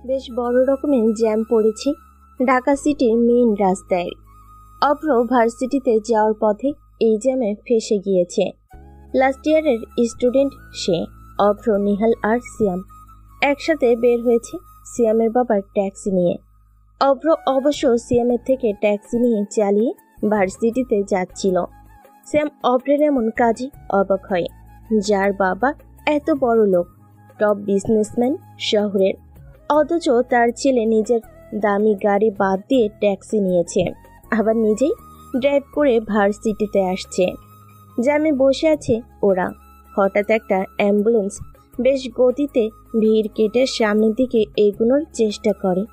বেশ বড় রকমের জ্যাম পড়েছে ঢাকা সিটির মেইন রাস্তায়। অভ্র ভার্সিটিতে যাওয়ার পথে এই জ্যামে ফেসে গিয়েছে। লাস্ট ইয়ারের স্টুডেন্ট সে। অভ্র, নিহাল আর সিয়াম একসাথে বের হয়েছে সিয়ামের বাবার ট্যাক্সি নিয়ে। অভ্র অবশ্য সিয়ামের থেকে ট্যাক্সি নিয়ে চালিয়ে ভার্সিটিতে যাচ্ছিল। সিয়াম অভ্রের এমন কাজই অবাক হয়, যার বাবা এত বড় লোক, টপ বিজনেসম্যান শহরের, অথচ তার ছেলে নিজের দামি গাড়ি বাদ দিয়ে ট্যাক্সি নিয়েছে, আবার নিজেই ড্রাইভ করে ভার্সিটিতে আসছে। জ্যামে বসে আছে ওরা। হঠাৎ একটা অ্যাম্বুলেন্স বেশ গতিতে ভিড় কেটে সামনের দিকে এগোনোর চেষ্টা করে,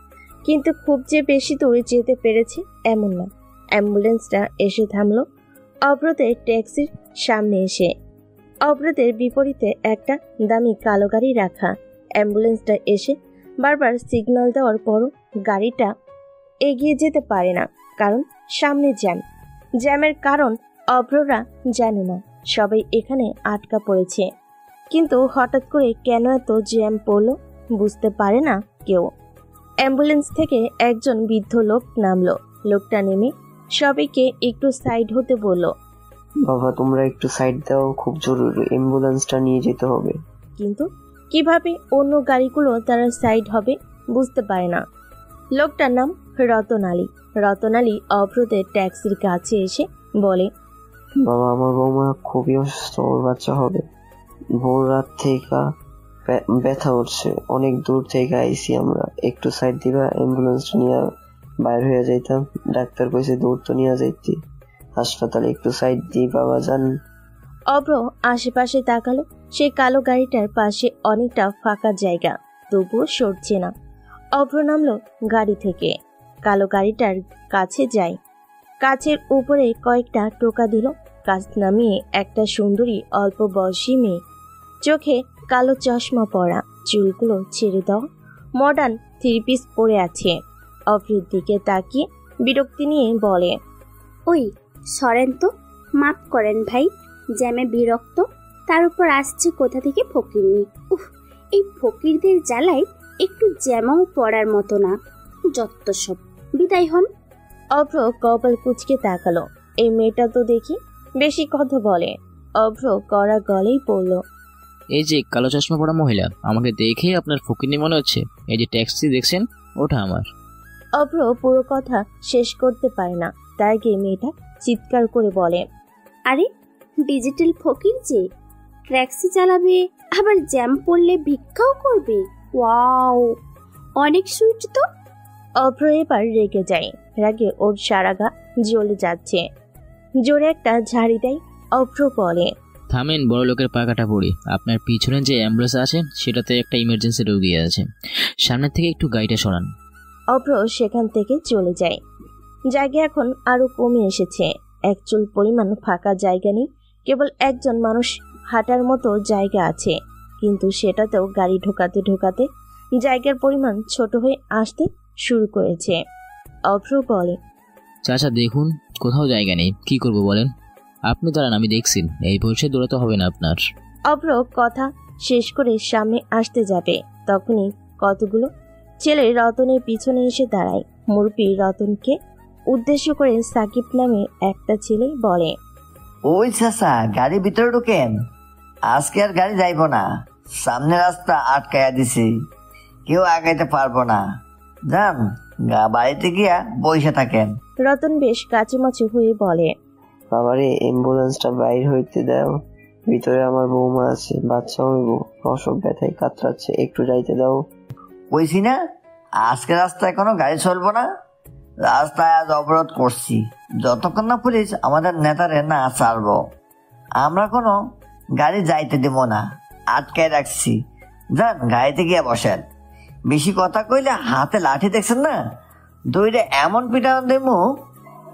কিন্তু খুব যে বেশি দূরে যেতে পেরেছে এমন না। অ্যাম্বুলেন্সটা এসে থামলো অভ্রদের ট্যাক্সির সামনে এসে। অভ্রদের বিপরীতে একটা দামি কালো গাড়ি রাখা। অ্যাম্বুলেন্সটা এসে বারবার সিগন্যাল দেওয়ার পরও গাড়িটা এগিয়ে যেতে পারে না, কারণ সামনে জ্যাম। জ্যামের কারণ অভ্ররা জানে না, সবাই এখানে আটকা পড়েছে। কিন্তু হঠাৎ করে কেন এত জ্যাম পড়লো বুঝতে পারে না কেউ। অ্যাম্বুলেন্স থেকে একজন বৃদ্ধ লোক নামলো। লোকটা নেমে সবাইকে একটু সাইড হতে বলল। বাবা, তোমরা একটু সাইড দাও, খুব জরুরি, অ্যাম্বুলেন্সটা নিয়ে যেতে হবে। কিন্তু কিভাবে অন্য গাড়িগুলো তারা সাইড হবে বুঝতে পারে না। লোকটার নাম রতন আলী। রতন আলী অভ্রদের ট্যাক্সির কাছে এসে বলে, বাবা, আমার বৌমা খুবই অসুস্থ, ওর বাচ্চা হবে। ভোর রাত থেকে ব্যথা উঠছে, অনেক দূর থেকে আইসি আমরা, একটু সাইড দিবা, অ্যাম্বুলেন্সটা নিয়ে বাইর হয়ে যাইতাম। ডাক্তার কইছে দূর তো নিয়ে যাইতি হাসপাতালে, একটু সাইড দিই বাবা যান। অভ্র আশেপাশে তাকালো। সেই কালো গাড়িটার পাশে অনেকটা ফাঁকা জায়গা, তবুও সরছে না। অভ্র নামলো গাড়ি থেকে, কালো গাড়িটার কাছে যায়। কাছের উপরে কয়েকটা টোকা দিল। কাছ নামিয়ে একটা সুন্দরী অল্প বয়সী মেয়ে, চোখে কালো চশমা পরা, চুলগুলো ছেড়ে দাও, মডার্ন থ্রি পিস পরে আছে। অভ্রের দিকে তাকিয়ে বিরক্তি নিয়ে বলে, ওই সরেন তো, মাফ করেন ভাই, জ্যামে বিরক্ত, তার উপর আসছে কোথা থেকে ফকিরনি। উফ, এই ফকিরদের জ্বালায় একটু জ্যামও পড়ার মতো না, যত সব। বিদায় হন। অভ্র কপাল কুচকে তাকালো। এই মেয়েটা তো দেখি বেশি কথা বলে। অভ্র কড়া গলেই পড়ল, এই যে কালো চশমা পরা মহিলা, আমাকে দেখে আপনার ফকিরনি মনে হচ্ছে? এই যে ট্যাক্সি দেখছেন, ওটা আমার। অভ্র পুরো কথা শেষ করতে পারে না, তার গিয়ে মেয়েটা চিৎকার করে বলে, আরে ডিজিটাল ফকির যে, ট্যাক্সি চালাবে, আবার জ্যাম পড়লে ভিক্ষাও করবে। ওয়াও, অনেক সুইট তো। অভ্র এবার রেগে যায়। রাগে ওর সারা গা জ্বলে যাচ্ছে। জোরে একটা ঝাড়ি দেয়। অভ্র বলে, থামেন, বড় লোকের পাকাটা পড়ি। আপনার পিছনে যে অ্যাম্বুলেন্স আছে সেটাতে একটা ইমার্জেন্সি রোগী আছে, সামনের থেকে একটু গাড়িটা সরান। অভ্র সেখান থেকে চলে যায়। জায়গা এখন আরো কমে এসেছে। এক চুল পরিমাণ ফাঁকা জায়গা নেই, কেবল একজন মানুষ হাঁটার মতো জায়গা আছে, কিন্তু সেটাতেও গাড়ি ঢোকাতে ঢোকাতে জায়গার পরিমাণ ছোট হয়ে আসতে শুরু করেছে। অভ্র বলে, চাচা দেখুন, কোথাও জায়গা নেই, কি করব বলেন? আপনি দাঁড়ান, আমি দেখছি। এই বয়সে দৌড়াতে হবে না আপনার। অভ্র কথা শেষ করে সামনে আসতে যাবে, তখনই কতগুলো ছেলে রতনের পিছনে এসে দাঁড়ায়। মুরব্বী রতনকে উদ্দেশ্য করে সাকিব নামে একটা ছেলে বলে, ওই চাচা, গাড়ি ভিতরে ঢুকেন, আজকে আর গাড়ি যাইব না, সামনে রাস্তা আটকাইয়া দিছি, কেউ আগাইতে পারবো না, যান বাড়িতে গিয়া বসে থাকেন। রতন বেশ কাচুমাচু হয়ে বলে, বাবারে, অ্যাম্বুলেন্সটা বাইর হইতে দাও, ভিতরে আমার বৌমা আছে, বাচ্চা হইব, প্রসব ব্যথায় কাতরাচ্ছে, একটু যাইতে দাও। কইছি না আজকে রাস্তায় কোনো গাড়ি চলবো না, রাস্তায় আজ অবরোধ করছি, যতক্ষণ না পুলিশ আমাদের নেতারে না ছাড়বো, আমরা কোনো গাড়ি যাইতে দেব না, আটকায় রাখছি, যান গাড়িতে গিয়ে বসেন। বেশি কথা কইলে হাতে লাঠি দেখছেন না, দইরে এমন পিটানো দেবো।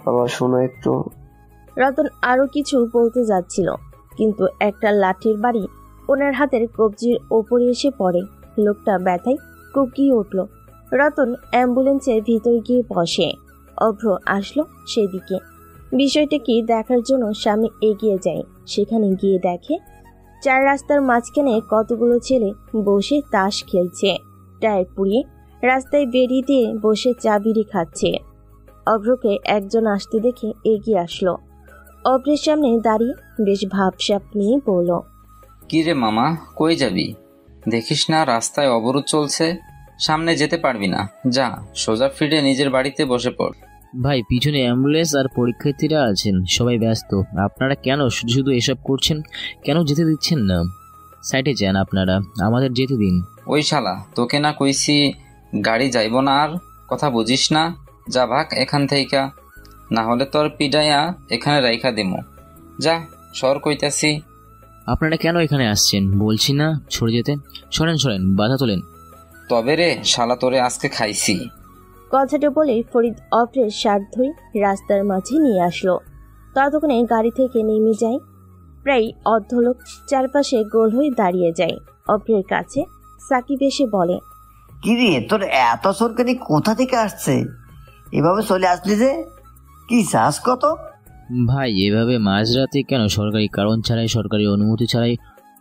বাবা শোনো একটু। রতন আরো কিছু বলতে যাচ্ছিল, কিন্তু একটা লাঠির বাড়ি ওনার হাতের কবজির ওপরে এসে পড়ে। লোকটা ব্যথায় কুকিয়ে উঠল। রতন অ্যাম্বুলেন্সের ভিতরে গিয়ে বসে। অভ্র আসলো সেদিকে। বিষয়টা কি দেখার জন্য সামনে এগিয়ে যায়। সেখানে গিয়ে দেখে চার রাস্তার মাঝখানে কতগুলো ছেলে বসে তাস খেলছে। টায়ার পুড়িয়ে রাস্তায় বেরিয়ে দিয়ে বসে চা বিড়ি খাচ্ছে। অভ্রকে একজন আসতে দেখে এগিয়ে আসলো। অভ্রের সামনে দাঁড়িয়ে বেশ ভাবসাব নিয়ে বলল, কি রে মামা, কই যাবি? দেখিস না রাস্তায় অবরোধ চলছে, সামনে যেতে পারবি না। যা সোজা ফিরে নিজের বাড়িতে বসে পড়। ভাই, পিছনে অ্যাম্বুলেন্স আর পরীক্ষার্থীরা আছেন, সবাই ব্যস্ত। আপনারা কেন শুধু শুধু এসব করছেন? কেন যেতে দিচ্ছেন না? সাইডে যান আপনারা, আমাদের যেতে দিন। ওই শালা, তোকে না কইছি গাড়ি যাইব না, আর কথা বুঝিস না? যা ভাগ এখান থেকে, না হলে তোর পিডাইয়া এখানে রাইখা দিমু। যা সর কইতাছি। আপনারা কেন এখানে আসছেন? বলছি না সরে যেতে। সরেন সরেন, বাধা তোলেন। তবে রে শালা, তোরে আজকে খাইছি। কথাটা বলে ফরিদ অভ্রের শার্ট ধরে রাস্তার মাঝে নিয়ে আসলো। ততক্ষণে গাড়ি থেকে নেমে যায়। প্রায় অর্ধলোক চারপাশে গোল হয়ে দাঁড়িয়ে যায়। অভ্রের কাছে সাকিব এসে বলে, কি রে, তোর এত সরকারি কোথা থেকে আসছে? এভাবে চলে আসলি যে, কি চাষ কত? ভাই, এভাবে মাঝরাতে কেন সরকারি কারণ ছাড়াই, সরকারি অনুমতি ছাড়াই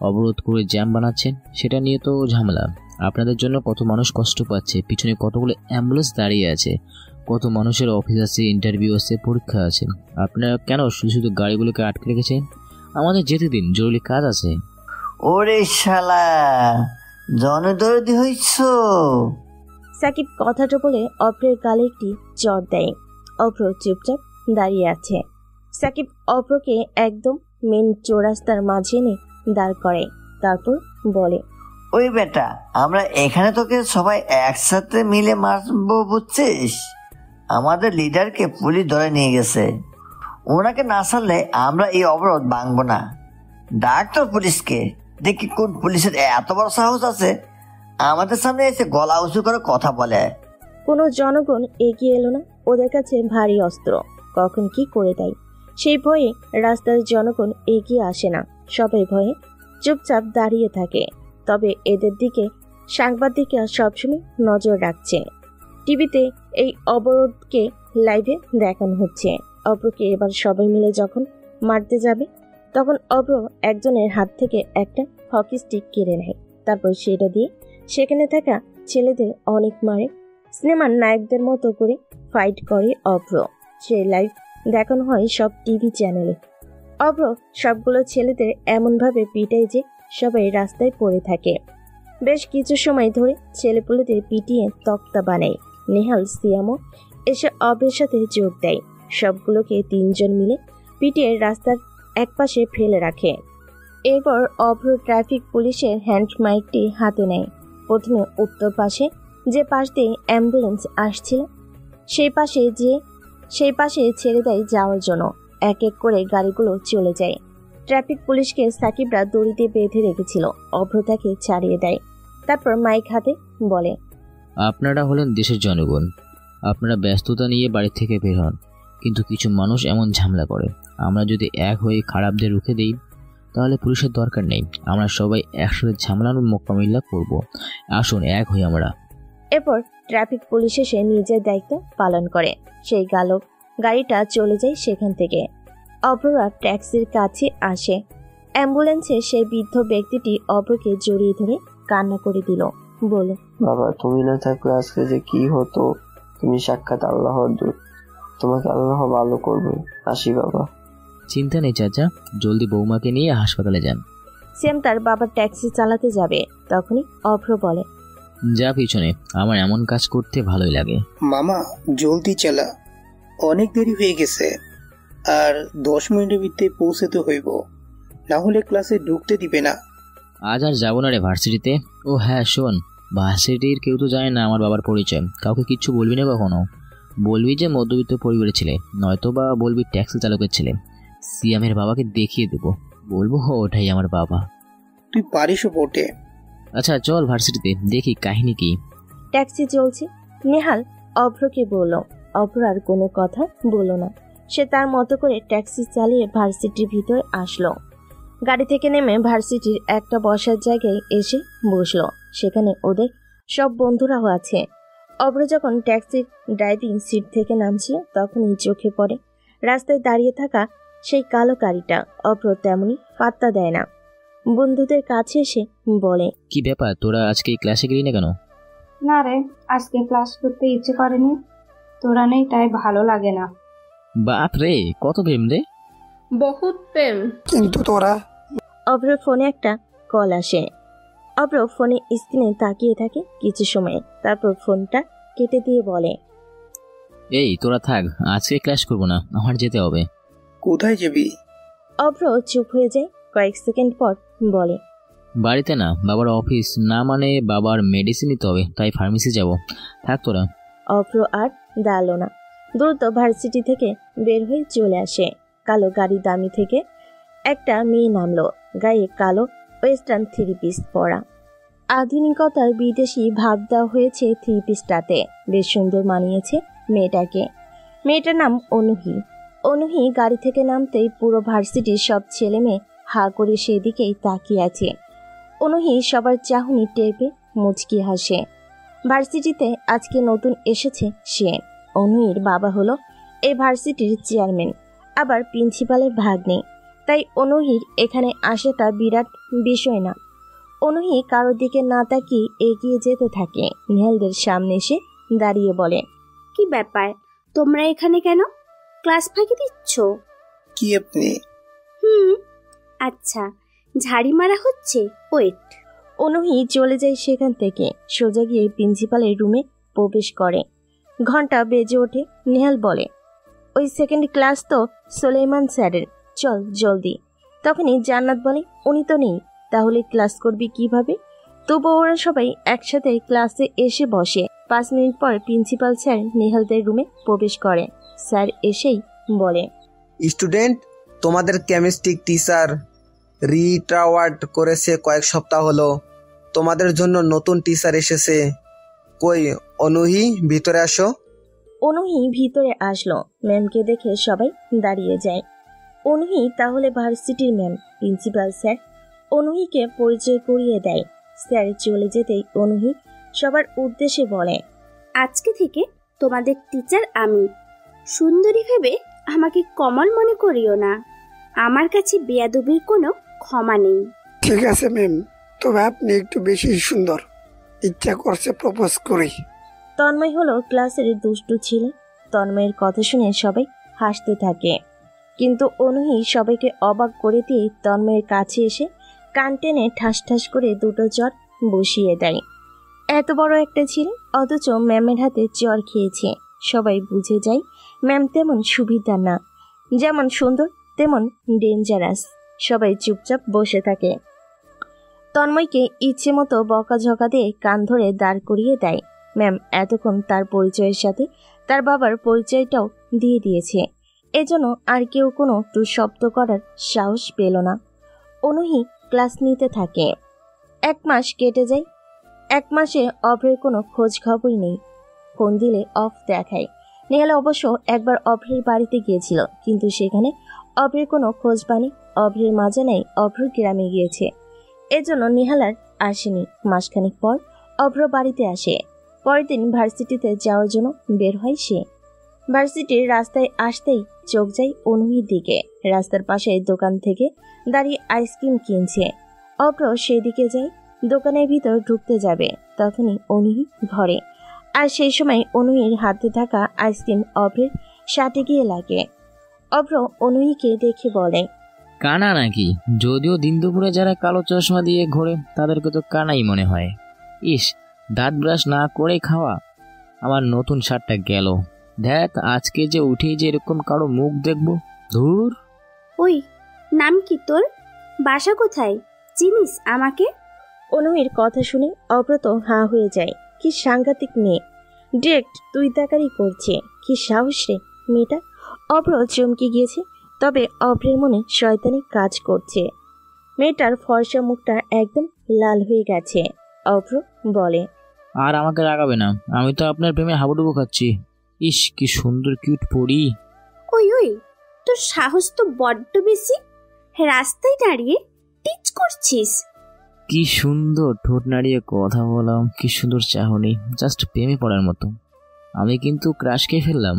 অবরোধ করে জ্যাম বানাচ্ছেন? সেটা নিয়ে তো ঝামেলা। আপনাদের জন্য কত মানুষ কষ্ট পাচ্ছে, পিছনে কতগুলো অ্যাম্বুলেন্স দাঁড়িয়ে আছে, কত মানুষের অফিস আছে, ইন্টারভিউ আছে, পরীক্ষা আছে। আপনারা কেন শুধু শুধু গাড়িগুলোকে আটকে রেখেছেন? আমাদের যেতে দিন, জরুরি কাজ আছে। ওরে শালা, জনদরদি হইছ। সাকিব কথাটা বলে অভ্রের গালে একটি চড় দেয়। অভ্র চুপচাপ দাঁড়িয়ে আছে। সাকিব অভ্রকে একদম মেন চৌরাস্তার মাঝে এনে দাঁড় করে, তারপর বলে, ওই বেটা, আমরা এখানে তোকে সবাই একসাথে মিলে মারবো, বুঝছিস? আমাদের লিডারকে পুলিশ ধরে নিয়ে গেছে। ওনাকে না ছাড়লে আমরা এই অবরোধ ভাঙবো না। ডাক তোর পুলিশকে, দেখি কোন পুলিশের এত বড় সাহস আছে আমাদের সামনে এসে গলা উঁচু করে কথা বলে। কোনো জনগণ এগিয়ে এলো না। ওদের কাছে ভারী অস্ত্র, কখন কি করে দেয় সেই ভয়ে রাস্তার জনগণ এগিয়ে আসে না। সবাই ভয়ে চুপচাপ দাঁড়িয়ে থাকে। তবে এদের দিকে সাংবাদিকরা সবসময় নজর রাখছে। টিভিতে এই অবরোধকে লাইভে দেখানো হচ্ছে। অভ্রকে এবার সবাই মিলে যখন মারতে যাবে, তখন অভ্র একজনের হাত থেকে একটা হকি স্টিক কেড়ে নেয়। তারপর সেটা দিয়ে সেখানে থাকা ছেলেদের অনেক মারে। সিনেমার নায়কদের মতো করে ফাইট করে অভ্র। সে লাইভ দেখানো হয় সব টিভি চ্যানেলে। অভ্র সবগুলো ছেলেদের এমনভাবে পিটায় যে সবাই রাস্তায় পড়ে থাকে। বেশ কিছু সময় ধরে ছেলেপুলেদের পিটিয়ে তক্তা বানায়। নেহাল, সিয়ামও এসে অভ্রের সাথে যোগ দেয়। সবগুলোকে তিনজন মিলে পিটিয়ে রাস্তার একপাশে ফেলে রাখে। এরপর অভ্র ট্রাফিক পুলিশের হ্যান্ড মাইকটি হাতে নেয়। প্রথমে উত্তর পাশে যে পাশ দিয়ে অ্যাম্বুলেন্স আসছিল সেই পাশে ছেড়ে দেয় যাওয়ার জন্য। এক এক করে গাড়িগুলো চলে যায়। ট্রাফিক পুলিশকে সাকিবরা দড়িতে বেঁধে রেখেছিল। অভ্র তাকে ছাড়িয়ে দেয়। তারপর মাইক হাতে বলে, আপনারা হলেন দেশের জনগণ, আপনারা ব্যস্ততা নিয়ে বাড়ি থেকে বের হন, কিন্তু কিছু মানুষ এমন ঝামেলা করে। আমরা যদি এক হয়ে খারাপদের রুখে দেই তাহলে পুলিশের দরকার নেই। আমরা সবাই একসাথে ঝামেলার মোকাবিলা করব। আসুন এক হই আমরা। এরপর ট্রাফিক পুলিশ এসে নিজের দায়িত্ব পালন করে। সেই গাড়িটা চলে যায় সেখান থেকে। অভ্ররা ট্যাক্সির কাছে আসে। অ্যাম্বুলেন্সে সেই বৃদ্ধ ব্যক্তিটি অভ্রকে জড়িয়ে ধরে কান্না করে দিল। বলে, বাবা, তুমি না থাকলে আজকে যে কি হতো। তুমি সাক্ষাৎ আল্লাহর দূত, তোমাকে আল্লাহ ভালো করবে। আসি বাবা। চিন্তা নেই চাচা, জলদি বৌমাকে নিয়ে হাসপাতালে যান। শ্যাম তার বাবার ট্যাক্সি চালাতে যাবে। তখনই অভ্র বলে, যা পিছনে, আমার এমন কাজ করতে ভালোই লাগে। মামা জলদি চালা, অনেক দেরি হয়ে গেছে। আর 10 মিনিটের ভিতরে পৌঁছতে হইব, না হলে ক্লাসে ঢুকতে দিবে না। আজ আর যাবো না রে ভার্সিটিতে। ও হ্যাঁ শোন, ভার্সিটির কেউ তো জানে না আমার বাবার পরিচয়। কাউকে কিচ্ছু বলবি না কখনো। বলবি যে মধ্যবিত্ত পরিবারের ছেলে, নয়তো বা বলবি ট্যাক্সি চালকের ছেলে। সিয়ামের বাবাকে দেখিয়ে দেবো, বলবো ওটাই আমার বাবা। তুই পারিসও বটে। আচ্ছা চল ভার্সিটিতে, দেখি কাহিনী কি। ট্যাক্সি চলছে। নেহাল অভ্রকে বলল। অভ্র আর কোনো কথা বলল না। সে তার মতো করে ট্যাক্সি চালিয়ে ভার্সিটির ভিতর আসলো। গাড়ি থেকে নেমে ভার্সিটির একটা বসার জায়গায় এসে বসলো। সেখানে ওদের সব বন্ধুরাও আছে। অভ্র যখন ট্যাক্সির ড্রাইভিং সিট থেকে নামছিল, তখনই চোখে পড়ে রাস্তায় দাঁড়িয়ে থাকা সেই কালো গাড়িটা। অভ্র তেমনি পাত্তা দেয় না। বন্ধুদের কাছে এসে বলে, কি ব্যাপার, তোরা আজকে ক্লাসে গেলি না কেন? না রে, আজকে ক্লাস করতে ইচ্ছে করেনি, তোরা নেই তাই ভালো লাগে না। বাপ রে, কত প্রেম রে! বহুত প্রেম। কিন্তু তোরা। অভ্রের ফোনে একটা কল আসে। অভ্র ফোনে স্ক্রিনে তাকিয়ে থাকে কিছু সময়, তারপর ফোনটা কেটে দিয়ে বলে, এই তোরা থাক, আজকে ক্লাস করবো না, আমার যেতে হবে। কোথায় যাবি? অভ্র চুপ হয়ে যায়, কয়েক সেকেন্ড পর বলে, বাড়িতে না, বাবার অফিস, না মানে বাবার মেডিসিন নিতে হবে, তাই ফার্মেসি যাব। থাক তোরা। অভ্র আর দাঁড়ালো না, দ্রুত ভার্সিটি থেকে বের হয়ে চলে আসে। কালো গাড়ি দামি থেকে একটা মেয়ে নামলো, গায়ে কালো ওয়েস্টার্ন থ্রি পিস পরা। আধুনিকতার বিদেশি ভাব দেওয়া হয়েছে থ্রি পিসটাতে, বেশ সুন্দর মানিয়েছে মেয়েটাকে। মেয়েটার নাম অনুহি। অনুহি গাড়ি থেকে নামতেই পুরো ভার্সিটির সব ছেলে মেয়ে হা করে সেদিকেই তাকিয়ে আছে। অনুহি সবার চাহনি টেপে মুচকি হাসে। ভার্সিটিতে আজকে নতুন এসেছে সে। অনুহির বাবা হলো এই ভার্সিটির চেয়ারম্যান, আবার প্রিন্সিপালের ভাগ্নে, তাই অনুহির এখানে আসাটা বিরাট বিষয় না। অনুহি কারোর দিকে না তাকিয়ে এগিয়ে যেতে থাকে। নিহালদের সামনে এসে দাঁড়িয়ে বলে, কি ব্যাপার, তোমরা এখানে কেন? ক্লাস ফাঁকি দিচ্ছ? কি আপনি? আচ্ছা, ঝাড়ি মারা হচ্ছে, ওয়েট। অনুহি চলে যায় সেখান থেকে, সোজা গিয়ে প্রিন্সিপালের রুমে প্রবেশ করে। ঘন্টা বেজে ওঠে। নেহাল বলে, ওই সেকেন্ড ক্লাস তো সোলেমান স্যারের, চল জলদি। তখনই জান্নাত বলে, উনি তো নেই, তাহলে ক্লাস করবি কিভাবে? তবু ওরা সবাই একসাথে ক্লাসে এসে বসে। 5 মিনিট পর প্রিন্সিপাল স্যার নেহালদের রুমে প্রবেশ করে। স্যার এসেই বলে, স্টুডেন্ট, তোমাদের কেমিস্ট্রি টিচার রিট্রাওয়ার্ড করেছে কয়েক সপ্তাহ হলো। তোমাদের জন্য নতুন টিচার এসেছে। কই অনুহি, ভিতরে আসো। অনুহি ভিতরে আসলো। ম্যামকে দেখে সবাই দাঁড়িয়ে যায়। অনুহি তাহলে ভার্সিটির ম্যাম। প্রিন্সিপাল স্যার অনুহিকে পরিচয় করিয়ে দেয়। স্যার চলে যেতেই অনুহি সবার উদ্দেশ্যে বলে, আজকে থেকে তোমাদের টিচার আমি। সুন্দরী ভেবে আমাকে কমল মনে করিও না, আমার কাছে বেয়াদবির কোনো ক্ষমা নেই। ঠিক আছে ম্যাম, তবে আপনি একটু বেশি সুন্দর, ইচ্ছা করছে প্রপোজ করি। তন্ময় হলো ক্লাসের দুষ্টু ছেলে। তন্ময়ের কথা শুনে সবাই হাসতে থাকে, কিন্তু অনুহি সবাইকে অবাক করে দিয়ে তন্ময়ের কাছে এসে কান টেনে ঠাস ঠাস করে দুটো চর বসিয়ে দেয়। এত বড় একটা ছেলে, অথচ ম্যামের হাতে চর খেয়েছে। সবাই বুঝে যায় ম্যাম তেমন সুবিধা না, যেমন সুন্দর তেমন ডেঞ্জারাস। সবাই চুপচাপ বসে থাকে। তন্ময়কে ইচ্ছে মতো বকাঝকা দিয়ে কান ধরে দাঁড় করিয়ে দেয়। ম্যাম এতক্ষণ তার পরিচয়ের সাথে তার বাবার পরিচয়টাও দিয়ে দিয়েছে, এজন্য আর কেউ কোনো শব্দ করার সাহস পেল না। অনুহি ক্লাস নিতে থাকে। 1 মাস কেটে যায়। 1 মাসে অভ্রের কোনো খোঁজ খবরই নেই। ফোন দিলে অফ দেখায়। নেহাল অবশ্য একবার অভ্রের বাড়িতে গিয়েছিল, কিন্তু সেখানে অভ্রের কোনো খোঁজ পায়নি। অভ্রের মা জানায় অভ্র গ্রামে গিয়েছে, এজন্য নেহাল আর আসেনি। মাসখানেক পর অভ্র বাড়িতে আসে। পরের দিন ভার্সিটিতে যাওয়ার জন্য বের হয় সে। ভার্সিটির রাস্তায় আসতেই চোখ যায় অনুহির দিকে। রাস্তার পাশে দোকান থেকে দাঁড়িয়ে আইসক্রিম কিনছে। অভ্র সেদিকে যায়, দোকানের ভিতর ঢুকতে যাবে, তখনই অনুহি ধরে। আর সেই সময় অনুহির হাতে থাকা আইসক্রিম অভ্রের শার্টে গিয়ে লাগে। অভ্র অনুহিকে দেখে বলে, কানা নাকি? যদিও দিন দুপুরে যারা কালো চশমা দিয়ে ঘোরে তাদেরকে তো কানাই মনে হয়। ইস, দাঁত ব্রাশ না করে খাওয়া। আমার নতুন শার্টটা গেল। দেখ, আজকে যে উঠেই যে এরকম কারো মুখ দেখবো। ধুর। ওই, নাম কি তোর? বাসা কোথায়? চিনিস আমাকে? অনুহির কথা শুনে অব্রত হাঁ হয়ে যায়। কি সাংঘাতিক মেয়ে, ডিরেক্ট তুই তাকারি করছে। কি সাহস রে মেয়েটা। অভ্র চমকে গিয়েছে, তবে অভ্রের মনে শয়তানি কাজ করছে। মেয়েটার ফর্সা মুখটা একদম লাল হয়ে গেছে। অভ্র বলে, আর আমাকে রাগাবে না, আমি তো আপনার প্রেমে হাবুডুবু খাচ্ছি। ইস, কি সুন্দর কিউট পরি। ওই ওই, তোর সাহস তো বড্ড বেশি। রাস্তায় দাঁড়িয়ে টিচ করছিস। কি সুন্দর ঠোঁট নাড়িয়ে কথা বললাম, কি সুন্দর চাহনি, জাস্ট প্রেমে পড়ার মতো। আমি কিন্তু ক্রাশ খেয়ে ফেললাম।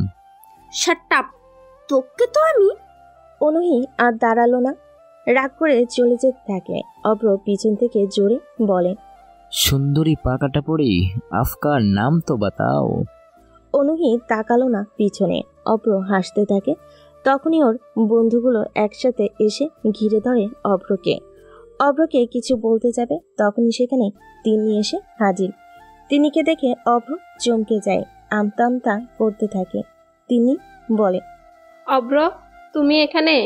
শাট আপ, তোকে তো আমি। অনুহি আর দাঁড়ালো না, রাগ করে চলে যেতে থাকে। অভ্র পিছন থেকে জোরে বলে, সুন্দরী পাকাটা পড়ি, আফকার নাম তো বাতাও। অনুহি তাকালো না পিছনে। অভ্র হাসতে থাকে। তখনই ওর বন্ধুগুলো একসাথে এসে ঘিরে ধরে অভ্রকে। অভ্রকে কিছু বলতে যাবে, তখনই সেখানে তিন্নি এসে হাজির। তিন্নিকে দেখে অভ্র চমকে যায়, আমতা আমতা করতে থাকে। তিন্নি বলে, অভ্র, তুমি এখানে?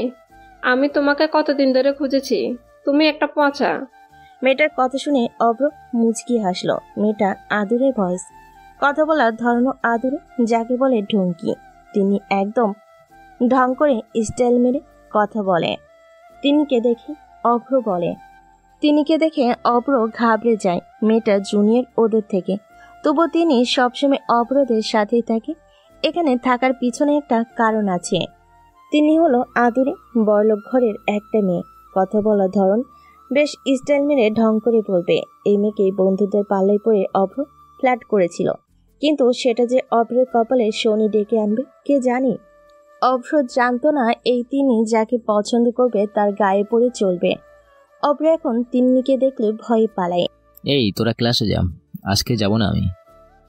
আমি তোমাকে কতদিন ধরে খুঁজেছি, তুমি একটা পচা। মেয়েটার কথা শুনে অভ্র মুচকি হাসলো। মেয়েটা আদুরে ভয়েস, কথা বলার ধরনও আদুরে, যাকে বলে ঢুঙ্কি। তিনি একদম ঢং করে স্টাইল মেরে কথা বলে। তিন্নিকে দেখে অভ্র বলে, তিন্নিকে দেখে অভ্র ঘাবড়ে যায়। মেয়েটা জুনিয়র ওদের থেকে, তবু তিনি সবসময় অভ্রদের সাথেই থাকে। এখানে থাকার পিছনে একটা কারণ আছে। তিনি হলো আদুরে বড়লোক ঘরের একটা মেয়ে। কথা বলার ধরন বেশ স্টাইল মেরে ঢং করে বলবে। এই মেয়েকেই বন্ধুদের পাল্লায় পড়ে অভ্র ফ্ল্যাট করেছিল, কিন্তু সেটা যে অভ্রের কপালে শনি ডেকে আনবে কে জানে। অভ্র জানতো না এই তিনি যাকে পছন্দ করবে তার গায়ে পড়ে চলবে। অভ্র এখন তিন্নিকে দেখলে ভয়ে পালায়। এই তোরা ক্লাসে যা, আজকে যাব না আমি।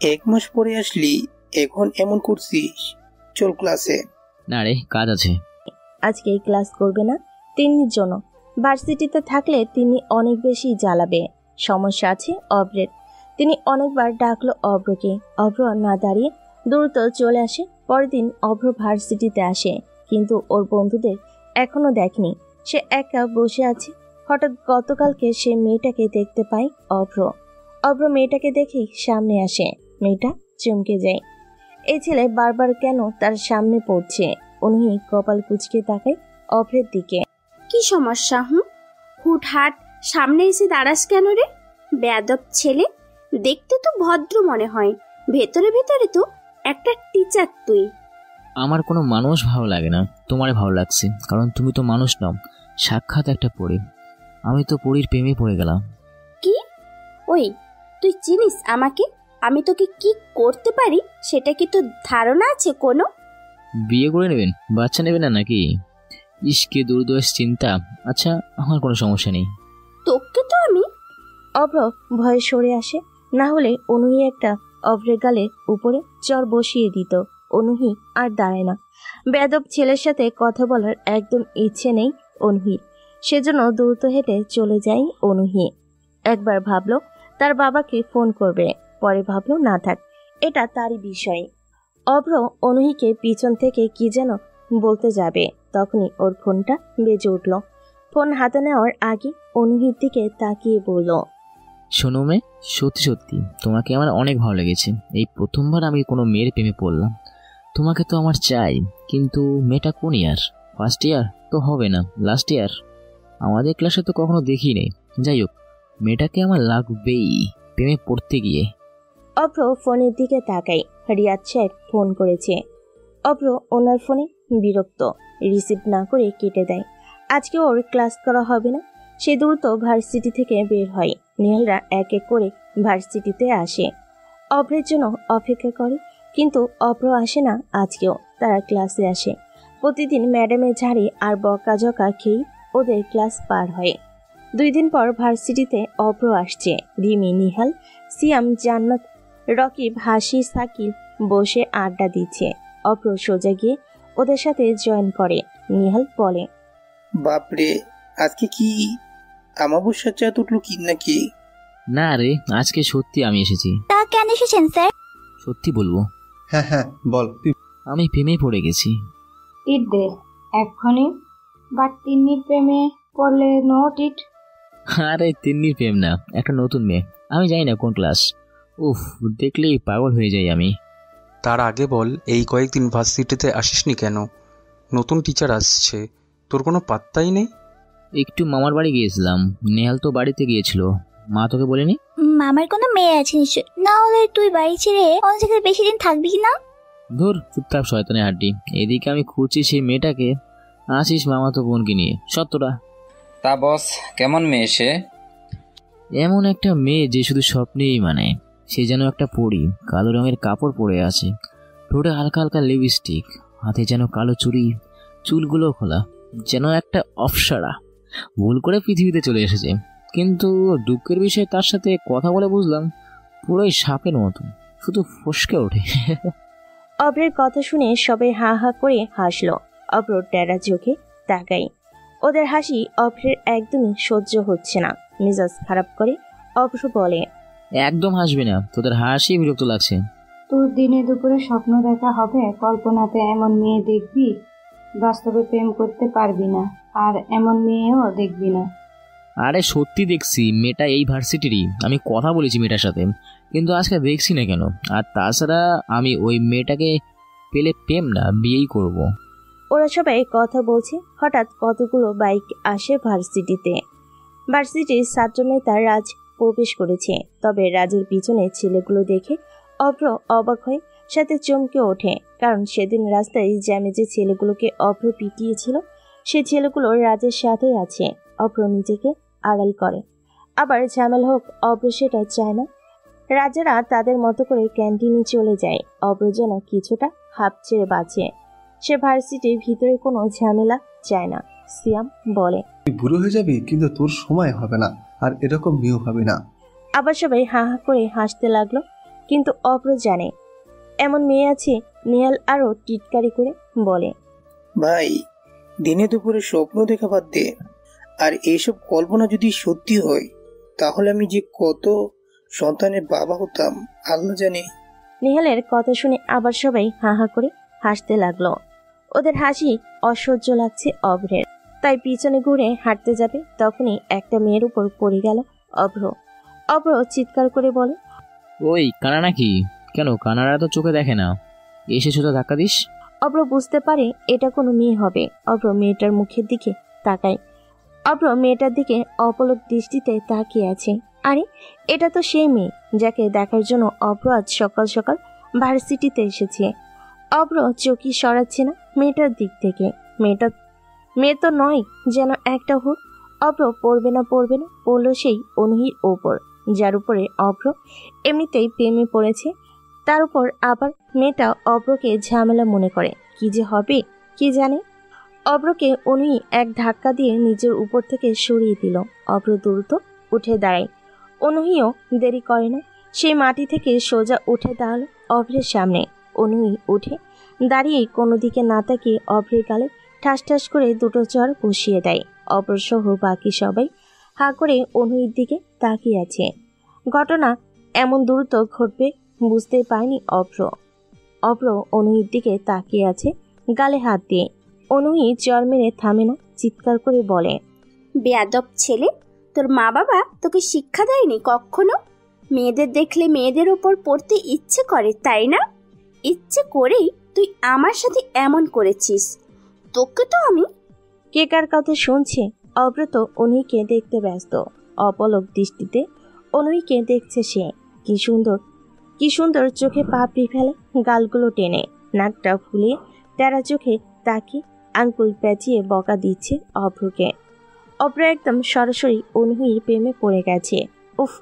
1 মাস পরে আসলি, এখন এমন করছিস? চল ক্লাসে। না রে, কাজ আছে। আজকে ক্লাস করবে না তিন্নির জন্য। ভার্সিটিতে থাকলে তিনি অনেক বেশি জ্বালাবে। সমস্যা আছে অভ্রের। তিনি অনেকবার ডাকলো অভ্রকে। অভ্র না দাঁড়িয়ে দ্রুত চলে আসে। পরের দিন অভ্র ভার্সিটিতে আসে, কিন্তু ওর বন্ধুদের এখনো দেখেনি। সে একা বসে আছে। হঠাৎ গতকালকে সে মেয়েটাকে দেখতে পায় অভ্র। অভ্র মেয়েটাকে দেখেই সামনে আসে। মেয়েটা চমকে যায়। এই ছেলে বারবার কেন তার সামনে পড়ছে? অনুহি কপাল কুঁচকে তাকায় অভ্রের দিকে। কি সমস্যা? হুটহাট সামনে এসে দাঁড়াস কেন রে? বেয়াদব ছেলে, দেখতে তো ভদ্র মনে হয়, ভেতরে ভেতরে তো একটা টিচার তুই। আমার কোনো মানুষ ভালো লাগে না, তোমারে ভালো লাগছে, কারণ তুমি তো মানুষ নাও, সাক্ষাৎ একটা পরী। আমি তো পরীর প্রেমে পড়ে গেলাম। কি? ওই, তুই চিনিস আমাকে? আমি তোকে কি করতে পারি সেটা কি তোর ধারণা আছে কোনো? বিয়ে করে নেবেন, বাচ্চা নেবেন না নাকি? ইসকে দুর্দশ চিন্তা। আচ্ছা, আমার কোনো সমস্যা নেই। তোকে তো আমি। অভ্র ভয়ে সরে আসে, না হলে অনুহি একটা অভ্রের গালে উপরে চর বসিয়ে দিত। অনুহি আর দাঁড়ায় না। বেয়াদব ছেলের সাথে কথা বলার একদম ইচ্ছে নেই অনুহির। সেজন্য দ্রুত হেঁটে চলে যায় অনুহি। একবার ভাবলো তার বাবাকে ফোন করবে, পরে ভাবলো না থাক, এটা তারই বিষয়। অভ্র অনুহিকে পিছন থেকে কি যেন বলতে যাবে, তখনই ওর ফোনটা বেজে উঠল। ফোন হাতে নেওয়ার আগে অনুহির দিকে তাকিয়ে বলল, শোনো মেয়ে, সত্যি সত্যি তোমাকে আমার অনেক ভালো লেগেছে। এই প্রথমবার আমি কোনো মেয়ের প্রেমে পড়লাম। তোমাকে তো আমার চাই, কিন্তু মেয়েটা কোন ইয়ার? ফার্স্ট ইয়ার তো হবে না, লাস্ট ইয়ার। আমাদের ক্লাসে তো কখনো দেখি নেই। যাই হোক, মেয়েটাকে আমার লাগবেই প্রেমে পড়তে গিয়ে। অভ্র ফোনের দিকে তাকাই। রিয়াদ সাহেব ফোন করেছে। অভ্র ওনার ফোনে বিরক্ত, রিসিভ না করে কেটে দেয়। আজকে ওর ক্লাস করা হবে না। সে দ্রুত ভার্সিটি থেকে বের হয়। নিহালরা এক এক করে ভার্সিটিতে আসে, অভ্রের জন্য অপেক্ষা করে, কিন্তু অভ্র আসে না আজকেও। তারা ক্লাসে আসে। প্রতিদিন ম্যাডামের ঝাড়ি আর বকাঝকা খেয়ে ওদের ক্লাস পার হয়। 2 দিন পর ভার্সিটিতে অভ্র আসছে। রিমি, নিহাল, সিয়াম, জান্নাত, রকিব, হাসি, সাকিব বসে আড্ডা দিচ্ছে। অভ্র সোজা গিয়ে ওদের সাথে জয়েন করে। নিহাল বলে, বাপরে, আজকে কি আমাবস্যার চাঁদ উঠলো কি নাকি? না রে, আজকে সত্যি আমি এসেছি। তা কেন এসেছেন স্যার? সত্যি বলবো? হ্যাঁ হ্যাঁ বল। আমি প্রেমে পড়ে গেছি। টিট দে এক্ষুনি। বাট তিন্নির প্রেমে পড়লে নো টিট। আরে তিন্নির প্রেম না, একটা নতুন মেয়ে। আমি জানি না কোন ক্লাস। উফ, দেখলেই পাগল হয়ে যাই আমি। তার আগে বল, এই কয়েকদিন ভার্সিটিতে আসিসনি কেন? নতুন টিচার আসছে, তোর কোনো পাত্তাই নেই। একটু মামার বাড়ি গিয়েছিলাম। নেহাল তো বাড়িতে গিয়েছিল। মা তোকে বলেনি? মামার কোনো মেয়ে আছে নিশ্চয়, না হলে তুই বাড়ি ছেড়ে অন্য জায়গায় বেশি দিন থাকবি না। ধুর, চুপচাপ শয়তানের হাড্ডি। এদিকে আমি খুঁজছি সেই মেয়েটাকে, আসিস মামা তো বোনকে নিয়ে। সত্যটা। তা বস, কেমন মেয়ে সে? এমন একটা মেয়ে যে শুধু স্বপ্নেই মানে। সে যেন একটা পরী। কালো রঙের কাপড় পরে আছে, ঠোঁটে হালকা হালকা লিপস্টিক, হাতে যেন কালো চুড়ি, চুলগুলো খোলা, যেন একটা অপসরা ভুল করে পৃথিবীতে চলে এসেছে। কিন্তু দুঃখের বিষয় তার সাথে কথা বলে বুঝলাম পুরোই সাপের মতো, শুধু ফসকে ওঠে। অভ্রের কথা শুনে সবাই হা হা করে হাসলো। অভ্র টেরা চোখে তাকাই। ওদের হাসি অভ্রের একদমই সহ্য হচ্ছে না। মেজাজ খারাপ করে অভ্র বলে, একদম হাসবি না, তোদের হাসি বিরক্ত লাগছে। তোর দিনে দুপুরে স্বপ্ন দেখা হবে, কল্পনাতে এমন মেয়ে দেখবি, বাস্তবে প্রেম করতে পারবি না, আর এমন মেয়েও দেখবি না। আরে সত্যি দেখছি, মেয়েটা এই ভার্সিটিরই। আমি কথা বলেছি মেয়েটার সাথে, কিন্তু আজকে দেখছি না কেন। আর তাছাড়া আমি ওই মেয়েটাকে পেলে প্রেম না, বিয়েই করব। ওরা সবাই কথা বলছে, হঠাৎ কতগুলো বাইক আসে ভার্সিটিতে। ভার্সিটির ছাত্রনেতা রাজ প্রবেশ করেছে। তবে রাজের পিছনে ছেলেগুলো দেখে অভ্র অবাক হয়ে সাথে চমকে ওঠে, কারণ সেদিন রাস্তায় জ্যামে যে ছেলেগুলোকে অভ্র পিটিয়েছিল সে ছেলেগুলো রাজের সাথে আছে। অভ্র নিজেকে আড়াল করে, আবার ঝামেলা হোক অভ্র সেটা চায় না। রাজারা তাদের মতো করে ক্যান্টিনে চলে যায়। অভ্র যেন কিছুটা হাঁপ ছেড়ে বাঁচে। সে ভার্সিটির ভিতরে কোনো ঝামেলা চায় না। সিয়াম বলে, তুই বুড়ো হয়ে যাবি, কিন্তু তোর সময় হবে না, আর এরকম মেয়েও হবে না। আবার সবাই হা হা করে হাসতে লাগলো। কিন্তু অভ্র জানে এমন মেয়ে আছে। নেহাল আরো টিটকারি করে বলে, ভাই দিনে দুপুরে স্বপ্ন দেখা বাদ দে, আর এইসব কল্পনা যদি সত্যি হয় তাহলে আমি যে কত সন্তানের বাবা হতাম আল্লাহ জানে। নেহালের কথা শুনে আবার সবাই হা হা করে হাসতে লাগলো। ওদের হাসি অসহ্য লাগছে অভ্রের, তাই পিছনে ঘুরে হাঁটতে যাবে তখনই একটা মেয়ের উপর পড়ে গেল অভ্র। অভ্র চিৎকার করে বলে, ওই কানা নাকি? কেন, কানারা তো চোখে দেখে না, এসে শুধু ধাক্কা দিস। অভ্র বুঝতে পারে এটা কোনো মেয়ে হবে। অভ্র মেয়েটার মুখের দিকে তাকায়। অভ্র মেয়েটার দিকে অপলক দৃষ্টিতে তাকিয়ে আছে। আরে এটা তো সেই মেয়ে যাকে দেখার জন্য অভ্র আজ সকাল সকাল ভার্সিটিতে এসেছে। অভ্র চোখই সরাচ্ছে না মেয়েটার দিক থেকে। মেয়ে তো নয়, যেন একটা হুর। অভ্র পড়বে না পড়ল সেই অনুহির ওপর, যার উপরে অভ্র এমনিতেই প্রেমে পড়েছে। তার উপর আবার মেয়েটা অভ্রকে ঝামেলা মনে করে। কি যে হবে কি জানে। অভ্রকে অনুহি এক ধাক্কা দিয়ে নিজের উপর থেকে সরিয়ে দিল। অভ্র দ্রুত উঠে দাঁড়ায়। অনুহিও দেরি করে না, সেই মাটি থেকে সোজা উঠে দাঁড়ালো অভ্রের সামনে। অনুহি উঠে দাঁড়িয়ে কোনো দিকে না তাকিয়ে অভ্রের গালে ঠাস ঠাস করে দুটো চড় বসিয়ে দেয়। অভ্র সহ বাকি সবাই হা করে অনুহির দিকে তাকিয়ে আছে। ঘটনা এমন দ্রুত ঘটবে বুঝতে পারেনি অভ্র। অভ্র অনুহির দিকে তাকিয়ে আছে গালে হাত দিয়ে। অনুহি চর মেরে থামে না, চিৎকার করে বলে, বেয়াদব ছেলে, তোর মা বাবা তোকে শিক্ষা দেয়নি কখনো? মেয়েদের দেখলে মেয়েদের উপর পড়তে ইচ্ছে করে, তাই না? ইচ্ছে করেই তুই আমার সাথে এমন করেছিস। তোকে তো আমি। কে কার কথা শুনছে? অভ্র তো অনুহিকে দেখতে ব্যস্ত। অপলক দৃষ্টিতে অনুহিকে দেখছে সে। কি সুন্দর চোখে পাপড়ি ফেলে, গালগুলো টেনে, নাকটা ফুলিয়ে তেরা চোখে তাকিয়ে আঙ্গুল পেঁচিয়ে বকা দিচ্ছে অভ্রকে। অভ্র একদম সরাসরি অনুহির প্রেমে পড়ে গেছে। উফ,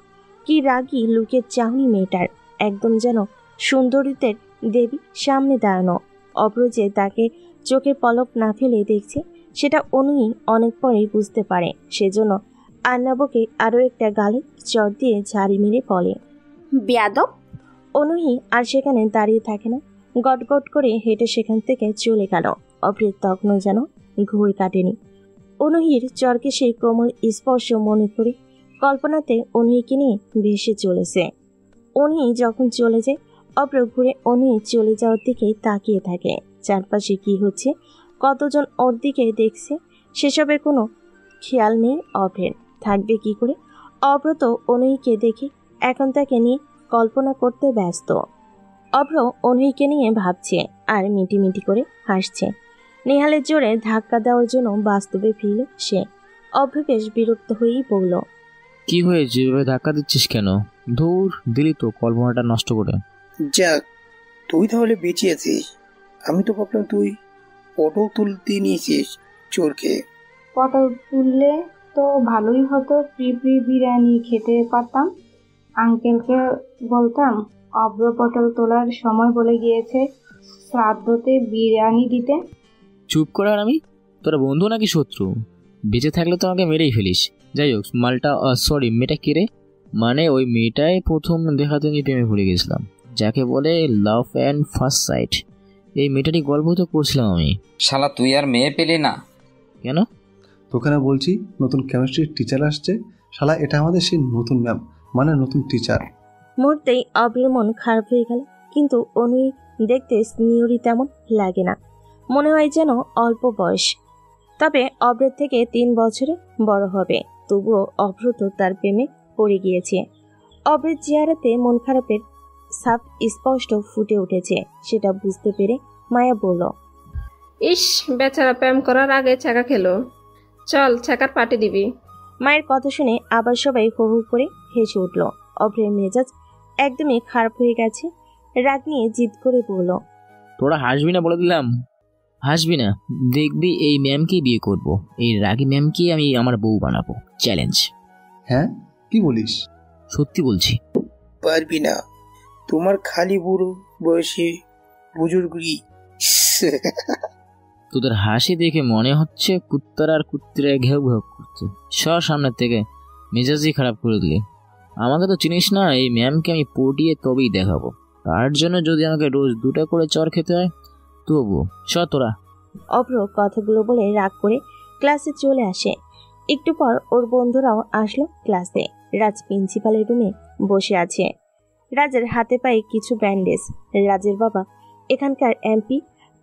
কি রাগী লুকের চাহনি মেয়েটার, একদম যেন সুন্দরীদের দেবী সামনে দাঁড়ানো। অভ্র যে তাকে চোখে পলক না ফেলে দেখছে সেটা অনুহি অনেক পরেই বুঝতে পারে। সেজন্য আর্ণবকে আরো একটা গালে চর দিয়ে ঝাড়ি মেরে বলে, বেয়াদব। অনুহি আর সেখানে দাঁড়িয়ে থাকে না, গট গট করে হেঁটে সেখান থেকে চলে গেল। অভ্রের তখনও যেন ঘুর কাটেনি। অনুহির চরকে সেই কোমল স্পর্শ মনে করে কল্পনাতে অনুহিকে নিয়ে ভেসে চলেছে। অনুহি যখন চলে যায় অভ্র ঘুরে অনুহি চলে যাওয়ার দিকে তাকিয়ে থাকে। চারপাশে কি হচ্ছে, কতজন ওর দিকে দেখছে, সেসবের কোনো খেয়াল নেই অভ্রের। থাকবে কি করে? অভ্র তো অনুহিকে দেখে এখন তাকে নিয়ে কল্পনা করতে ব্যস্ত। অভ্র অনুহিকে নিয়ে ভাবছে আর মিটিমিটি করে হাসছে। নেহালের জোরে ধাক্কা দেওয়ার জন্য বাস্তবে ফিরল সে। অভ্র বেশ বিরক্ত হয়েই বলল, কি হয়েছে, এভাবে ধাক্কা দিচ্ছিস কেন? ধুর, দিলি তো কল্পনাটা নষ্ট করে। যাক, তুই তাহলে বেঁচে আছিস। আমি তো ভাবলাম তুই পটল তুলতে নিয়েছিস চোরকে। পটল তুললে তো ভালোই হতো, ফ্রি বিরিয়ানি খেতে পারতাম। আঙ্কেলকে বলতাম অভ্র পটল তোলার সময় বলে গিয়েছে শ্রাদ্ধতে বিরিয়ানি দিতে। চুপ কর। আর আমি তোরা বন্ধু নাকি শত্রু? বেঁচে থাকলে তো আমাকে মেরেই ফেলিস। যাই হোক, মালটা সরি মেয়েটা কে রে? মানে ওই মেয়েটাই প্রথম দেখাতে আমি প্রেমে পড়ে গেছিলাম, যাকে বলে লাভ অ্যান্ড ফার্স্ট সাইট। এই মেয়েটারই গল্প তো করছিলাম আমি। শালা তুই আর মেয়ে পেলি না কেন? তোকে না বলছি নতুন কেমিস্ট্রির টিচার আসছে, শালা এটা আমাদের সেই নতুন ম্যাম, মানে নতুন টিচার। মুহূর্তেই অব্রের মন খারাপ হয়ে গেল, কিন্তু অনুই দেখতে স্নেহরি তেমন লাগে না, মনে হয় যেন অল্প বয়স। তবে অব্রের থেকে 3 বছরে বড় হবে, তবুও অব্র তো তার প্রেমে পড়ে গিয়েছে। অব্রের চেহারাতে মন খারাপের ছাপ স্পষ্ট ফুটে উঠেছে, সেটা বুঝতে পেরে মায়া বলল, ইস, বেচারা প্রেম করার আগে ছ্যাঁকা খেলো, চল ছ্যাঁকার পার্টি দিবি। মায়ের কথা শুনে আবার সবাই হো হো করে হেসে উঠল। অভ্রের মেজাজ একদমই খারাপ হয়ে গেছে, রাগ নিয়ে জিদ করে বলল, তোরা হাসবি না বলে দিলাম, হাসবি না, দেখবি এই ম্যামকেই বিয়ে করব, এই রাগী ম্যামকে আমি আমার বউ বানাবো, চ্যালেঞ্জ। হ্যাঁ, কি বলিস? সত্যি বলছি। পারবি না, তোমার খালি বুড়ো বয়সে বুজুর্গি। তোদের হাসি দেখে মনে হচ্ছে কুত্তার আর কুত্তিরা ঘেউ ঘেউ করছে। সামনের থেকে মেজাজই খারাপ করে দিলে। আমাকে তো চিনিস না, এই ম্যামকে আমি পটিয়ে তবেই দেখাবো। তার জন্য যদি আমাকে রোজ 2টা করে চর খেতে হয় তবুও তোরা। অভ্র কথাগুলো বলে রাগ করে ক্লাসে চলে আসে। একটু পর ওর বন্ধুরাও আসলো ক্লাসে। রাজ প্রিন্সিপালের রুমে বসে আছে। রাজের হাতে পায়ে কিছু ব্যান্ডেজ। রাজের বাবা এখানকার এমপি,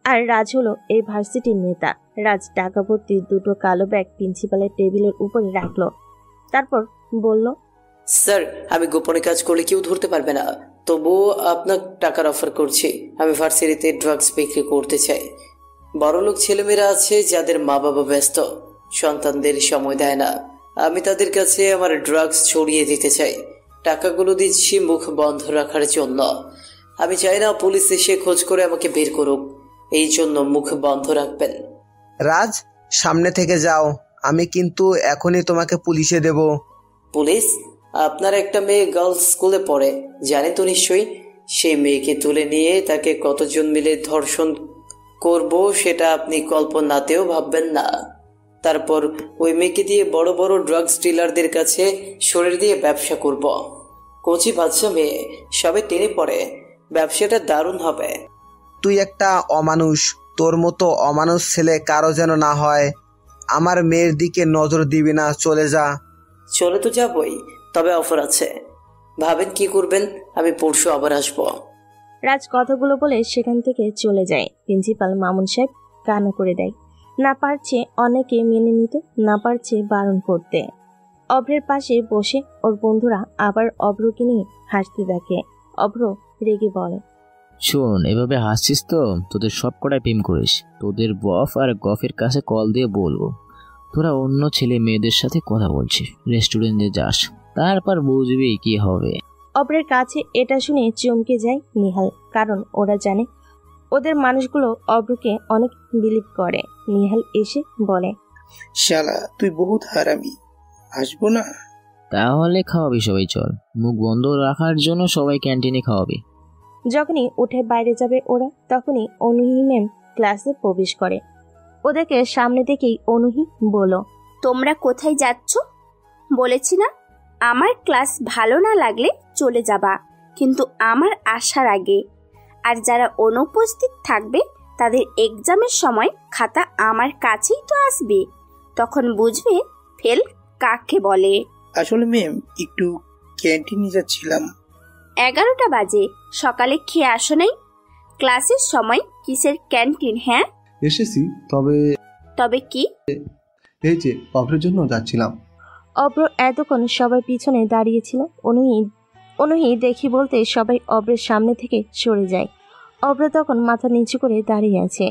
আর রাজ হলো এই ভার্সিটির নেতা। রাজ টাকা ভর্তি 2টো কালো ব্যাগ প্রিন্সিপালের টেবিলের উপরে রাখলো, তারপর বলল, স্যার, আমি গোপনে কাজ করলে কেউ ধরতে পারবে না, তবুও আপনার টাকার অফার করছি। আমি ভার্সিটিতে ড্রাগস বিক্রি করতে চাই। বড়লোক ছেলেমেয়েরা আছে যাদের মা বাবা ব্যস্ত, সন্তানদের সময় দেয় না। আমি তাদের কাছে আমার ড্রাগস ছড়িয়ে দিতে চাই। টাকাগুলো দিচ্ছি মুখ বন্ধ রাখার জন্য। আমি চাই না পুলিশ এসে খোঁজ করে আমাকে বের করুক, এই জন্য মুখ বন্ধ রাখবেন। রাজ, সামনে থেকে যাও, আমি কিন্তু এখনই তোমাকে পুলিশে দেব। পুলিশ? আপনার একটা মেয়ে গার্লস স্কুলে পড়ে, জানেন তো নিশ্চয়ই। সেই মেয়েকে তুলে নিয়ে তাকে কতজন মিলে ধর্ষণ করব সেটা আপনি কল্পনাতেও ভাববেন না। তারপর ওই মেয়েকে দিয়ে বড় বড় ড্রাগস ডিলারদের কাছে শরীর দিয়ে ব্যবসা করব। কচি বাচ্চা মেয়ে, সবে টেনে পড়ে, ব্যবসাটা দারুণ হবে। তুই একটা অমানুষ, তোর মতো অমানুষ ছেলে কারো যেন না হয়। আমার মেয়ের দিকে নজর দিবি না, চলে যা। চলে তো যাবই, তবে অফার আছে। ভাবেন কি করবেন? আমি পরশু আবার আসবো। রাজ কথাগুলো বলে সেখান থেকে চলে যায়। প্রিন্সিপাল মামুন সাহেব কান্না করে দেয়। না পারছে অনেকে মেনে নিতে, না পারছে বারণ করতে। অভ্রের পাশে বসে ওর বন্ধুরা আবার অভ্রকে নিয়ে হাসতে দেখে। অভ্র রেগে বলে, শোন, এভাবে হাসছিস তো তোদের সব কটাই প্রেম করিস। তোদের বফ আর গফের কাছে কল দিয়ে বলবো তোরা অন্য ছেলে মেয়েদের সাথে কথা বলছিস, রেস্টুরেন্টে যাস, তারপর বুঝবি কি হবে। অভ্রের কাছে এটা শুনে চমকে যায় নিহাল, কারণ ওরা জানে ওদের মানুষগুলো অভ্রকে অনেক বিলিভ করে। নিহাল এসে বলে, শালা তুই বহুত হারামি, আসবো না? তাহলে খাওয়াবি সবাই, চল। মুখ বন্ধ রাখার জন্য সবাই ক্যান্টিনে খাওয়াবি। যখনই উঠে বাইরে যাবে ওরা, তখনই অনুহি ম্যাম ক্লাসে প্রবেশ করে। ওদেরকে সামনে দেখেই অনুহি বলল, তোমরা কোথায় যাচ্ছ? বলেছি না, আমার ক্লাস ভালো না লাগলে চলে যাবা, কিন্তু আমার আসার আগে। আর যারা অনুপস্থিত থাকবে তাদের এক্সামের সময় খাতা আমার কাছেই তো আসবে, তখন বুঝবে ফেল কাকে বলে। আসলে ম্যাম, একটু ক্যান্টিনে যাচ্ছিলাম। 11টা বাজে, সকালে খেয়ে আসো নাই? ক্লাসের সময় কিসের ক্যান্টিন? হ্যাঁ এসেছি, তবে কি? এই যে অভ্রের জন্য যাচ্ছিলাম। অভ্র এতক্ষণ সবার পিছনে দাঁড়িয়েছিল। অনুহি দেখি বলতে সবাই অভ্রের সামনে থেকে সরে যায়। অভ্র তখন মাথা নিচু করে দাঁড়িয়ে আছে,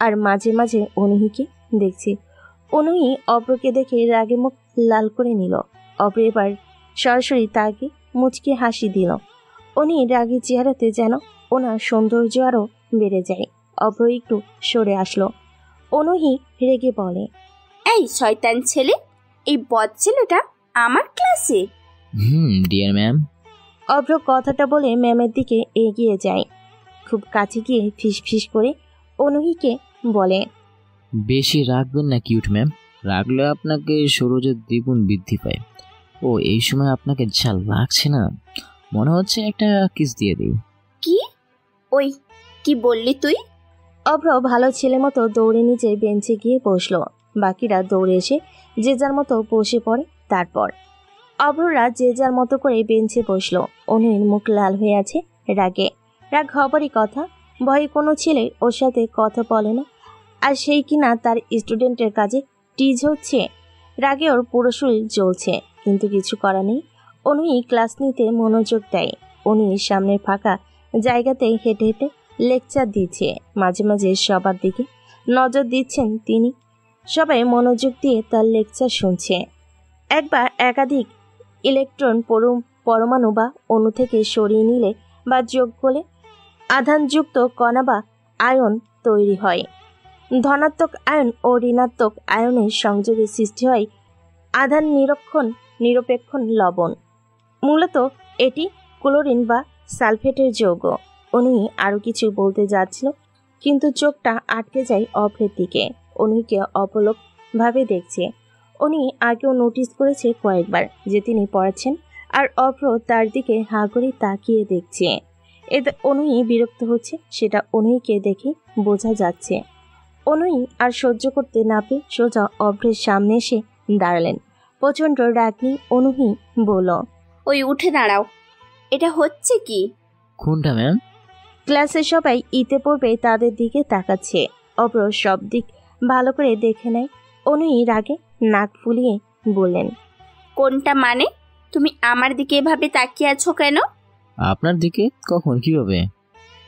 আর মাঝে মাঝে অনুহিকে দেখছে। অনুহি অভ্রকে দেখে রাগে মুখ লাল করে নিল। অভ্র এবার সরাসরি তাকে মুচকি হাসি দিল। উনি রাগী চেহারাতে যেন ওনার সৌন্দর্য আরও বেড়ে যায়। অভ্র একটু সরে আসলো। অনুহি রেগে বলে, এই শয়তান ছেলে, এই বদ ছেলেটা আমার ক্লাসে। Deer ma'am. অভ্র কথাটা বলে ম্যামের দিকে এগিয়ে যায়। খুব কাছে গিয়ে ফিস ফিস করে অনুহিকে বলে, বেশি রাখবেন না কিউট ম্যাম, রাখলে আপনাকে সৌরজের দ্বিগুণ বৃদ্ধি পায়। ও এই সময় আপনাকে যা লাগছে না, মনে হচ্ছে একটা কিস দিয়ে দিই। কি? ওই কি বললি তুই? অভ্র ভালো ছেলে মতো দৌড়ে নিচে বেঞ্চে গিয়ে বসলো। বাকিরা দৌড়ে এসে যে যার মতো বসে পড়ে। তারপর অভ্ররা যে যার মতো করে বেঞ্চে বসলো। অনুর মুখ লাল হয়ে আছে রাগে। রাগ হবারই কথা, ভয়ে কোনো ছেলে ওর সাথে কথা বলে না, আর সেই কিনা তার স্টুডেন্টের কাজে টিজ হচ্ছে। রাগে ওর পুরো শরীর জ্বলছে, কিন্তু কিছু করা নেই। অনুই ক্লাস নিতে মনোযোগ দেয়। অনুই সামনের ফাঁকা জায়গাতে হেঁটে হেঁটে লেকচার দিচ্ছে। মাঝে মাঝে সবার দিকে নজর দিচ্ছেন তিনি। সবাই মনোযোগ দিয়ে তার লেকচার শুনছে। একবার একাধিক ইলেকট্রন পরমাণু বা অণু থেকে সরিয়ে নিলে বা যোগ করলে আধানযুক্ত কণা বা আয়ন তৈরি হয়। ধনাত্মক আয়ন ও ঋণাত্মক আয়নের সংযোগে সৃষ্টি হয় আধান নিরপেক্ষণ লবণ। মূলত এটি ক্লোরিন বা সালফেটের যৌগ। উনি আরও কিছু বলতে যাচ্ছিল, কিন্তু চোখটা আটকে যায় অভ্রের দিকে। উনিকে অপলকভাবে দেখছে। উনি আগেও নোটিস করেছে কয়েকবার যে তিনি পড়াচ্ছেন, আর অভ্র তার দিকে হাঁ করে তাকিয়ে দেখছে। এতে অনুই বিরক্ত হচ্ছে, সেটা অনুইকে দেখে বোঝা যাচ্ছে। অনুই আর সহ্য করতে না পেয়ে সোজা অভ্রের সামনে এসে দাঁড়ালেন। প্রচণ্ড রাগনি অনুই বলল, ওই উঠে দাঁড়াও। এটা হচ্ছে কি? কোনটা ম্যাম? ক্লাসে সবাই ইতে পড়বে তাদের দিকে তাকাচ্ছে। অভ্র সব দিক ভালো করে দেখে নেয়। অনুই রাগে নাক ফুলিয়ে বললেন, কোনটা মানে? তুমি আমার দিকে এভাবে তাকিয়ে আছো কেন? আপনার দিকে? কখন, কিভাবে?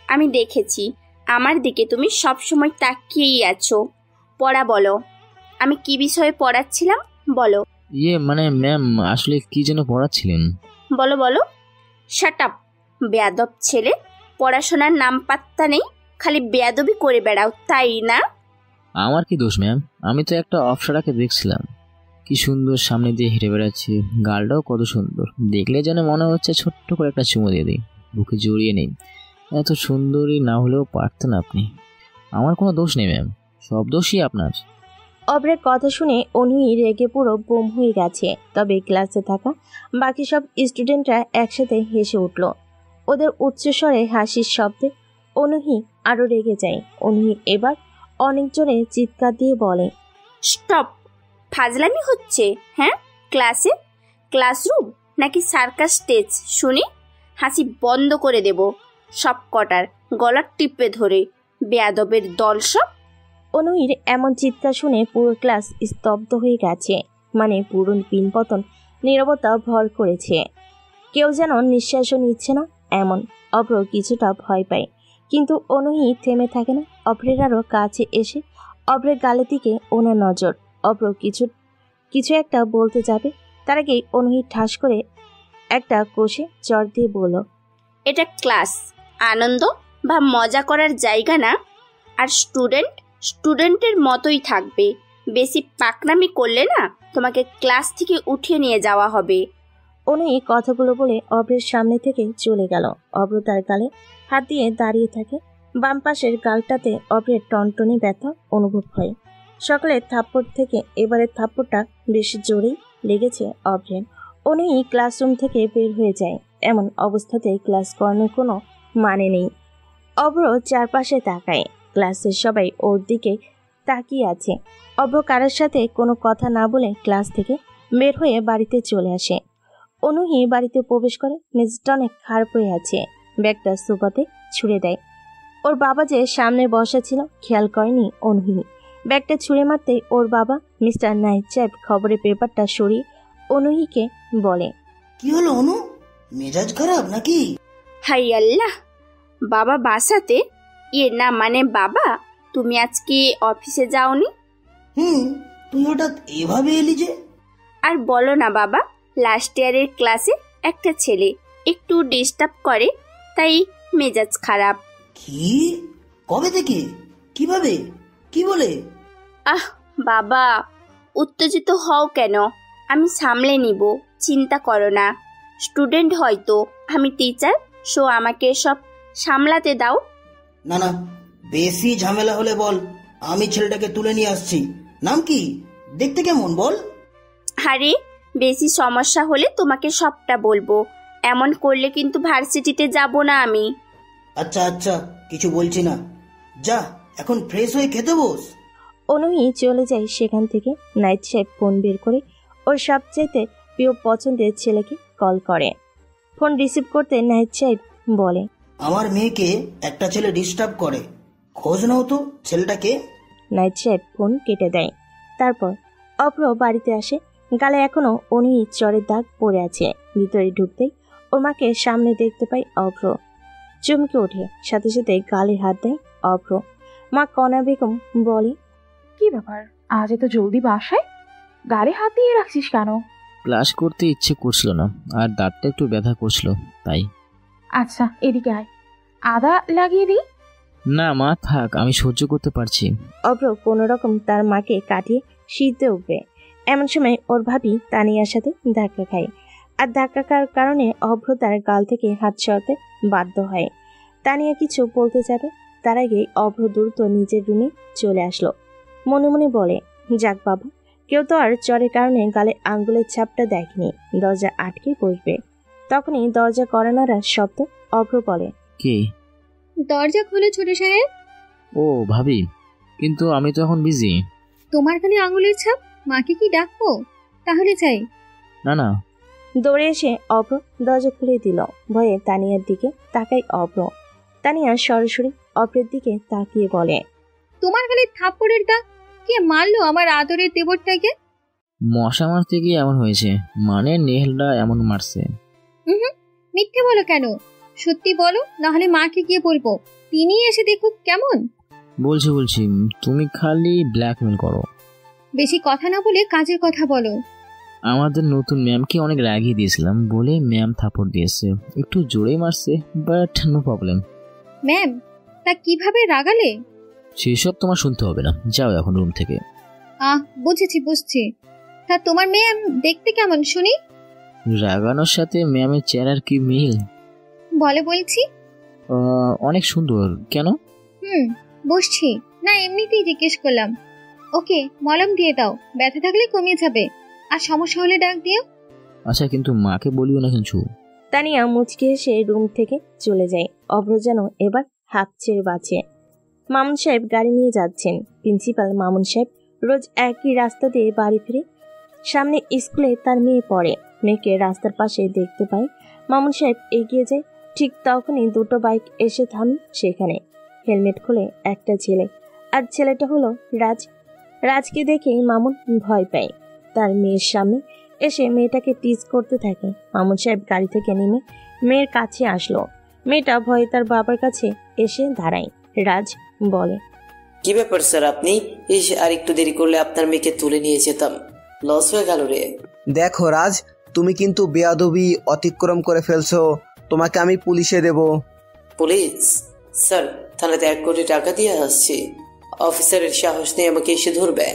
আমি দেখেছি, আমার দিকে তুমি সব সময় তাকিয়েই আছো। পড়া বলো। আমি কি বিষয়ে পড়াচ্ছিলাম বলো। মানে ম্যাম, আসলে কি যেন পড়াচ্ছিলেন? বলো বলো। শাট আপ, বেয়াদব ছেলে। পড়াশোনার নাম পাত্তা নেই, খালি বেয়াদবি করে বেড়াও, তাই না? আমার কি দোষ ম্যাম? আমি তো একটা অপসরাকে দেখছিলাম, কি সুন্দর সামনে দিয়ে হেঁটে বেড়াচ্ছে। গালটাও কত সুন্দর, দেখলে যেন মনে হচ্ছে ছোট্ট করে একটা চুমু দিয়ে দিই, বুকে জড়িয়ে নেই। এত সুন্দরী না হলেও পারতেন আপনি। আমার কোনো দোষ নেই ম্যাম, সব দোষই আপনার। অভ্রের কথা শুনে অনুই রেগে পুরো বোম হয়ে গেছে। তবে ক্লাসে থাকা বাকি সব স্টুডেন্টরা একসাথে হেসে উঠল। ওদের উচ্চস্বরে হাসির শব্দে অনুই আরো রেগে যায়। অনুই এবার অনেক জোরে চিৎকার দিয়ে বলে, স্টপ! ফাজলামি হচ্ছে, হ্যাঁ? ক্লাসে ক্লাসরুম নাকি সার্কাস স্টেজ শুনি? হাসি বন্ধ করে দেব সব কটার, গলার টিপে ধরে। বেয়াদবের দল সব। অনুইর এমন চিৎকার শুনে পুরো ক্লাস স্তব্ধ হয়ে গেছে। মানে পুরো পিনপতন নীরবতা ভর করেছে। কেউ যেন নিঃশ্বাসও নিচ্ছে না এমন। অভ্র কিছুটা ভয় পায়, কিন্তু অনুই থেমে থাকে না। অভ্রের আরও কাছে এসে অভ্রের গালের দিকে ওনার নজর। অভ্র কিছু একটা বলতে যাবে, তার আগেই অনুই ঠাস করে একটা কষে চড় দিয়ে বলল, এটা ক্লাস, আনন্দ বা মজা করার জায়গা না। আর স্টুডেন্টের মতোই থাকবে। বেশি পাকনামি করলে না, তোমাকে ক্লাস থেকে উঠিয়ে নিয়ে যাওয়া হবে। অনুই কথাগুলো বলে অভ্রের সামনে থেকে চলে গেল। অভ্র তার গালে হাত দিয়ে দাঁড়িয়ে থাকে। বাম পাশের গালটাতে অভ্রের টনটনে ব্যথা অনুভব হয়। সকালের থাপ্পড় থেকে এবারের থাপ্পড়টা বেশ জোরেই লেগেছে অভ্রের। অনুই ক্লাসরুম থেকে বের হয়ে যায়। এমন অবস্থাতে ক্লাস করানোর কোনো মানে নেই। অভ্র চারপাশে তাকায়। ক্লাসের সবাই ওর দিকে তাকিয়ে আছে। অভ্র কারোর সাথে কোনো কথা না বলে ক্লাস থেকে বের হয়ে বাড়িতে চলে আসে। অনুই বাড়িতে প্রবেশ করে। মেঝেটা অনেক খারাপ হয়ে আছে। ব্যাগটা সোফাতে ছুঁড়ে দেয়। ওর বাবা যে সামনে বসা ছিল খেয়াল করেনি অনুই। ব্যাগটা ছুঁড়ে মারতেই ওর বাবা মিস্টার নাইট সাহেব খবরের পেপারটা সরিয়ে অনুইকে বলে, কি হলো অনু, মেজাজ খারাপ নাকি? হাই আল্লাহ, বাবা বাসাতে? না মানে বাবা, তুমি আজকে অফিসে যাওনি? তুই হঠাৎ এভাবে এলি যে? আর বলো না বাবা, লাস্ট ইয়ারের ক্লাসে একটা ছেলে একটু ডিস্টার্ব করে, তাই মেজাজ খারাপ। কি? কবে থেকে? কিভাবে? কি বলে? বাবা, উত্তেজিত হও কেন? আমি সামলে নিব, চিন্তা করো না। স্টুডেন্ট হয়তো, আমি টিচার, সো আমাকে সব সামলাতে দাও। না, বেশি ঝামেলা হলে বল, আমি ছেলেটাকে তুলে নিয়ে আসছি। নাম কি? দেখতে কেমন বল? আরে বেশি সমস্যা হলে তোমাকে সবটা বলবো। এমন করলে কিন্তু ভার্সিটিতে যাব না আমি। আচ্ছা আচ্ছা, কিছু বলছি না, যা এখন ফ্রেশ হয়ে খেতে বস। অনুই চলে যায় সেখান থেকে। নাইট সাহেব ফোন বের করে ওর সবচাইতে প্রিয় পছন্দের ছেলেকে কল করে। ফোন রিসিভ করতে নাইট সাহেব বলে, আমার মেয়েকে একটা ছেলে ডিস্টার্ব করে, খোঁজ নাও তো ছেলেটাকে। নাইট সাহেব ফোন কেটে দেয়। তারপর অভ্র বাড়িতে আসে। গালে এখনো অনুই চরের দাগ পড়ে আছে। ভিতরে ঢুকতেই ওর মাকে সামনে দেখতে পায় অভ্র। চমকে ওঠে, সাথে সাথে গালে হাত দেয় অভ্র। মা কণা বেগম বলে, কি ব্যাপার, আজ এত জলদি বাসায়? গাড়ি হাত দিয়ে রাখছিস কেন? ক্লাস করতে ইচ্ছে করছিল না, আর দাঁতটা একটু ব্যথা করছিল তাই। আচ্ছা এদিকে আয়, আদা লাগিয়ে দিই। না মা থাক, আমি সহ্য করতে পারছি। অভ্র কোনো রকম তার মাকে কাটিয়ে শীতে উঠবে। এমন সময় ওর ভাবি তানিয়ার সাথে ধাক্কা খায়। আর ধাক্কা খাওয়ার কারণে অভ্র তার গাল থেকে হাত সরাতে বাধ্য হয়। তানিয়া কিছু বলতে যাবে, তার আগেই অভ্র দ্রুত নিজের রুমে চলে আসলো। মনে মনে বলে, যাক বাবা, কেউ তো আর চরের কারণে গালে আঙ্গুলের ছাপটা দেখেনি। দরজা আটকে বসবে। তখনই দরজা কড়া নাড়ার শব্দ। অভ্র বলে, কে? দরজা খুলে ছোট সাহেব। ও ভাবি, কিন্তু আমি তো এখন বিজি। তোমার খালি আঙ্গুলের ছাপ, মাকে কি ডাকবো? তাহলে চাই। না না। দৌড়ে এসে অভ্র দরজা খুলে দিল। ভয়ে তানিয়ার দিকে তাকায় অভ্র। তানিয়া সরাসরি অভ্রের দিকে তাকিয়ে বলে, তোমার খালি থাপ্পড়ের দাগ, কে মারলো আমার আদরের দেবরটাকে? মশা মারতে গিয়ে এমন হয়েছে, মানে নেহলটা এমন মারছে। মিথ্যে বলো কেন? সত্যি বলো, নাহলে মাকে গিয়ে বলবো। তিনি এসে দেখুক কেমন। বলছি, তুমি খালি ব্ল্যাকমেল করো। বেশি কথা না বলে কাজের কথা বলো। আমাদের নতুন ম্যামকে অনেক রাগিয়ে দিয়েছিলাম বলে ম্যাম থাপড় দিয়েছে, একটু জোরেই মারছে, বাট নো প্রবলেম। ম্যাম, তা কিভাবে রাগালে? সেসব তোমার শুনতে হবে না, যাও এখন রুম থেকে। বুঝছি। তা তোমার ম্যাম দেখতে কেমন শুনি? রাগানোর সাথে ম্যামের চেহারার কি মিল? বলছি অনেক সুন্দর। কেন? বসছি না, এমনিতেই জিজ্ঞেস করলাম। ওকে, মলম দিয়ে দাও, ব্যথা থাকলে কমিয়ে যাবে। আর সমস্যা হলে ডাক দিও। আচ্ছা, কিন্তু মাকে বলিও না কিছু। তানিয়া মুচকি এসে রুম থেকে চলে যায়। অভ্র যেন এবার হাঁপ ছেড়ে বাঁচে। মামুন সাহেব গাড়ি নিয়ে যাচ্ছেন। প্রিন্সিপাল মামুন সাহেব রোজ একই রাস্তা দিয়ে বাড়ি ফিরে। সামনে স্কুলে তার মেয়ে পড়ে। মেয়েকে রাস্তার পাশে দেখতে পায়। মামুন সাহেব এগিয়ে যায়। ঠিক তখনই দুটো বাইক এসে থামে সেখানে। হেলমেট খুলে একটা ছেলে, আর ছেলেটা হলো রাজ। রাজকে দেখেই মামুন ভয় পায়। তার মেয়ের সামনে এসে মেয়েটাকে টিজ করতে থাকে। মামুন সাহেব গাড়ি থেকে নেমে মেয়ের কাছে আসলো। মেয়েটা ভয়ে তার বাবার কাছে এসে দাঁড়ায়। রাজ বলে, কি ব্যাপার স্যার, আপনি আর একটু দেরি করলে আপনার মেয়েকে তুলে নিয়ে যেতাম। লস হয়ে গেল রে। দেখো রাজ, তুমি কিন্তু বেয়াদবি অতিক্রম করে ফেলছো। তোমাকে আমি পুলিশে দেব। পুলিশ? স্যার, থানাতে 1 কোটি টাকা দিয়ে আসছি। অফিসারের সাহস নিয়ে আমাকে এসে ধরবে?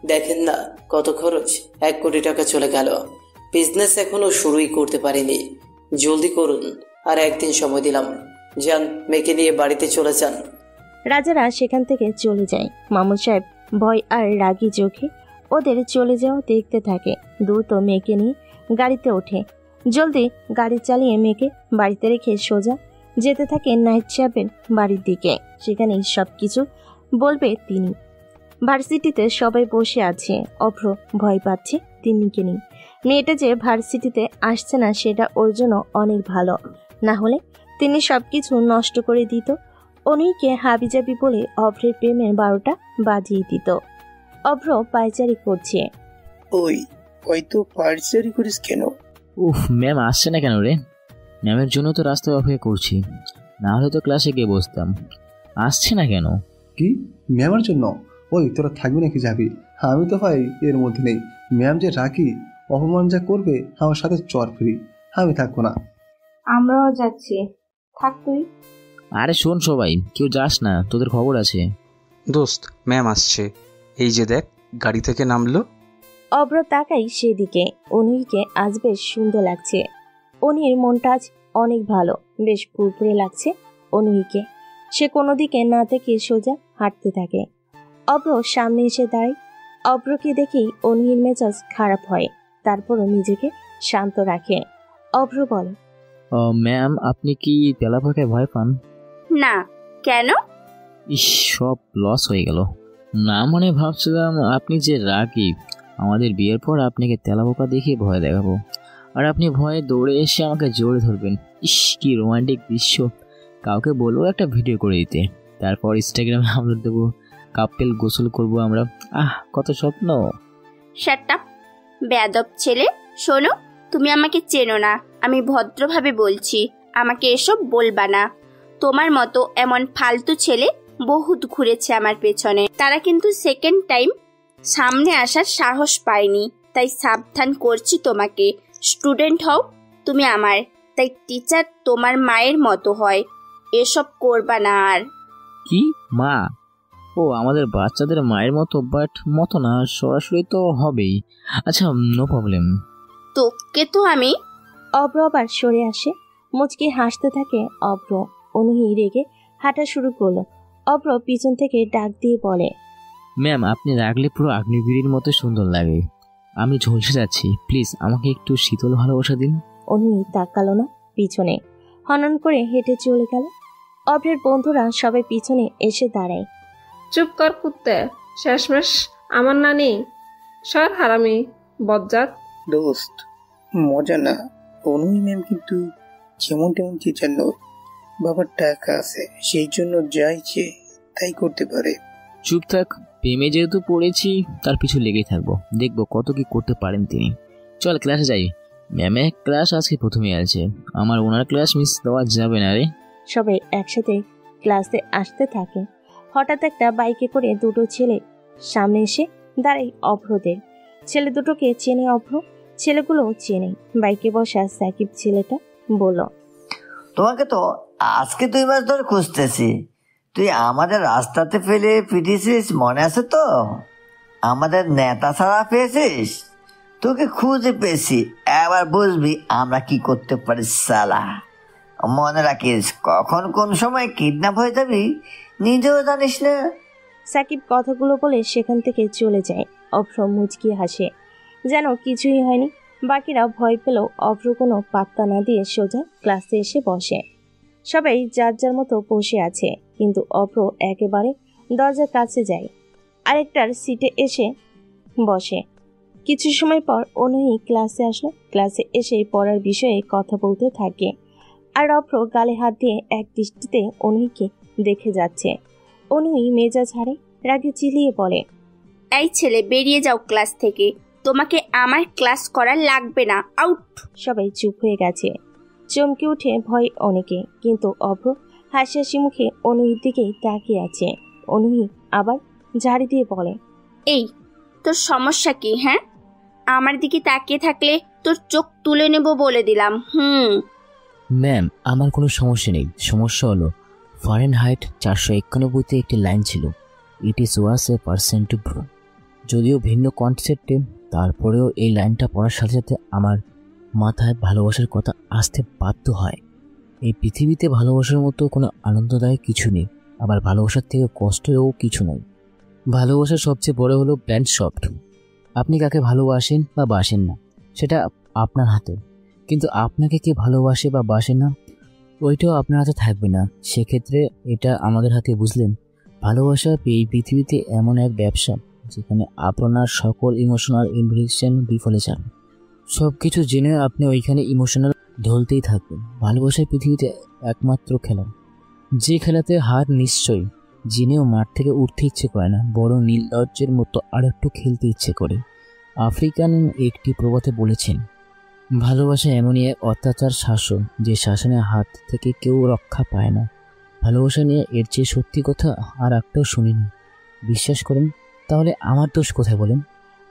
দেখেন না কত খরচ, 1 কোটি টাকা চলে গেল। বিজনেস এখনো শুরুই করতে পারিনি। জলদি করুন, আর একদিন সময় দিলাম। যান, মেয়েকে নিয়ে বাড়িতে চলে যান। রাজারা সেখান থেকে চলে যায়। মামুন সাহেব ভয় আর রাগী চোখে ওদের চলে যাওয়া দেখতে থাকে। দ্রুত মেয়েকে নিয়ে গাড়িতে ওঠে। জলদি গাড়ি চালিয়ে মেয়েকে বাড়িতে রেখে সোজা যেতে থাকে নাইট সাহেবের বাড়ির দিকে। সেখানেই সবকিছু বলবে তিনি। ভার্সিটিতে সবাই বসে আছে। অভ্র ভয় পাচ্ছে তিন্নিকে নিয়ে। মেয়েটা যে ভার্সিটিতে আসছে না সেটা ওর জন্য অনেক ভালো। না হলে তিনি সবকিছু নষ্ট করে দিত। অনুইকে হাবিজাবি বলে অভ্রের প্রেমের 12টা বাজিয়ে দিত। অভ্র পায়চারি করছে। ওই তো পায়চারি করিস কেন? ম্যাম আসছে না কেন রে? ম্যামের জন্য তো রাস্তায় অপেক্ষা করছি, না হলে তো ক্লাসে গিয়ে বসতাম। আসছে না কেন? কি ম্যামের জন্য? তোরা থাকবি নাকি যাবি? আমি তো ভাই এর মধ্যে নেই। ম্যাম যে রাখি অপমান যা করবে, আমার সাথে চর ফ্রি। আমি থাকবো না। আমরাও যাচ্ছি, থাক তুই। আরে শোন সবাই, কেউ যাস না, তোদের খবর আছে। দোস্ত, ম্যাম আসছে, এই যে দেখ গাড়ি থেকে নামলো। অভ্র তাকাই সেদিকে। অনুইকে আজ বেশ সুন্দর লাগছে। অনুইর মনটা আজ অনেক ভালো, বেশ ফুরফুরে লাগছে অনুইকে। সে কোনো দিকে না থেকে সোজা হাঁটতে থাকে। অভ্র সামনে এসে দাঁড়ায়। অভ্রকে দেখেই অনুহির মেজাজ খারাপ হয়, তারপরও নিজেকে শান্ত রাখে। অভ্র বলে, ম্যাম আপনি কি তেলাপোকায় ভয় পান? না, কেন? ইস, সব লস হয়ে গেল। না মানে ভাবছিলাম আপনি যে রাগী, আমাদের বিয়ের পর আপনাকে তেলাপোকা দেখে ভয় দেখাবো, আর আপনি ভয়ে দৌড়ে এসে আমাকে জোরে ধরবেন। ইস, কি রোমান্টিক দৃশ্য। কাউকে বলবো একটা ভিডিও করে দিতে, তারপর ইনস্টাগ্রামে আপলোড দেবো, কাপেল গোসল করব আমরা। কত স্বপ্ন। শাট আপ, বেয়াদব ছেলে। শোনো, তুমি আমাকে চেনো না, আমি ভদ্রভাবে বলছি, আমাকে এসব বলবা না। তোমার মতো এমন ফালতু ছেলে বহুত ঘুরেছে আমার পেছনে, তারা কিন্তু সেকেন্ড টাইম সামনে আসার সাহস পায়নি। তাই সাবধান করছি তোমাকে, স্টুডেন্ট হও তুমি আমার, তাই টিচার তোমার মায়ের মতো হয়, এসব করবা না আর। কি মা? ও আমাদের বাচ্চাদের মায়ের মতো, বাট মতো না, সরাসরি তো হবেই। আচ্ছা, নো প্রবলেম। তোকে তো আমি। অভ্র আবার সরে আসে, মুচকি হাসতে থাকে অভ্র। অনুহি রেগে হাঁটা শুরু করলো। অভ্র পিছন থেকে ডাক দিয়ে বলে, ম্যাম আপনি রাগলে পুরো আগ্নেয়গিরির মতো সুন্দর লাগে, আমি ঝলসে যাচ্ছি, প্লিজ আমাকে একটু শীতল ভালোবাসা দিন। অনুহি তাকালো না পিছনে, হনন করে হেঁটে চলে গেল। অভ্রের বন্ধুরা সবাই পিছনে এসে দাঁড়ায়। চুপ কর কুত্তে, শেষমেশ আমার নানি। সর হারামি বজ্জাত। দোস্ত, মজা না। অনুই ম্যাম কিন্তু যেমন তেমন টিচার নয়, বাবার টাকা আছে, সেই জন্য যা ইচ্ছে তাই করতে পারে। চুপ থাক, প্রেমে যেহেতু পড়েছি তার পিছু লেগে থাকবো, দেখবো কত কি করতে পারেন তিনি। চল ক্লাসে যাই, ম্যামে ক্লাস আজকে প্রথমে আছে, আমার ওনার ক্লাস মিস দেওয়া যাবে না রে। সবাই একসাথে ক্লাসে আসতে থাকে। হঠাৎ একটা বাইকে করে দুটো ছেলে সামনে এসে দাঁড়ায় অভ্রদের। ছেলে দুটোকে চেনে অভ্র, ছেলেগুলো চেনে। বাইকে বসা সাকিব ছেলেটা বলল, তোমাকে তো আজকে 2 মাস ধরে খুঁজতেছি, তুই আমাদের রাস্তাতে ফেলে পিটিয়েছিস, মনে আছে তো? আমাদের নেতা ছাড়া পেয়েছিস, তোকে খুঁজে পেয়েছি, এবার বুঝবি আমরা কি করতে পারি সালা। মনে রাখিস, কখন কোন সময় কিডন্যাপ হয়ে যাবি নিজেও জানিস না। সাকিব কথাগুলো বলে সেখান থেকে চলে যায়। অভ্র মুচকি হাসে, যেন কিছুই হয়নি। বাকিরা ভয় পেলেও অভ্র কোনো পাত্তা না দিয়ে সোজা ক্লাসে এসে বসে। সবাই যার যার মতো বসে আছে, কিন্তু অভ্র একেবারে দরজার কাছে যায়, আরেকটার সিটে এসে বসে। কিছু সময় পর অনুহি ক্লাসে আসলো। ক্লাসে এসে পড়ার বিষয়ে কথা বলতে থাকে, আর অভ্র গালে হাত দিয়ে এক দৃষ্টিতে অনুহিকে দেখে যাচ্ছে। অনুহি মেজাজ হারে রাগে চিলিয়ে বলে, এই ছেলে, বেরিয়ে যাও ক্লাস থেকে, তোমাকে আমার ক্লাস করা লাগবে না, আউট। সবাই চুপ হয়ে গেছে, চমকে উঠে ভয় অনেকে, কিন্তু অভ্র হাসি হাসি মুখে অনুহির দিকেই তাকিয়ে আছে। অনুহি আবার ঝাড়ি দিয়ে বলে, এই তোর সমস্যা কি? হ্যাঁ, আমার দিকে তাকিয়ে থাকলে তোর চোখ তুলে নেব বলে দিলাম। ম্যাম আমার কোনো সমস্যা নেই, সমস্যা হলো ফারেনহাইট 491-তে একটি লাইন ছিল, it is was a person to bro. যদিও ভিন্ন কনসেপ্টে, তারপরেও এই লাইনটা পড়ার সাথে সাথে আমার মাথায় ভালোবাসার কথা আসতে বাধ্য হয়। এই পৃথিবীতে ভালোবাসার মতো কোনো আনন্দদায়ক কিছু নেই, আবার ভালোবাসার থেকে কষ্টও কিছু নেই। ভালোবাসার সবচেয়ে বড় হলো ব্ল্যান্ড সফট। আপনি কাকে ভালোবাসেন বা বাসেন না সেটা আপনার হাতে, কিন্তু আপনাকে কে ভালোবাসে বা বাসে না ওইটাও আপনার হাতে থাকবে না। সেক্ষেত্রে এটা আমাদের হাতে, বুঝলেন? ভালোবাসা এই পৃথিবীতে এমন এক ব্যবসা যেখানে আপনার সকল ইমোশনাল ইমপ্রেশন বিফলে যান। সব কিছু জেনে আপনি ওইখানে ইমোশনাল ঢলতেই থাকবেন। ভালোবাসার পৃথিবীতে একমাত্র খেলা, যে খেলাতে হার নিশ্চয়ই জেনেও মাঠ থেকে উঠতে ইচ্ছে করে না, বড় নীলদর্জের মতো আর একটু খেলতে ইচ্ছে করে। আফ্রিকান একটি প্রবাদে বলেছেন, ভালোবাসা এমনই এক অত্যাচার শাসন, যে শাসনের হাত থেকে কেউ রক্ষা পায় না। ভালোবাসা নিয়ে এর চেয়ে সত্যি কথা আর একটাও শুনিনি, বিশ্বাস করেন। তাহলে আমার দোষ কোথায় বলেন?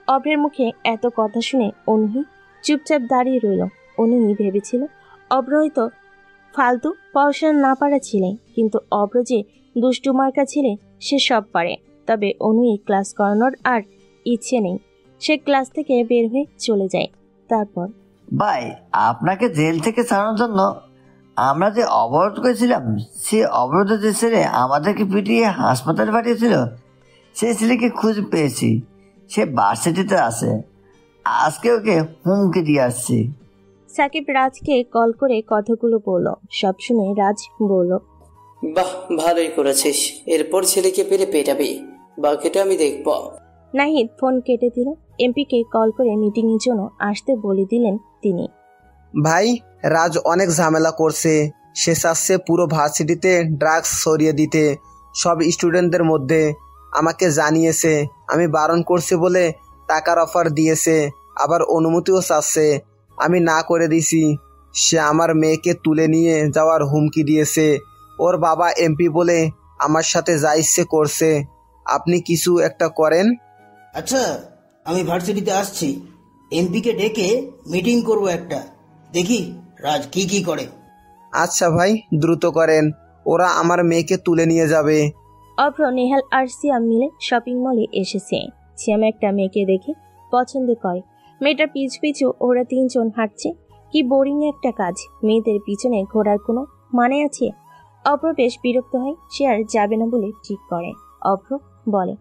অভ্রের মুখে এত কথা শুনে অনুহি চুপচাপ দাঁড়িয়ে রইল। অনুহি ভেবেছিল অভ্র হয়তো ফালতু পড়াশোনা না পারা ছিলেন, কিন্তু অভ্র যে দুষ্টু মার্কা ছিলে সে সব পারে। তবে অনুহি ক্লাস করানোর আর ইচ্ছে নেই, সে ক্লাস থেকে বের হয়ে চলে যায়। তারপর, ভাই আপনাকে জেল থেকে ছাড়ানোর জন্য আমরা যে অবরোধ করেছিলাম, সে অবরোধে যে ছেলে আমাদেরকে পিটিয়ে হাসপাতালে পাঠিয়েছিল, সেই ছেলেকে খুঁজে পেয়েছি। সে ভার্সিটিতে আছে। আজকে ওকে হুমকি দিয়ে আসছি। সাকিব রাজকে কল করে কথাগুলো বলল। সব শুনে রাজ বলল, বাহ, ভালোই করেছিস। এরপর ছেলেকে পেরে পেটাবি, বাকিটা আমি দেখব। নাহিদ ফোন কেটে দিল। এমপিকে কল করে মিটিং এর জন্য আসতে বলে দিলেন তিনি। ভাই, রাজ অনেক ঝামেলা করছে। সে চাচ্ছে পুরো ভার্সিটিতে ড্রাগস ছড়িয়ে দিতে। সব স্টুডেন্টদের মধ্যে আমাকে জানিয়েছে। আমি বারণ করছি বলে টাকার অফার দিয়েছে, আবার অনুমতিও চাচ্ছে। আমি না করে দিছি। সে আমার মেয়েকে তুলে নিয়ে যাওয়ার হুমকি দিয়েছে। ওর বাবা এমপি বলে আমার সাথে যা ইচ্ছে করছে। আপনি কিছু একটা করেন। আচ্ছা, আমি ভার্সিটিতে আসছি। এমপিকে ডেকে মিটিং করব একটা, দেখি রাজ কি কি করে। আচ্ছা ভাই, দ্রুত করেন। ওরা আমার মেয়েকে তুলে নিয়ে যাবে। অভ্র, নেহাল আর সিয়াম মিলে শপিং মলে এসেছে। সিয়াম একটা মেয়েকে দেখে পছন্দ করে। মেয়েটার পিছু পিছু ওরা তিনজন হাঁটছে। কি বোরিং একটা কাজ। মেয়েদের পিছনে ঘোরার কোনো মানে আছে? অভ্র বেশ বিরক্ত হয়। সে আর যাবে না বলে ঠিক করে। অভ্র বলে,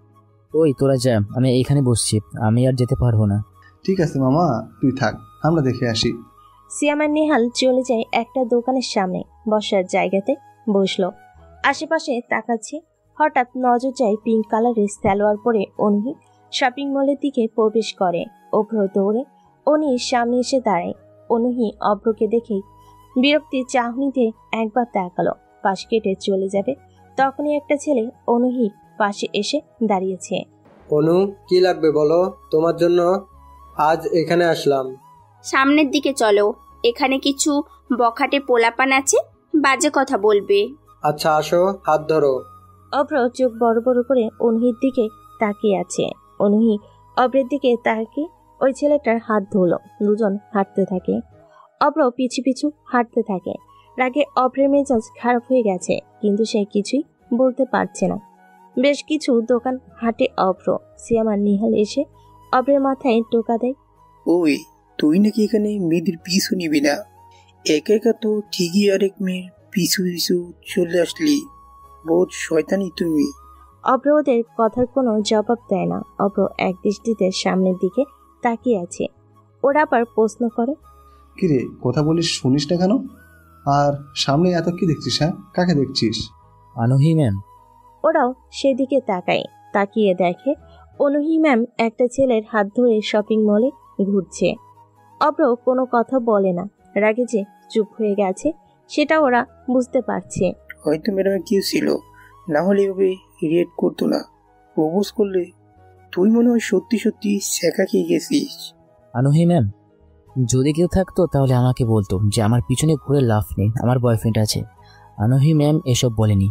ওই তোরা যা, আমি এইখানে বসছি, আমি আর যেতে পারবো না। ঠিক আছে মামা, তুই থাক, আমরা দেখে আসি। সিয়াম আর নেহাল চলে যায় একটা দোকানের সামনে। বসার জায়গাতে বসলো। আশেপাশে তাকাচ্ছে। হঠাৎ নজর যায় পিঙ্ক কালারের সালোয়ার পরে অনহি শপিং মলের দিকে প্রবেশ করে। অভ্র দৌড়ে অনির সামনে এসে দাঁড়ায়। অনহি অভ্রকে দেখেই বিরক্তির চাহনিতে একবার তাকালো। পাশ কেটে চলে যাবে, তখনই একটা ছেলে অনহির পাশে এসে দাঁড়িয়েছে। অনু, কি লাগবে বলো? তোমার জন্য আজ এখানে আসলাম। সামনের দিকে চলো, এখানে কিছু বখাটে পোলাপান আছে, বাজে কথা বলবে। আচ্ছা আসো, হাত ধরো। অভ্র চোখ বড় বড় করে অনহির দিকে তাকিয়ে আছে। অনহি অভ্রের দিকে তাকিয়ে ওই ছেলেটার হাত ধরল। দুজন হাঁটতে থাকে। অভ্র পিছু পিছু হাঁটতে থাকে। রাগে অভ্রের মেজাজ খারাপ হয়ে গেছে, কিন্তু সে কিছুই বলতে পারছে না। বেশ কিছু দোকান হাঁটে অভ্র। সিয়াম আর নিহাল এসে অভ্রের মাথায় টোকা দেয়। ওই, তুই নাকি এখানে মেয়েদের পিছু নিবি না? একা একা তো ঠিকই আরেক মেয়ের পিছু পিছু চলে আসলি। বহুত শয়তানি তুমি। অভ্র ওদের কথার কোনো জবাব দেয় না। অভ্র এক দৃষ্টিতে সামনের দিকে তাকিয়ে আছে। ওরা আবার প্রশ্ন করে, কিরে, কথা বলিস শুনিস না কেন? আর সামনে এত কি দেখছিস? হ্যাঁ, কাকে দেখছিস? আনহি ম্যাম। ওরাও সেদিকে তাকায়। তাকিয়ে দেখে অনুহি ম্যাম একটা ছেলের হাত ধরে শপিং মলে ঘুরছে। অভ্র কোনো কথা বলে না। রাগে যে চুপ হয়ে গেছে সেটা ওরা বুঝতে পারছে। হয়তো ম্যাডামের কেউ ছিল, না হলে এভাবে রিয়েক্ট করতো না। প্রপোজ করলে তুই মনে হয় সত্যি সত্যি শেখা খেয়ে গেছিস। আনহি ম্যাম, যদি কেউ থাকতো তাহলে আমাকে বলতো যে আমার পিছনে ঘুরে লাভ নেই, আমার বয়ফ্রেন্ড আছে। আনহি ম্যাম এসব বলেনি।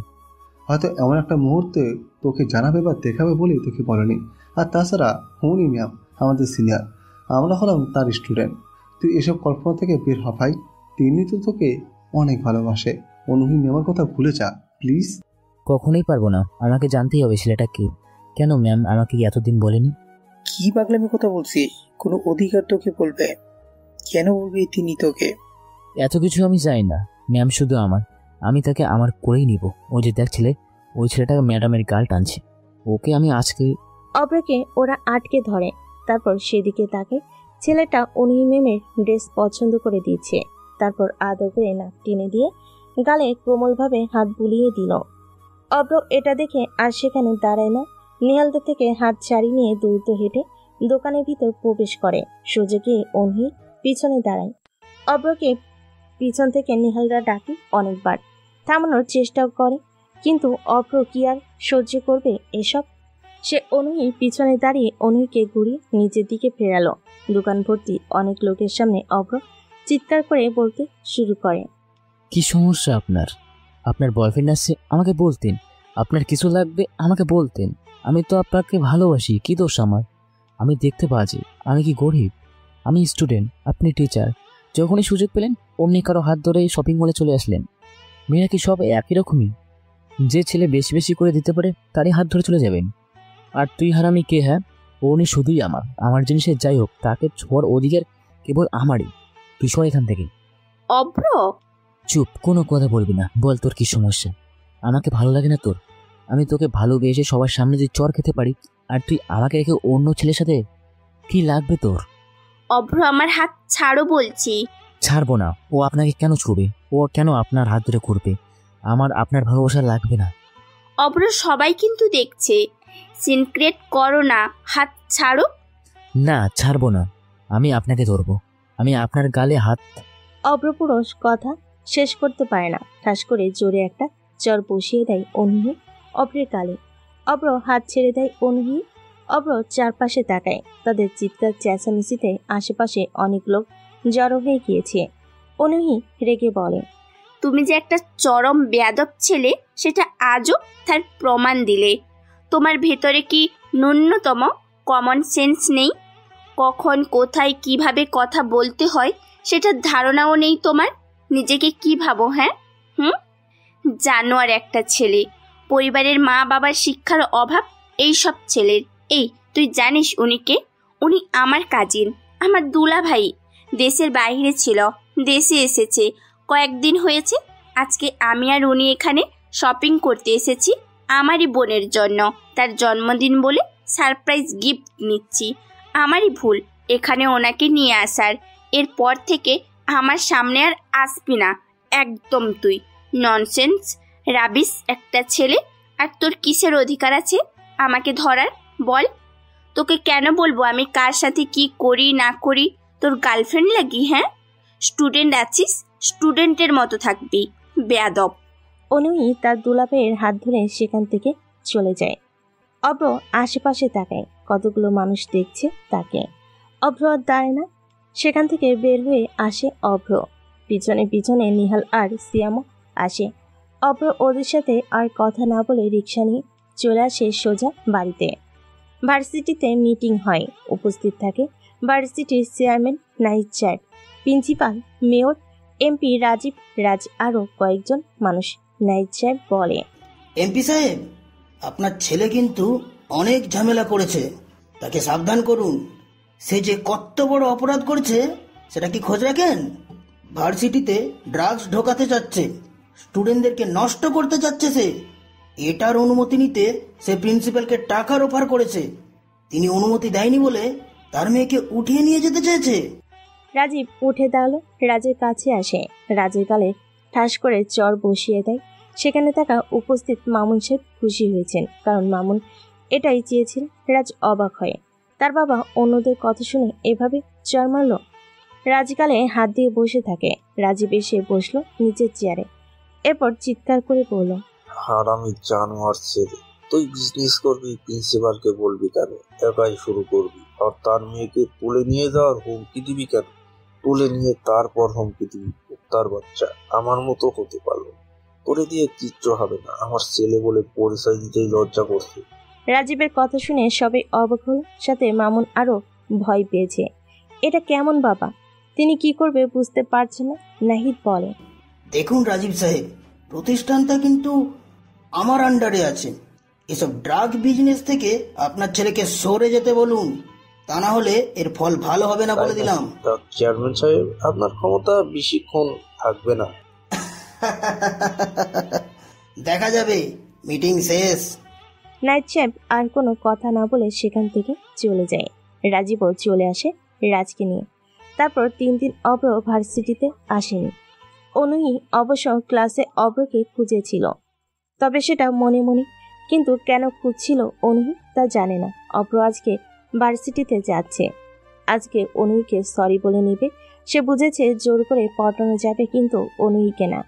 হয়তো এমন একটা মুহূর্তে তোকে জানাবে বা দেখাবে বলেই তোকে বলেনি। আর তাছাড়া হুনি ম্যাম আমাদের সিনিয়র, আমরা হলাম তার স্টুডেন্ট। তুই এসব কল্পনা থেকে বের হ ভাই। তিনি তো তোকে অনেক ভালোবাসে। অনুহি ম্যামের কথা ভুলে যা প্লিজ। কখনোই পারবো না, আমাকে জানতেই হবে ছেলেটা কে। কেন ম্যাম আমাকে এতদিন বলেনি? কি পাগলামি কথা বলছিস? কোনো অধিকার তোকে বলবে? কেন বলবে তিনি তোকে? এত কিছু আমি চাই না ম্যাম, শুধু আমি তাকে আমার করেই নিব। ওই যে দেখ ছেলে, ওই ছেলেটাকে ম্যাডামের গাল টানছে, ওকে আমি আজকে। অভ্রকে ওরা আটকে ধরে। তারপর সেদিকে তাকে ছেলেটা অনুহি ম্যামের ড্রেস পছন্দ করে দিচ্ছে। তারপর আদর করে নাক টেনে দিয়ে গালে কোমলভাবে হাত বুলিয়ে দিল। অভ্র এটা দেখে আর সেখানে দাঁড়ায় না। নিহালদের থেকে হাত ছাড়িয়ে নিয়ে দ্রুত হেঁটে দোকানের ভিতর প্রবেশ করে। সোজা গিয়ে অনুহি পিছনে দাঁড়ায়। অভ্রকে পিছন থেকে নিহালরা ডাকে অনেকবার, থামানোর চেষ্টাও করে, কিন্তু অভ্র কি আর সহ্য করবে এসব? সে অনুহির পিছনে দাঁড়িয়ে অনুহিকে ঘুরিয়ে নিজের দিকে ফেরালো। দোকান ভর্তি অনেক লোকের সামনে অভ্র চিৎকার করে বলতে শুরু করে, কি সমস্যা আপনার? আপনার বয়ফ্রেন্ড আছে, আমাকে বলতেন। আপনার কিছু লাগবে আমাকে বলতেন। আমি তো আপনাকে ভালোবাসি, কি দোষ আমার? আমি দেখতে বাজে, আমি কি গরিব? আমি স্টুডেন্ট, আপনি টিচার। যখনই সুযোগ পেলেন অমনি কারো হাত ধরে শপিং মলে চলে আসলেন। মেয়েরা কি সব একই রকমই? যে ছেলে বেশি বেশি করে দিতে পারে তারই হাত ধরে চলে যাবেন। আর তুই হারামি কে? হ্যাঁ, উনি শুধুই আমার জিনিসের যাই হোক তাকে ছোঁয়ার অধিকার কেবল আমারই। তুই সর এখান থেকে। অভ্র, চুপ, কোনো কথা বলবি না। বল তোর কি সমস্যা? আমাকে ভালো লাগে না তোর? আমি তোকে ভালোবেসে সবার সামনে যদি চর খেতে পারি আর তুই আমাকে রেখে অন্য ছেলের সাথে কি লাগবে তোর? অভ্র আমার হাত ছাড়ো বলছি। ছাড়বো না। ও আপনাকে কেন ছুবে? ও কেন আপনার হাত ধরে ঘুরবে? আমার আপনার ভালোবাসা লাগবে না। অভ্র সবাই কিন্তু দেখছে, সিনক্রেট করো না, হাত ছাড়ো। না, ছাড়বো না। আমি আপনাকে ধরবো, আমি আপনার গালে হাত। অভ্রপুরুষ কথা শেষ করতে পারে না, ঠাস করে জোরে একটা চর বসিয়ে দেয় অনুহি অভ্রের গালে। অভ্র হাত ছেড়ে দেয় অনুহি। অভ্র চারপাশে তাকায়। তাদের চিৎকার চেঁচামেচিতে আশেপাশে অনেক লোক জড়ো হয়ে গিয়েছে। অনুহি রেগে বলে, তুমি যে একটা চরম বেয়াদব ছেলে সেটা আজও তার প্রমাণ দিলে। তোমার ভেতরে কি ন্যূনতম কমন সেন্স নেই? কখন কোথায় কিভাবে কথা বলতে হয় সেটার ধারণাও নেই তোমার। নিজেকে কি ভাবো? হ্যাঁ জানোয়ার একটা ছেলে। পরিবারের মা বাবার শিক্ষার অভাব এই সব ছেলের। এই তুই জানিস উনি কে? উনি আমার কাজিন, আমার দুলা ভাই। দেশের বাইরে ছিল, দেশে এসেছে কয়েকদিন হয়েছে। আজকে আমি আর উনি এখানে শপিং করতে এসেছি আমারই বোনের জন্য। তার জন্মদিন বলে সারপ্রাইজ গিফট নিচ্ছি। আমারই ভুল এখানে ওনাকে নিয়ে আসার। এরপর থেকে আমার সামনে আর আসবি না একদম তুই। ননসেন্স রাবিস একটা ছেলে। আর তোর কিসের অধিকার আছে আমাকে ধরার? বল, তোকে কেন বলবো আমি কার সাথে কি করি না করি? তোর গার্লফ্রেন্ড লাগি? হ্যাঁ, স্টুডেন্ট আছিস, স্টুডেন্টের মতো থাকবি, বেয়াদব। অনুই তার দুলাভাইয়ের হাত ধরে সেখান থেকে চলে যায়। অভ্র আশেপাশে তাকায়, কতগুলো মানুষ দেখছে তাকে। অভ্র আর দাঁড়ায় না, সেখান থেকে বের হয়ে আসে অভ্র। পিছনে পিছনে নিহাল আর সিয়ামও আসে। অভ্র ওদের সাথে আর কথা না বলে রিক্সা নিয়ে চলে আসে সোজা বাড়িতে। ভার্সিটিতে মিটিং হয়। উপস্থিত থাকে ভার্সিটির চেয়ারম্যান নাহিদ সাহেব, প্রিন্সিপাল, মেয়র, এমপি রাজীব রাজ, আরও কয়েকজন মানুষ। নাহিদ সাহেব বলে, এমপি সাহেব, আপনার ছেলে কিন্তু অনেক ঝামেলা করেছে, তাকে সাবধান করুন। সে যে কত বড় অপরাধ করেছে সেটা কি খোঁজ রাখেন? ভার্সিটিতে ড্রাগস ঢোকাতে চাচ্ছে, স্টুডেন্টদেরকে নষ্ট করতে চাচ্ছে সে। এটার অনুমতি নিতে সে প্রিন্সিপালকে টাকার অফার করেছে। তিনি অনুমতি দেয়নি বলে তার মেয়েকে উঠিয়ে নিয়ে যেতে চেয়েছে। রাজীব উঠে দাঁড়ালো, রাজের কাছে আসে, রাজের গালে ঠাস করে চর বসিয়ে দেয়। সেখানে থাকা উপস্থিত মামুন সাহেব খুশি হয়েছেন, কারণ মামুন এটাই চেয়েছিল। রাজ অবাক হয়, তার বাবা অন্যদের কথা শুনে এভাবে চর মারল। রাজ গালে হাত দিয়ে বসে থাকে। রাজীব এসে বসলো নিচের চেয়ারে, এরপর চিৎকার করে বলল, হারামি জানোয়ার ছেলে, তুই বিজনেস করবি, প্রিন্সিপালকে বলবি কেন? একাই শুরু করবি, আর তার মেয়েকে তুলে নিয়ে যাওয়ার হুমকি দিবি কেন? তুলে নিয়ে তারপর হুমকি দিবি? তার বাচ্চা আমার মতো হতে পারলো, তোরে দিয়ে কিচ্ছু হবে না। আমার ছেলে বলে পরিচয় দিতেই লজ্জা করছে। রাজীবের কথা শুনে সবাই অবাক হল, সাথে মামুন আরো ভয় পেয়েছে। এটা কেমন বাবা? তিনি কি করবে বুঝতে পারছে না। নাহিদ বলে, দেখুন রাজীব সাহেব, প্রতিষ্ঠানটা কিন্তু আমার আন্ডারে আছে। এসব ড্রাগ বিজনেস থেকে আপনার ছেলেকে সরে যেতে বলুন, তা না হলে এর ফল ভালো হবে না বলে দিলাম। চেয়ারম্যান সাহেব, আপনার ক্ষমতা বেশিক্ষণ থাকবে না। দেখা যাবে, মিটিং শেষ। নাইট সাহেব আর কোনো কথা না বলে সেখান থেকে চলে যায়। রাজীবও চলে আসে রাজকে নিয়ে। তারপর 3 দিন অভ্র ভার্সিটিতে আসেনি। অনুই অবশ্য ক্লাসে অভ্রকে খুঁজেছিল, তবে সেটা মনে মনে। কিন্তু কেন খুঁজছিল অনুই তা জানে না। অভ্র আজকে ভার্সিটিতে যাচ্ছে, আজকে অনুইকে সরি বলে নেবে। সে বুঝেছে জোর করে পটানো যাবে, কিন্তু অনুইকে না।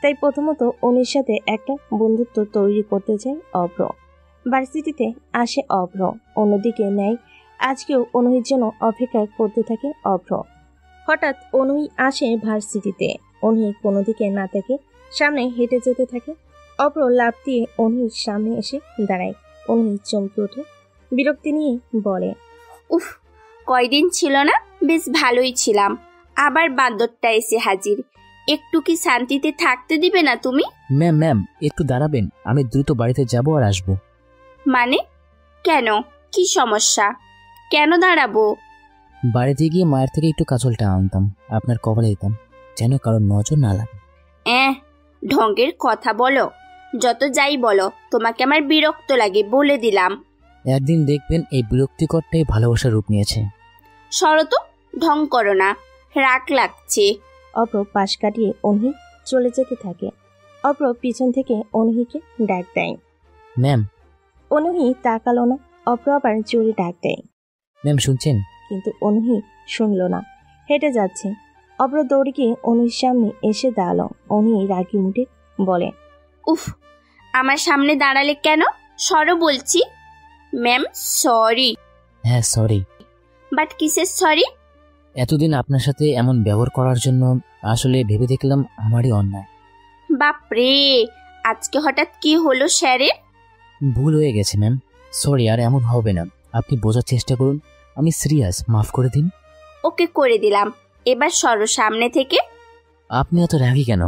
তাই প্রথমত অনুর সাথে একটা বন্ধুত্ব তৈরি করতে চায় অভ্র। ভার্সিটিতে আসে অভ্র। অন্যদিকে নেয় আজকেও অনুইর জন্য অপেক্ষা করতে থাকে অভ্র। হঠাৎ অনুই আসে ভার্সিটিতে। অনুই কোনো দিকে না থেকে সামনে হেঁটে যেতে থাকে। অভ্র লাফ দিয়ে অনুইর সামনে এসে দাঁড়ায়। অনুই চমকে ওঠে, বিরক্তি নিয়ে বলে, উফ, কয়দিন ছিল না, বেশ ভালোই ছিলাম, আবার বান্দরটা এসে হাজির। একটু কি শান্তিতে থাকতে দিবে না তুমি? ম্যাম একটু দাঁড়াবেন, আমি দ্রুত বাড়িতে যাব আর আসবো। মানে কেন, কি সমস্যা? কেন দাঁড়াবো? বাড়িতে গিয়ে মায়ের থেকে একটু কাজলটা আনতাম, আপনার কপালে দিতাম, যেন কারোর নজর না লাগে। ঢঙ্গের কথা বলো, যত যাই বলো, তোমাকে আমার বিরক্ত লাগে বলে দিলাম। একদিন দেখবেন এই বিরক্তিকরটাই ভালোবাসার রূপ নিয়েছে। শরত ঢং করো না, রাগ লাগছে। অভ্র পাশ কাটিয়ে অনহি চলে যেতে থাকে। অভ্র পিছন থেকে অনহিকে ডাক দেয়। ম্যাম। অনহি তাকালো না। অভ্র আবার জোরে ডাক দেয়। ম্যাম শুনছেন? কিন্তু অনহি শুনল না, হেঁটে যাচ্ছে। অভ্র দৌড়ে গিয়ে অনহির সামনে এসে দাঁড়ালো। অনহি রাগি মুখে বলে, উফ, আমার সামনে দাঁড়ালে কেন? সরো বলছি। Ma'am sorry. হ্যাঁ সরি। বাট কিসের সরি? এতদিন আপনার সাথে এমন ব্যবহার করার জন্য আসলে ভেবে দেখলাম আমারই অন্যায়। বাপরে, আজকে হঠাৎ কি হলো স্যারের? ভুল হয়ে গেছে ম্যাম, সরি। আর এমন হবে না, আপনি বোঝার চেষ্টা করুন, আমি সিরিয়াস, মাফ করে দিন। ওকে করে দিলাম, এবার সরো সামনে থেকে। আপনি এত রাগী কেন?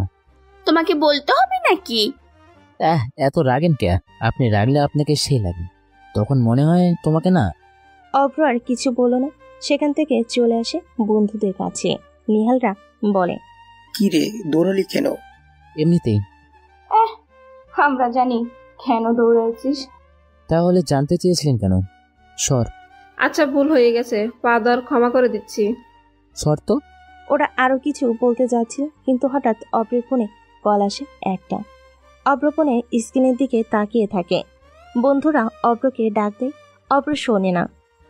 তোমাকে বলতে হবে নাকি? এত রাগেন কে? আপনি রাগলে আপনাকে সেই লাগে, তখন মনে হয় তোমাকে না। অভ্র আর কিছু বলো না, সেখান থেকে চলে আসে বন্ধুদের কাছে। নিহালরা বলে, কি রে দৌড়ালি কেন? এমনিতেই। আমরা জানি কেন দৌড়াচ্ছিস। তাহলে জানতে চেয়েছিলেন কেন? সর। আচ্ছা ভুল হয়ে গেছে, পা দর ক্ষমা করে দিচ্ছি। সর তো। ওরা আরো কিছু বলতে যাচ্ছিল, কিন্তু হঠাৎ অভ্রের ফোনে কল আসে একটা। অভ্র ফোনে স্ক্রিনের দিকে তাকিয়ে থাকে। বন্ধুরা অভ্রকে ডাক দেয়, অভ্র শোনে না।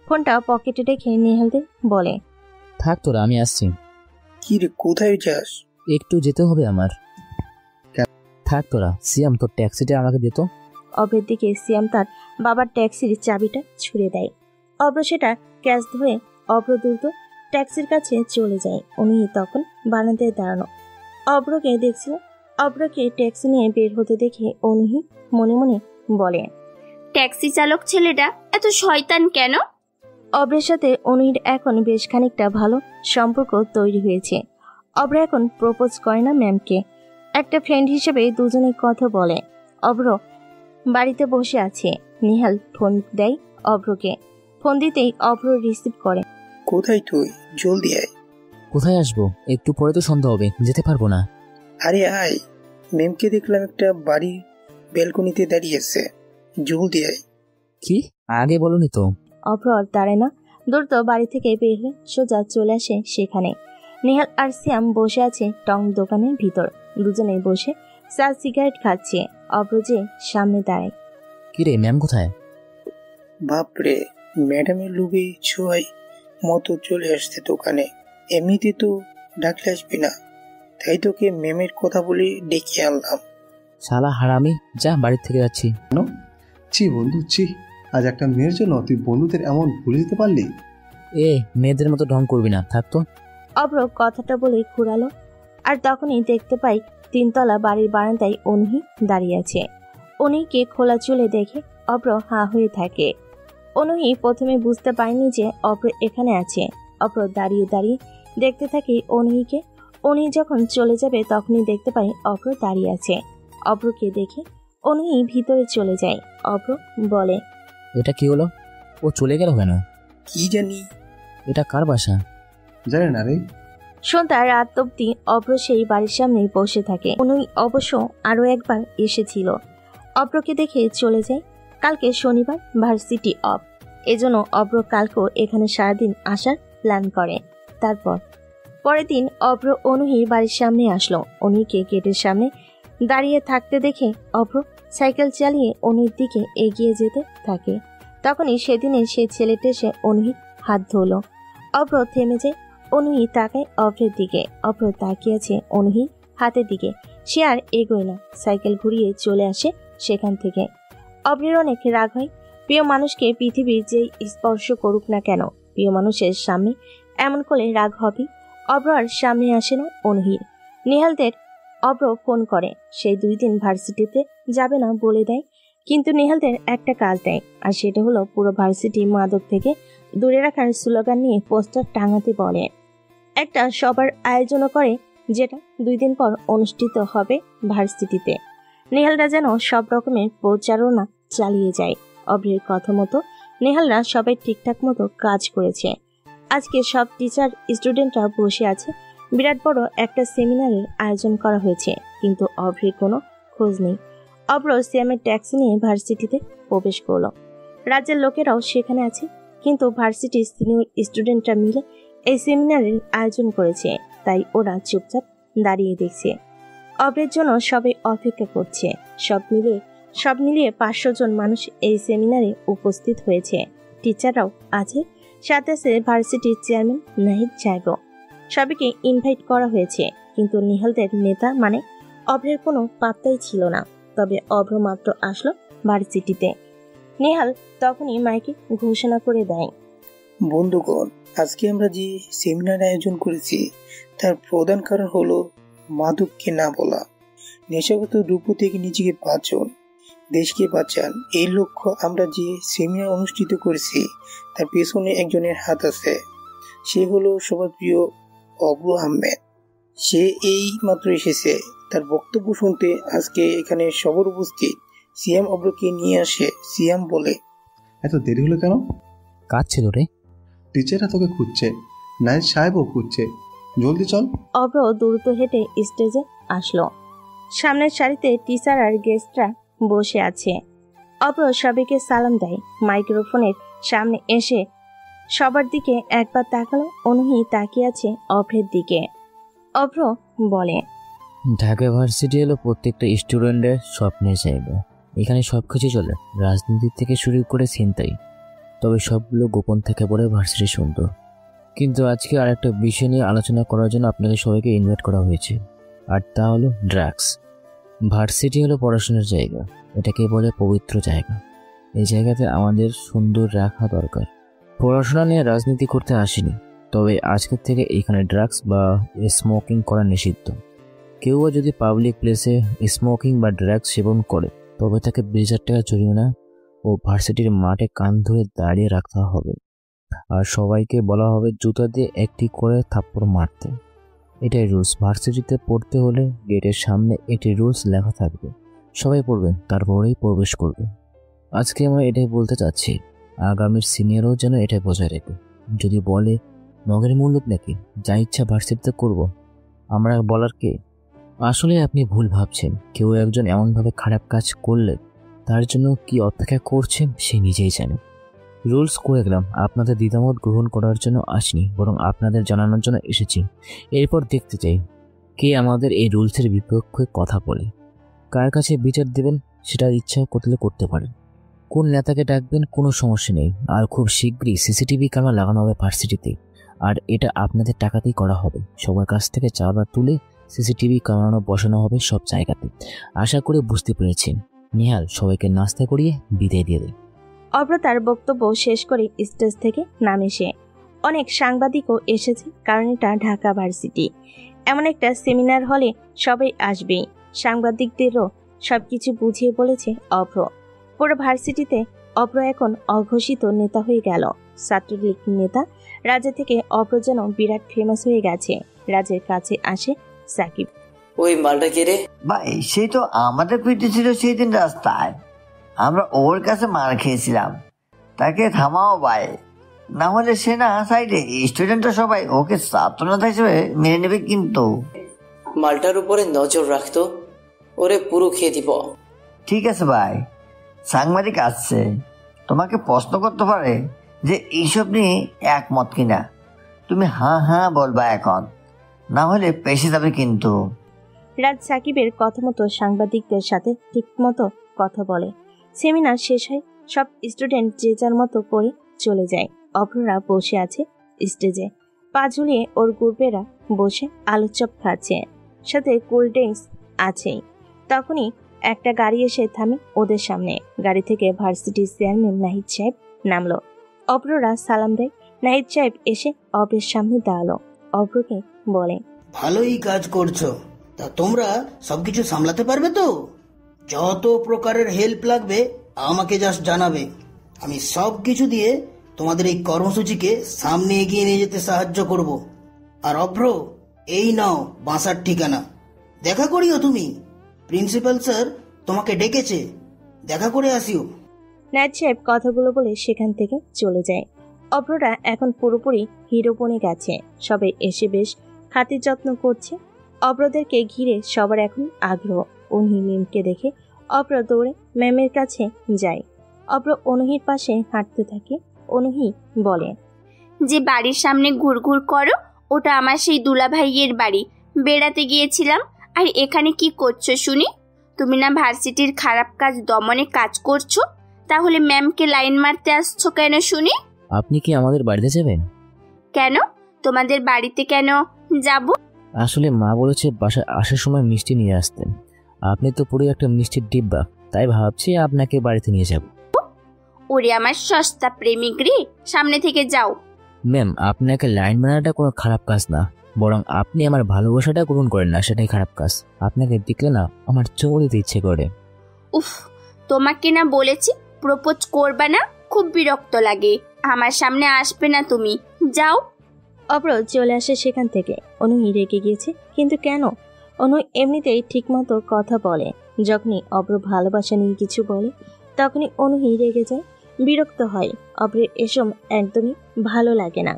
ফোনটা পকেটে রেখে নিহালদের বলে, থাক তোরা, আমি আসছি। কি রে, কোথায় যাস? একটু যেতে হবে আমার। থাক তোরা। সিয়াম, তোর ট্যাক্সিটা আমাকে দিত। অভ্রের দিকে সিয়াম তার বাবার ট্যাক্সির চাবিটা ছুঁড়ে দেয়। অভ্র সেটা ক্যাচ ধরে অভ্র দ্রুত ট্যাক্সির কাছে চলে যায়। উনি তখন বারান্দায় দাঁড়ানো অভ্রকে দেখছিল। অভ্রকে ট্যাক্সি নিয়ে বের হতে দেখে অনুহি মনে মনে বলে, ট্যাক্সি চালক ছেলেটা এত শয়তান কেন? অভ্রের সাথে অনুহির এখন বেশ খানিকটা ভালো সম্পর্ক তৈরি হয়েছে। অভ্র এখন প্রপোজ করে না ম্যামকে, একটা ফ্রেন্ড হিসেবে দুজনে কথা বলে। অভ্র বাড়িতে বসে আছে। নিহাল ফোন দেয় অভ্রকে। ফোন দিতেই অভ্র রিসিভ করে। কোথায় তুই? জলদি আয়। কোথায় আসবো? একটু পরে তো সন্ধ্যা হবে, যেতে পারবো না। আরে আয়, ম্যামকে দেখলাম একটা বাড়ির ব্যালকনিতে দাঁড়িয়ে আছে, জলদি আয়। কি? আগে বলনি তো। অভ্র আর দাঁড়ায় না, দ্রুত বাড়ি থেকে বের হয়ে সোজা চলে আসে সেখানে। নেহাল আর শ্যাম বসে আছে টং দোকানের ভিতর। দুজনেই বসে চা সিগারেট খাচ্ছে। অভ্র যে সামনে দাঁড়ায়। কিরে, ম্যাম কোথায়? বাপরে, ম্যাডামের লুবে ছোঁয়াই মতো চলে আসছে দোকানে। এমনিতে তো ডাকলে আসবি না, তাই তোকে ম্যামের কথা বলে ডেকে আনলাম। শালা হারামি, যা, বাড়ি থেকে যাচ্ছি। ছি বন্ধু, ছি। আজ একটা মেয়ের জন্য তুই বন্ধুদের এমন ভুলে দিতে পারলি? মেয়েদের মতো ঢং করবি না, থাকতো। অভ্র কথাটা বলে ঘুরালো, আর তখনই দেখতে পাই তিনতলা বাড়ির বারান্দায় অনুহি দাঁড়িয়ে আছে। অনুহিকে খোলা চুলে দেখে অভ্র হাঁ হয়ে থাকে। অনুহি প্রথমে বুঝতে পারেনি যে অভ্র এখানে আছে। অভ্র দাঁড়িয়ে দাঁড়িয়ে দেখতে থাকে অনুহিকে। অনুহি যখন চলে যাবে তখনই দেখতে পাই অভ্র দাঁড়িয়ে আছে। অভ্রকে দেখে অনুহি ভিতরে চলে যায়। অভ্র বলে, এটা কি হলো? ও চলে গেল কেন? কি জানি। এটা কার বাসা? জানি না রে। সন্ধ্যা রাত অব্দি অভ্র সেই বাড়ির সামনেই বসে থাকে। অনুই অবশ্য আরো একবার এসেছিল। অভ্রকে দেখে চলে যায়। কালকে শনিবার, ভার্সিটি অফ, এজন্য অভ্র কালকেও এখানে সারাদিন আসার প্ল্যান করে। তারপর পরের দিন অভ্র অনুহির বাড়ির সামনে আসলো। অনুহিকে গেটের সামনে দাঁড়িয়ে থাকতে দেখে অভ্র সাইকেল চালিয়ে অনুহির দিকে এগিয়ে যেতে থাকে। তখনই সেদিনের সে ছেলেটা এসে অনুহির হাত ধরল। অভ্র থেমে যায়। অনুহি তাকায় অভ্রের দিকে। অভ্র তাকিয়ে আছে অনুহির হাতের দিকে। সে আর এগোয় না, সাইকেল ঘুরিয়ে চলে আসে সেখান থেকে। অভ্রের অনেক রাগ হয়। প্রিয় মানুষকে পৃথিবীর যেই স্পর্শ করুক না কেন, প্রিয় মানুষের সামনে এমন করে রাগ হবে। অভ্র আর সামনে আসে না অনুহির। নিহালদের অভ্র ফোন করে। সেই 2 দিন ভার্সিটিতে যাবে না বলে দেয়, কিন্তু নিহালদের একটা কাজ দেয়, আর সেটা হলো পুরো ভার্সিটি মাদক থেকে দূরে রাখার স্লোগান নিয়ে পোস্টার টাঙাতে বলে। একটা সবার আয়োজনও করে, যেটা 2 দিন পর অনুষ্ঠিত হবে ভার্সিটিতে। নেহালরা যেন সব রকমের প্রচারণা চালিয়ে যায়। অভ্রের কথা মতো নেহালরা সবাই ঠিকঠাক মতো কাজ করেছে। আজকে সব টিচার স্টুডেন্টরা বসে আছে। বিরাট বড় একটা সেমিনারের আয়োজন করা হয়েছে, কিন্তু অভ্রের কোনো খোঁজ নেই। অভ্র সিয়ামের ট্যাক্সি নিয়ে ভার্সিটিতে প্রবেশ করলো। রাজ্যের লোকেরাও সেখানে আছে, কিন্তু ভার্সিটির সিনিয়র স্টুডেন্টরা মিলে এই সেমিনারের আয়োজন করেছে, তাই ওরা চুপচাপ দাঁড়িয়ে দেখছে। অভ্রের জন্য সবাই অপেক্ষা করছে। সব মিলিয়ে 500 জন মানুষ এই সেমিনারে উপস্থিত হয়েছে। টিচাররাও আছে, সাথে আছে ভার্সিটির চেয়ারম্যান নাহিদ সাহেবও। সবাইকে ইনভাইট করা হয়েছে, কিন্তু নিহালদের নেতা মানে অভ্রের কোনো পাত্তাই ছিল না। তবে অভ্র মাত্র আসলো ভার্সিটিতে, নিহাল তখনই মাইকে ঘোষণা করে দেয়, বন্ধুগণ, আজকে আমরা যে সেমিনার আয়োজন করেছি তার প্রধান কারণ হলো মাদককে না বলা, নেশাগত দ্রব্য থেকে নিজেকে বাঁচান, দেশকে বাঁচান। এই লক্ষ্য আমরা যে সেমিনার অনুষ্ঠিত করেছি তার পেছনে একজনের হাত আছে। সে হলো সবার প্রিয় অভ্র আহমেদ। সে এই মাত্র এসেছে। তার বক্তব্য শুনতে আজকে এখানে সবার উপস্থিত সিয়াম অভ্রকে নিয়ে আসে। সিয়াম বলে, এত দেরি হলো কেন? কাজ ছিল রে, টিচাররা তোকে খুঁজছে, নাহিদ সাহেবও খুঁজছে, জলদি চল। অভ্র দ্রুত হেঁটে স্টেজে আসলো। সামনের সারিতে টিচার আর গেস্টরা বসে আছে। অভ্র সবাইকে সালাম দেয়। মাইক্রোফোনের সামনে এসে সবার দিকে একবার তাকালো। অনুহি তাকিয়ে আছে অভ্রের দিকে। অভ্র বলে, ঢাকা ভার্সিটি হলো প্রত্যেকটা স্টুডেন্টের স্বপ্নের জায়গা। এখানে সব কিছু চলে, রাজনীতি থেকে শুরু করে ছিনতাই। তবে সবগুলো গোপন থেকে পড়ে ভার্সিটি সুন্দর। কিন্তু আজকে আর একটা বিষয় নিয়ে আলোচনা করার জন্য আপনাদের সবাইকে ইনভাইট করা হয়েছে, আর তা হলো ড্রাগস। ভার্সিটি হলো পড়াশোনার জায়গা, এটাকে বলে পবিত্র জায়গা। এই জায়গাতে আমাদের সুন্দর রাখা দরকার। পড়াশোনা নিয়ে রাজনীতি করতে আসিনি, তবে আজকের থেকে এখানে ড্রাগস বা স্মোকিং করা নিষিদ্ধ। কেউ যদি পাবলিক প্লেসে স্মোকিং বা ড্রাগস সেবন করে তবে তাকে 20,000 টাকা জরিমানা ও ভার্সিটির মাঠে কান ধরে দাঁড়িয়ে রাখতে হবে। আর সবাইকে বলা হবে জুতা দিয়ে একটি করে থাপ্পড় মারতে। এটাই রুলস। ভার্সিটিতে পড়তে হলে গেটের সামনে এটি রুলস লেখা থাকবে, সবাই পড়বেন, তারপরেই প্রবেশ করবে। আজকে আমরা এটাই বলতে চাচ্ছি, আগামীর সিনিয়রও যেন এটাই বজায় রাখে। যদি বলে মগের মূল্য নাকি যা ইচ্ছা ভার্সিটিতে করব, আমরা বলার কে? আসলে আপনি ভুল ভাবছেন। কেউ একজন এমনভাবে খারাপ কাজ করলে তার জন্য কি অপেক্ষা করছেন সে নিজেই জানে। রুলস করে গেলাম, আপনাদের দ্বিধামত গ্রহণ করার জন্য আসিনি, বরং আপনাদের জানানোর জন্য এসেছি। এরপর দেখতে চাই কে আমাদের এই রুলসের বিপক্ষে কথা বলে। কার কাছে বিচার দেবেন সেটা ইচ্ছা করলে করতে পারেন। কোন নেতাকে ডাকবেন কোনো সমস্যা নেই। আর খুব শীঘ্রই সিসিটিভি ক্যামেরা লাগানো হবে ভার্সিটিতে, আর এটা আপনাদের টাকাতেই করা হবে। সবার কাছ থেকে চাঁদা তুলে সিসিটিভি ক্যামেরা বসানো হবে সব জায়গাতে। আশা করে বুঝতে পেরেছেন। নিহাল সবাইকে নাস্তা করিয়ে বিদায় দিয়ে দেয়। অভ্র তার বক্তব্য শেষ করে স্টেজ থেকে নামে সে। অনেক সাংবাদিকও এসেছে, কারণ এটা ঢাকা ভার্সিটি। এমন একটা সেমিনার হলে সবাই আসবেই। সাংবাদিকদেরও সবকিছু বুঝিয়ে বলেছে অভ্র। পুরো ভার্সিটিতে অভ্র এখন অঘোষিত নেতা হয়ে গেল, ছাত্রলীগ নেতা। রাজ্য থেকে অভ্র যেন বিরাট ফেমাস হয়ে গেছে। রাজের কাছে আসে সাকিব। ওই মালটা কে রে? ভাই সে তো আমাদের পিঠে ছিল সেই দিন রাস্তায়, আমরা ওর কাছে মার খেয়েছিলাম। তাকে থামাও ভাই, না হলে সে না সাইডে স্টুডেন্টরা সবাই ওকে ছাত্রনেতা হিসেবে মেনে নেবে। কিন্তু মালটার উপরে নজর রাখতো, ওরে পুরো খেয়ে দিব। ঠিক আছে ভাই, সাংবাদিক আসছে, তোমাকে প্রশ্ন করতে পারে যে এইসব নিয়ে একমত কিনা। তুমি হ্যাঁ হ্যাঁ বলবা এখন, না হলে পেশে যাবে। কিন্তু রাজ সাকিবের কথা মতো সাংবাদিকদের সাথে ঠিক মতো কথা বলে। সেমিনার শেষ হয়, সব স্টুডেন্ট যে যার মতো করে চলে যায়। অভ্ররা বসে আছে স্টেজে, পা ঝুলিয়ে ওর গ্রুপেরা বসে আলুচপ খাচ্ছে, সাথে কোল্ড ড্রিঙ্কস আছেই। তখনই একটা গাড়ি এসে থামে ওদের সামনে। গাড়ি থেকে ভার্সিটির চেয়ারম্যান নাহিদ সাহেব নামলো। অভ্ররা সালাম দেয়। নাহিদ সাহেব এসে অভ্রের সামনে দাঁড়ালো। অভ্রকে বলে, ভালোই কাজ করছো। তা তোমরা সবকিছু সামলাতে পারবে তো? যত প্রকারের হেল্প লাগবে আমাকে জাস্ট জানাবে। আমি সব কিছু দিয়ে তোমাদের এই কর্মসূচিকে সামনে এগিয়ে নিয়ে যেতে সাহায্য করব। আর অভ্র, এই নাও বাসার ঠিকানা, দেখা করিও তুমি। প্রিন্সিপাল স্যার তোমাকে ডেকেছে, দেখা করে আসিও। নাহিদ সাহেব কথাগুলো বলে সেখান থেকে চলে যায়। অভ্ররা এখন পুরোপুরি হিরো বনে গেছে। সবাই এসে বেশ খাতির যত্ন করছে। অভ্রদেরকে ঘিরে সবার এখন আগ্রহ। উনি মিমকে দেখে অভ্র দৌড়ে ম্যামের কাছে যায়। অব্র অনুহির পাশে হাঁটতে থাকে। অনুহি বলে, যে বাড়ির সামনে ঘুরঘুর করো ওটা আমার সেই দুলা ভাইয়ের বাড়ি। বেড়াতে গিয়েছিলাম। আর এখানে কি করছো শুনি? তুমি না ভার্সিটির খারাপ কাজ দমনে কাজ করছো, তাহলে ম্যামকে লাইন মারতে আসছো কেন শুনি? আপনি কি আমাদের বাড়িতে যাবেন? কেন? তোমাদের বাড়িতে কেন যাব? আসলে মা বলেছে বাসায় আসার সময় মিষ্টি নিয়ে আসতেন। আপনি তো পুরো একটা মিষ্টির ডিব্বা, তাই ভাবছি আপনাকে বাড়িতে নিয়ে যাব। ওরে আমার সস্তা প্রেমিক রে, সামনে থেকে যাও। ম্যাম, আপনাকে লাইন মারাটা কোনো খারাপ কাজ না, বরং আপনি আমার ভালোবাসাটা গ্রহণ করেন না, সেটাই খারাপ কাজ। আপনাকে দেখলে না আমার চোখ দিতে ইচ্ছে করে। উফ, তোমাকে না বলেছি প্রপোজ করবা না? খুব বিরক্ত লাগে। আমার সামনে আসবে না তুমি, যাও। অব্র চলে আসে সেখান থেকে। অনুহি রেগে গিয়েছে, কিন্তু কেন? অনু এমনিতেই ঠিকমতো কথা বলে। যখনই অব্র ভালোবাসা নিয়ে কিছু বলে তখনই অনুহি রেগে যায়, বিরক্ত হয়। অব্রের এসব একদমই ভালো লাগে না।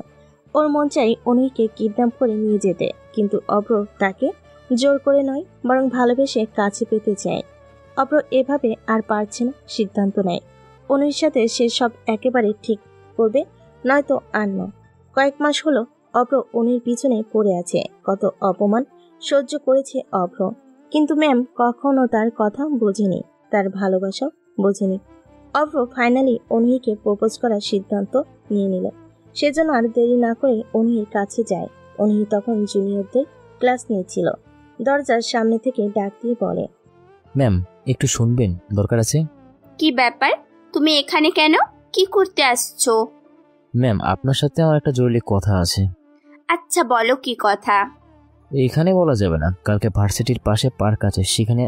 ওর মন চাই অনুহিকে কিডন্যাপ করে নিয়ে যেতে, কিন্তু অব্র তাকে জোর করে নয়, বরং ভালোবেসে কাছে পেতে চায়। অব্র এভাবে আর পারছে না, সিদ্ধান্ত নেয় অনুহির সাথে সে সব একেবারে ঠিক করবে, নয়তো আর নয়। কয়েক মাস হলো অব্র অনুহির পিছনে পড়ে আছে। কত অপমান সহ্য করেছে অব্র, কিন্তু ম্যাম কখনো তার কথা বোঝেনি, তার ভালোবাসাও বোঝেনি। অব্র ফাইনালি অনুহিকে প্রপোজ করার সিদ্ধান্ত নিয়ে নিল। সেজন্য আর দেরি না করে অনুহির কাছে যায়। অনুহি তখন জুনিয়রদের ক্লাস নিয়েছিল। দরজার সামনে থেকে ডাক দিয়ে বলে, ম্যাম একটু শুনবেন, দরকার আছে। কি ব্যাপার? তুমি এখানে কেন? কি করতে আসছো? ম্যাম, আপনার সাথে আমার একটা জরুরি কথা আছে। আচ্ছা বলো, কি কথা? এখানে বলা যাবে না, কালকে ভার্সিটির পাশে পার্ক আছে, সেখানে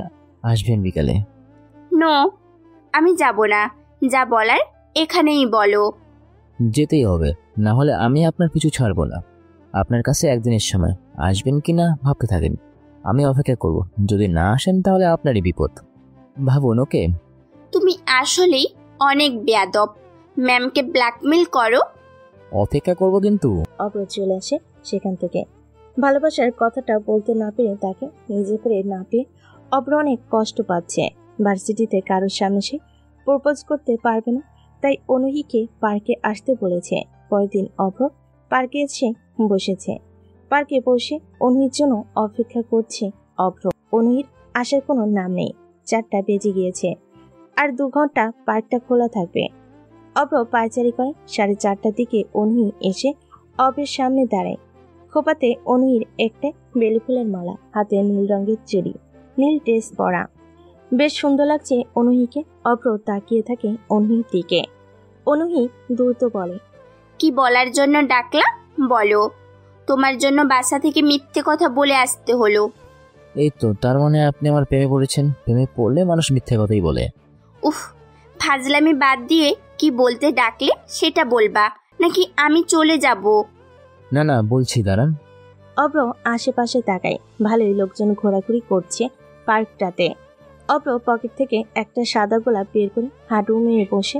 আসবেন বিকালে। নো, আমি যাব না। যা বলার এখানেই বলো। যেতেই হবে, না হলে আমি আপনার পিছু ছাড়বো না। আপনার কাছে একদিনের সময়, আসবেন কিনা ভাবতে থাকেন, আমি অপেক্ষা করব। যদি না আসেন তাহলে আপনারই বিপদ, ভাবুন। ওকে? তুমি আসলেই অনেক বেয়াদব। ম্যামকে ব্ল্যাকমেল করো। অপেক্ষা করব কিন্তু। অব্র চলে আসে সেখান থেকে। ভালোবাসার কথাটা বলতে না পেরে, তাকে নিজে করে না পেয়ে অব্র অনেক কষ্ট পাচ্ছে। ভার্সিটিতে কারোর সামনে সে প্রপোজ করতে পারবে না, তাই অনুহিকে পার্কে আসতে বলেছে। পরের দিন অব্র পার্কে এসে বসেছে। পার্কে বসে অনুহির জন্য অপেক্ষা করছে অব্র। অনুহির আসার কোনো নাম নেই। 4টা বেজে গিয়েছে, আর 2 ঘন্টা পার্কটা খোলা থাকবে। অব্র পায়চারি করে 4:30টার দিকে অনুহি এসে অব্রের সামনে দাঁড়ায়। খোপাতে অনুহির একটা বেলি ফুলের মালা, হাতে নীল রঙের চুড়ি, নীল ড্রেস পরা। বেশ সুন্দর লাগছে অনুহিকে। অব্র তাকিয়ে থাকে অনুহির দিকে। অনুহি দ্রুত বলে, কি বলার জন্য ডাকলা? বলো। তোমার জন্য বাসা থেকে মিথ্যে কথা বলে আসতে হলো। এই তো, তার মানে আপনি আমার প্রেমে পড়েছেন। প্রেমে পড়লে মানুষ মিথ্যে কথাই বলে। উফ, ফাজলামি বাদ দিয়ে কি বলতে ডাকলে সেটা বলবা, নাকি আমি চলে যাব? না না, বলছি, দাঁড়ান। অব্র আশেপাশে তাকায়। ভালোই লোকজন ঘোরাঘুরি করছে পার্কটাতে। অব্র পকেট থেকে একটা সাদা গোলাপ বের করে হাঁটু মেয়ে বসে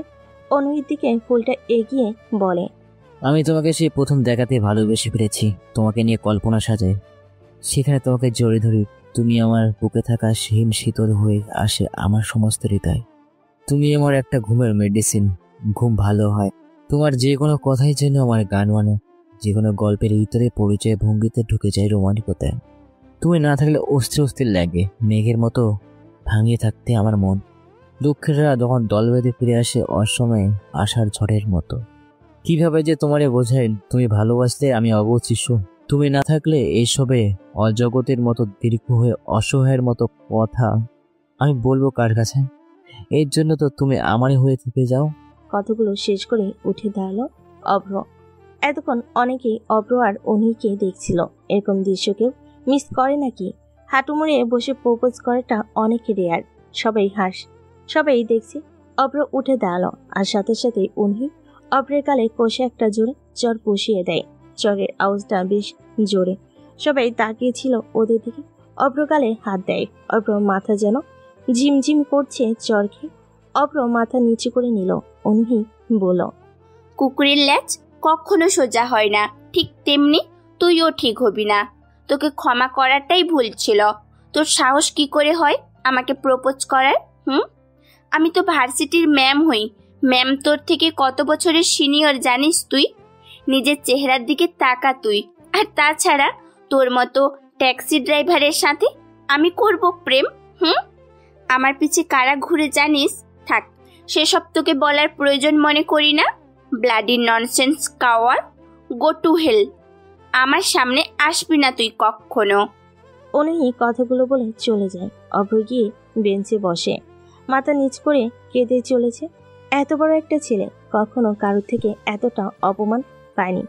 অনুহির দিকে ফুলটা এগিয়ে বলে, আমি তোমাকে সেই প্রথম দেখাতে ভালোবেসে ফেলেছি। তোমাকে নিয়ে কল্পনা সাজাই, সেখানে তোমাকে জড়িয়ে ধরি। তুমি আমার বুকে থাকা হিম শীতল হয়ে আসে আমার সমস্ত হৃদয়। তুমি আমার একটা ঘুমের মেডিসিন। ঘুম ভালো হয় তোমার যে কোনো কথাই যেন আমার গান মানে, যে কোনো গল্পের ভিতরে পরিচয় ভঙ্গিতে ঢুকে যায় রোমান্টিকতায়। তুমি না থাকলে অস্থির অস্থির লাগে, মেঘের মতো ভাঙিয়ে থাকতে আমার মন। দুঃখেরা যখন দল বেঁধে ফিরে আসে অসময়ে আশার ঝড়ের মতো। কিভাবে যে তোমারে বোঝাই, তুমি ভালোবাসলে আমি অবুঝ শিশু। তুমি না থাকলে এইসবে অজগতের মতো দীর্ঘ হয়ে অসহায়ের মতো কথা আমি বলবো কার কাছে? এর জন্য তো তুমি আমারই হয়ে থেকে যাও। কথাগুলো শেষ করে উঠে দাঁড়ালো অভ্র। এতক্ষণ অনেকেই অভ্র আর অনুহিকে দেখছিল। এরকম দৃশ্য কেউ মিস করে নাকি? হাঁটু মুড়ে বসে প্রপোজ করাটা অনেক রেয়ার। সবাই দেখছে। অভ্র উঠে দাঁড়ালো, আর সাথে সাথে অনুহি অভ্রের গালে কষে একটা জোরে চর বসিয়ে দেয়। চরের আওয়াজটা বেশ জোরে। সবাই তাকিয়েছিল ওদের দিকে। অভ্র গালে হাত দেয়। অভ্র মাথা যেন ঝিমঝিম করছে চর খেয়ে। অভ্র মাথা নিচু করে নিল। অনুহি বলল, কুকুরের ল্যাজ কখনো সোজা হয় না, ঠিক তেমনি তুইও ঠিক হবি না। তোকে ক্ষমা করাটাই ভুল ছিল। তোর সাহস কি করে হয় আমাকে প্রপোজ করার? আমি তো ভার্সিটির ম্যাম হই, ম্যাম তোর থেকে কত বছরের সিনিয়র জানিস তুই? নিজের চেহারার দিকে তাকা তুই। আর তাছাড়া তোর মতো ট্যাক্সি ড্রাইভারের সাথে আমি করব প্রেম? আমার পিছে কারা ঘুরে জানিস? থাক, সেসব তোকে বলার প্রয়োজন মনে করি না। Bloody nonsense coward, go to hell. আমার সামনে আসবি না তুই কখনো। অনুহি কথাগুলো বলে চলে যায়। অভ্র গিয়ে বেঞ্চে বসে, মাথা নিচ করে কেঁদে চলেছে। এত বড় একটা ছেলে কখনো কারোর থেকে এতটা অপমান পায়নি।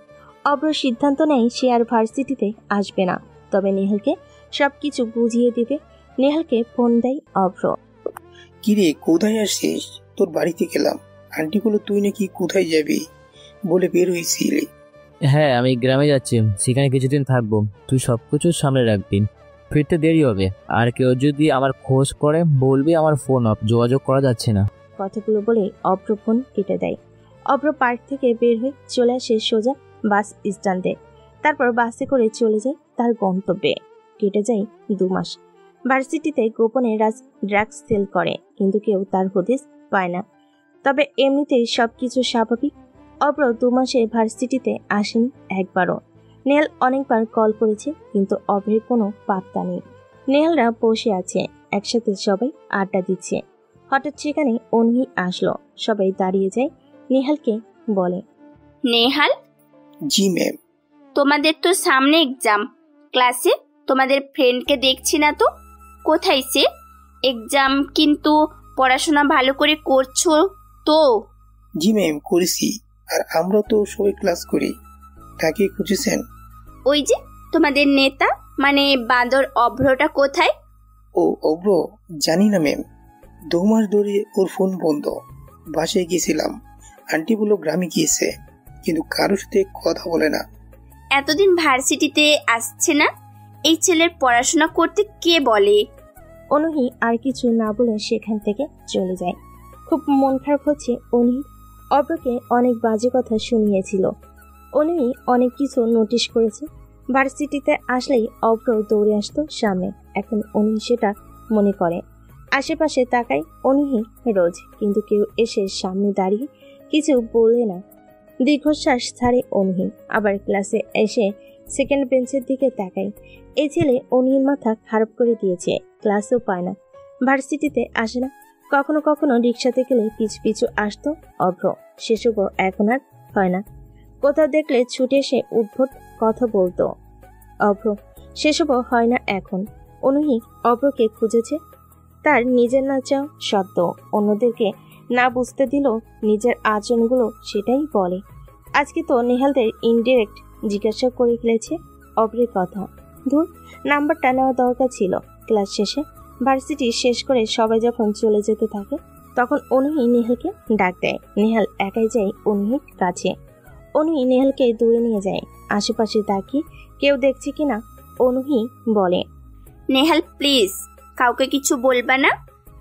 অভ্র সিদ্ধান্ত নেয় সে আর ভার্সিটিতে আসবে না, তবে নেহালকে সবকিছু বুঝিয়ে দিবে। নেহালকে ফোন দেয় অভ্র। কিরে, কোথায় আসছিস? তোর বাড়িতে গেলাম, আন্টি বলল তুই নাকি কোথায় যাবি বলে বের হয়েছিলি। হ্যাঁ, আমি গ্রামে যাচ্ছি, সেখানে কিছুদিন থাকবো। তুই সবকিছু সামনে রাখবি, ফিরতে দেরি হবে। আর কেউ যদি আমার খোঁজ করে বলবি আমার ফোন অফ, যোগাযোগ করা যাচ্ছে না। কথাগুলো বলে অভ্র ফোন কেটে দেয়। অভ্র পার্ক থেকে বের হয়ে চলে আসে সোজা বাস স্ট্যান্ডে। তারপর বাসে করে চলে যায় তার গন্তব্যে। কেটে যায় 2 মাস। ভার্সিটিতে গোপনে রাজ ড্রাগস সেল করে, কিন্তু কেউ তার হদিস পায় না। তবে এমনিতেই সবকিছু স্বাভাবিক। অভ্র 2 মাসে ভার্সিটিতে আসেনি একবারও। নেহাল অনেকবার কল করেছে, কিন্তু অভ্রের কোনো পাত্তা নেই। নেহালরা বসে আছে একসাথে, সবাই আড্ডা দিচ্ছে। হঠাৎ সেখানে অনুহি আসলো। সবাই দাঁড়িয়ে যায়, নেহালকে বলে, নেহাল। জি ম্যাম। তোমাদের তো সামনে এক্সাম, ক্লাসে তোমাদের ফ্রেন্ডকে দেখছি না তো, কোথায় সে? এক্সাম কিন্তু পড়াশোনা ভালো করে করছো তো? জি ম্যাম, করেছি। আর আমরা তো সবাই ক্লাস করি। কাকে খুঁজেছেন? ওই যে তোমাদের নেতা, মানে বাঁদর অভ্রটা কোথায়? ও অভ্র? জানি না ম্যাম, 2 মাস ধরে ওর ফোন বন্ধ। বাসায় গেছিলাম, আন্টি বলল গ্রামে গিয়েছে, কিন্তু কারোর সাথে কথা বলে না। এতদিন ভার্সিটিতে আসছে না, এই ছেলের পড়াশোনা করতে কে বলে? অনুহি আর কিছু না বলে সেখান থেকে চলে যায়। খুব মন খারাপ হচ্ছে অনুহি। অভ্রকে অনেক বাজে কথা শুনিয়েছিল। অনুহি অনেক কিছু নোটিশ করেছে। ভার্সিটিতে আসলেই অভ্র দৌড়ে আসতো সামনে। এখন অনুহি সেটা মনে করে। আশেপাশে তাকায় অনুহি রোজ, কিন্তু কেউ এসে সামনে দাঁড়িয়ে কিছু বলে না। দীর্ঘশ্বাস ছাড়ে অনুহি। আবার ক্লাসে এসে সেকেন্ড বেঞ্চের দিকে তাকায়। এই ছেলে অনুহির মাথা খারাপ করে দিয়েছে। ক্লাসও পায় না, ভার্সিটিতে আসে না। কখনো কখনো রিক্সাতে গেলে পিছু পিছু আসতো অভ্র, সেসবও এখন আর হয় না। কোথাও দেখলে ছুটে এসে উদ্ভট কথা বলতো অভ্র, সেসবও হয় না এখন। অনুহি অভ্রকে খুঁজেছে, তার নিজের না চাও সত্ত্বেও অন্যদেরকে না বুঝতে দিল নিজের আচরণগুলো সেটাই বলে। আজকে তো নেহালদের ইনডিরেক্ট জিজ্ঞাসা করে ফেলেছে অভ্রের কথা। ধুর, নাম্বারটা নেওয়া দরকার ছিল। ক্লাস শেষে ভার্সিটি শেষ করে সবাই যখন চলে যেতে থাকে, তখন অনুহি নেহালকে ডাক দেয়। নেহাল একাই যায় অনুহির কাছে। অনুহি নেহালকে দূরে নিয়ে যায়, আশেপাশে তাকিয়ে কেউ দেখছে কিনা। অনুহি বলে, নেহাল প্লিজ, কাউকে কিছু বলবা না,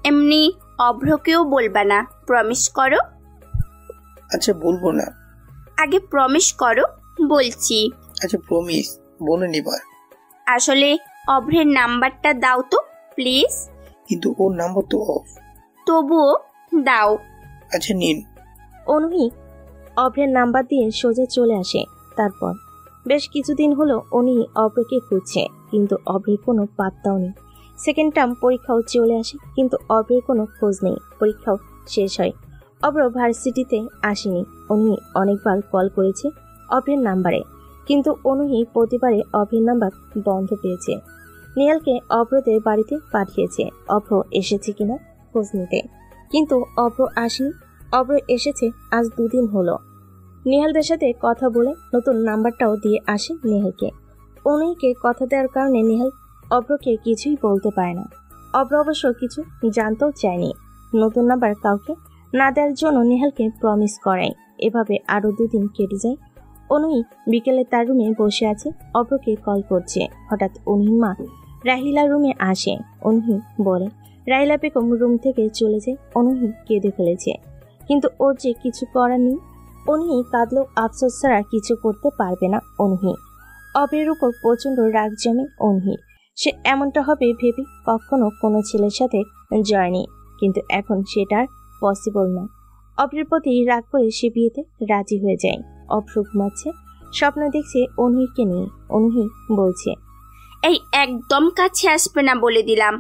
এমনি অভ্রকেও বলবা না, প্রমিস করো। আচ্ছা বলবো না। আগে প্রমিস করো বলছি। আচ্ছা প্রমিস, বলেন এবার। আসলে অভ্রের নাম্বারটা দাও তো প্লিজ। কিন্তু ওর নাম্বার তো অফ। তবুও দাও। আচ্ছা নিন। অনুহি অভ্রের নাম্বার দিয়ে সোজা চলে আসে। তারপর বেশ কিছুদিন হলো অনুহি অভ্রকে খুঁজছে, কিন্তু অভ্রের কোনো পাত্তাও নেই। সেকেন্ড টার্ম পরীক্ষাও চলে আসে, কিন্তু অভ্রের কোনো খোঁজ নেই। পরীক্ষাও শেষ হয়, অভ্র ভার্সিটিতে আসেনি। অনুহি অনেকবার কল করেছে অভ্রের নাম্বারে, কিন্তু অনুহি প্রতিবারে অভ্রের নাম্বার বন্ধ পেয়েছে। নেহালকে অভ্রদের বাড়িতে পাঠিয়েছে অভ্র এসেছে কিনা খোঁজ নিতে, কিন্তু অভ্র আসেনি। অভ্র এসেছে আজ 2 দিন হলো। নেহালদের সাথে কথা বলে নতুন নাম্বারটাও দিয়ে আসে নেহালকে। অনুহিকে কথা দেওয়ার কারণে নেহাল অভ্রকে কিছুই বলতে পারে না। অভ্র অবশ্য কিছু জানতেও চায়নি। নতুন নাম্বার কাউকে না দেওয়ার জন্য নেহালকে প্রমিস করায়। এভাবে আরো 2 দিন কেটে যায়। অনুহি বিকেলে তার রুমে বসে আছে, অভ্রকে কল করছে। হঠাৎ অনুহির মা রাহিলা রুমে আসে। অনুহি বলে, রাহিলা বেগম রুম থেকে চলে যায়। অনুহি কেঁদে ফেলেছে, কিন্তু ওর যে কিছু করার নেই। অনুহি কাঁদলেও আফসোস ছাড়া কিছু করতে পারবে না। অনুহি অভ্রের উপর প্রচন্ড রাগ জমে অনুহি। সে এমনটা হবে ভেবে কখনো কোনো ছেলের সাথে জয়নি, কিন্তু এখন সেটা পসিবল না। অভ্রের প্রতি রাগ করে সে বিয়েতে রাজি হয়ে যায়। অভ্র ঘুমাচ্ছে, স্বপ্ন দেখছে অনুহিকে নিয়ে। অনুহি বলছে, এই একদম কাছে আসবে না বলে দিলাম।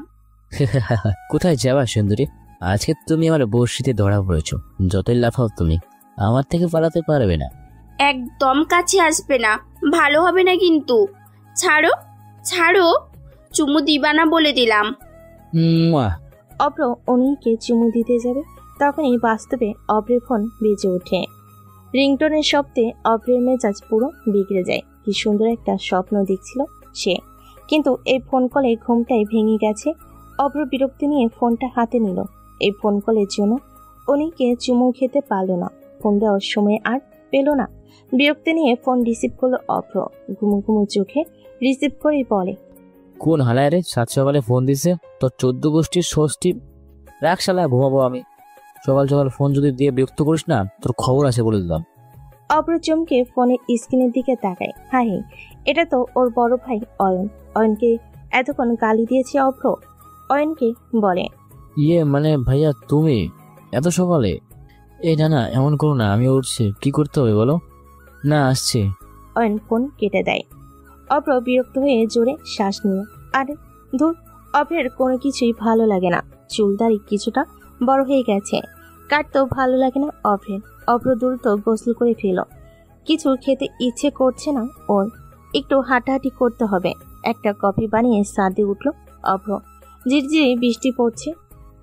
কোথায় যাবা সুন্দরী? আজকে তুমি আমার বর্ষিতে ধরা পড়েছ। যতই লাফাও তুমি আমার থেকে পালাতে পারবে না। একদম কাছে আসবে না, ভালো হবে না কিন্তু। ছাড়ো ছাড়ো, চুমু দিবা না বলে দিলাম। অভ্র অনুহিকে চুমু দিতে যাবে, তখনই বাস্তবে অভ্রের ফোন বেজে ওঠে। রিংটোনের শব্দে অভ্রের মেজাজ পুরো বিগড়ে যায়। কি সুন্দর একটা স্বপ্ন দেখছিল সে, কিন্তু এই ফোন কলে ঘুমটাই ভেঙে গেছে। অভ্র বিরক্তি নিয়ে ফোনটা হাতে নিল। এই ফোন কলের জন্য অনুহিকে চুমু খেতে পারল না, ফোন দেওয়ার সময় আর পেল না। বিরক্তি নিয়ে ফোন রিসিভ করলো অভ্র। ঘুমু ঘুমু চোখে রিসিভ করেই বলে, কোন হালায় রে সাত সকালে ফোন দিছে? তোর 14 গোষ্ঠীর ষষ্ঠী। রাখ শালা, ঘুমাবো আমি। সকাল সকাল ফোন যদি দিয়ে বিরক্ত করিস না, তোর খবর আছে বলে দিলাম। অভ্র চমকে ফোনের স্ক্রিনের দিকে তাকায়। হাই, এটা তো ওর বড় ভাই অয়ন। অয়নকে এতক্ষণ গালি দিয়েছে অভ্র। অয়নকে বলে, মানে ভাইয়া তুমি এত সকালে? এই না এমন করো না, আমি উঠছি। কি করতে হবে বলো না, আসছে। অয়ন ফোন কেটে দেয়। অভ্র বিরক্ত হয়ে জোরে শ্বাস নিল। আরে ধুর, অভ্রের কোনো কিছুই ভালো লাগে না। চুলদারি কিছুটা বড় হয়ে গেছে, কাটতেও ভালো লাগে না অভ্রের। অভ্র দ্রুত গোসল করে ফেল। কিছু খেতে ইচ্ছে করছে না ওর, একটু হাঁটাহাঁটি করতে হবে। একটা কফি বানিয়ে সাদে উঠল অভ্র। ঝিরঝিরে বৃষ্টি পড়ছে।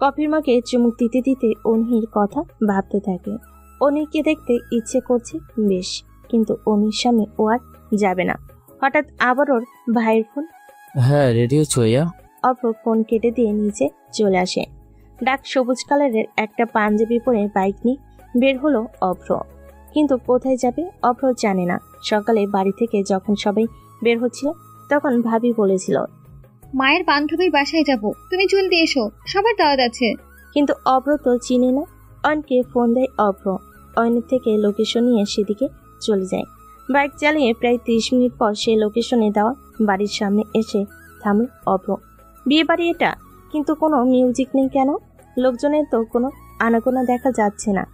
কফির মাকে চুমুক দিতে দিতে অনুহির কথা ভাবতে থাকে। অনুহিকে দেখতে ইচ্ছে করছে বেশ, কিন্তু অনুহির সামনে ও আর যাবে না। হঠাৎ আবার ওর ভাইয়ের ফোন। হ্যাঁ, রেডি হচ্ছ ভাইয়া? অভ্র ফোন কেটে দিয়ে নিচে চলে আসে। ডাক সবুজ কালারের একটা পাঞ্জাবি পরে বাইক নিয়ে বের হলো অভ্র, কিন্তু কোথায় যাবে অভ্র জানে না। সকালে বাড়ি থেকে যখন সবাই বের হচ্ছিল তখন ভাবি বলেছিল, মায়ের বান্ধবীর বাসায় যাব, তুমি জলদি এসো, সবার দাওয়াত আছে। কিন্তু অভ্র তো চিনে না। অয়নকে ফোন দেয় অভ্র। অয়নের থেকে লোকেশন নিয়ে সেদিকে চলে যায়। বাইক চালিয়ে প্রায় 30 মিনিট পর সে লোকেশনে দেওয়া বাড়ির সামনে এসে থামল অভ্র। বিয়ে বাড়ি এটা, কিন্তু কোনো মিউজিক নেই কেন? লোকজনের তো কোনো আনাগোনা দেখা যাচ্ছে না,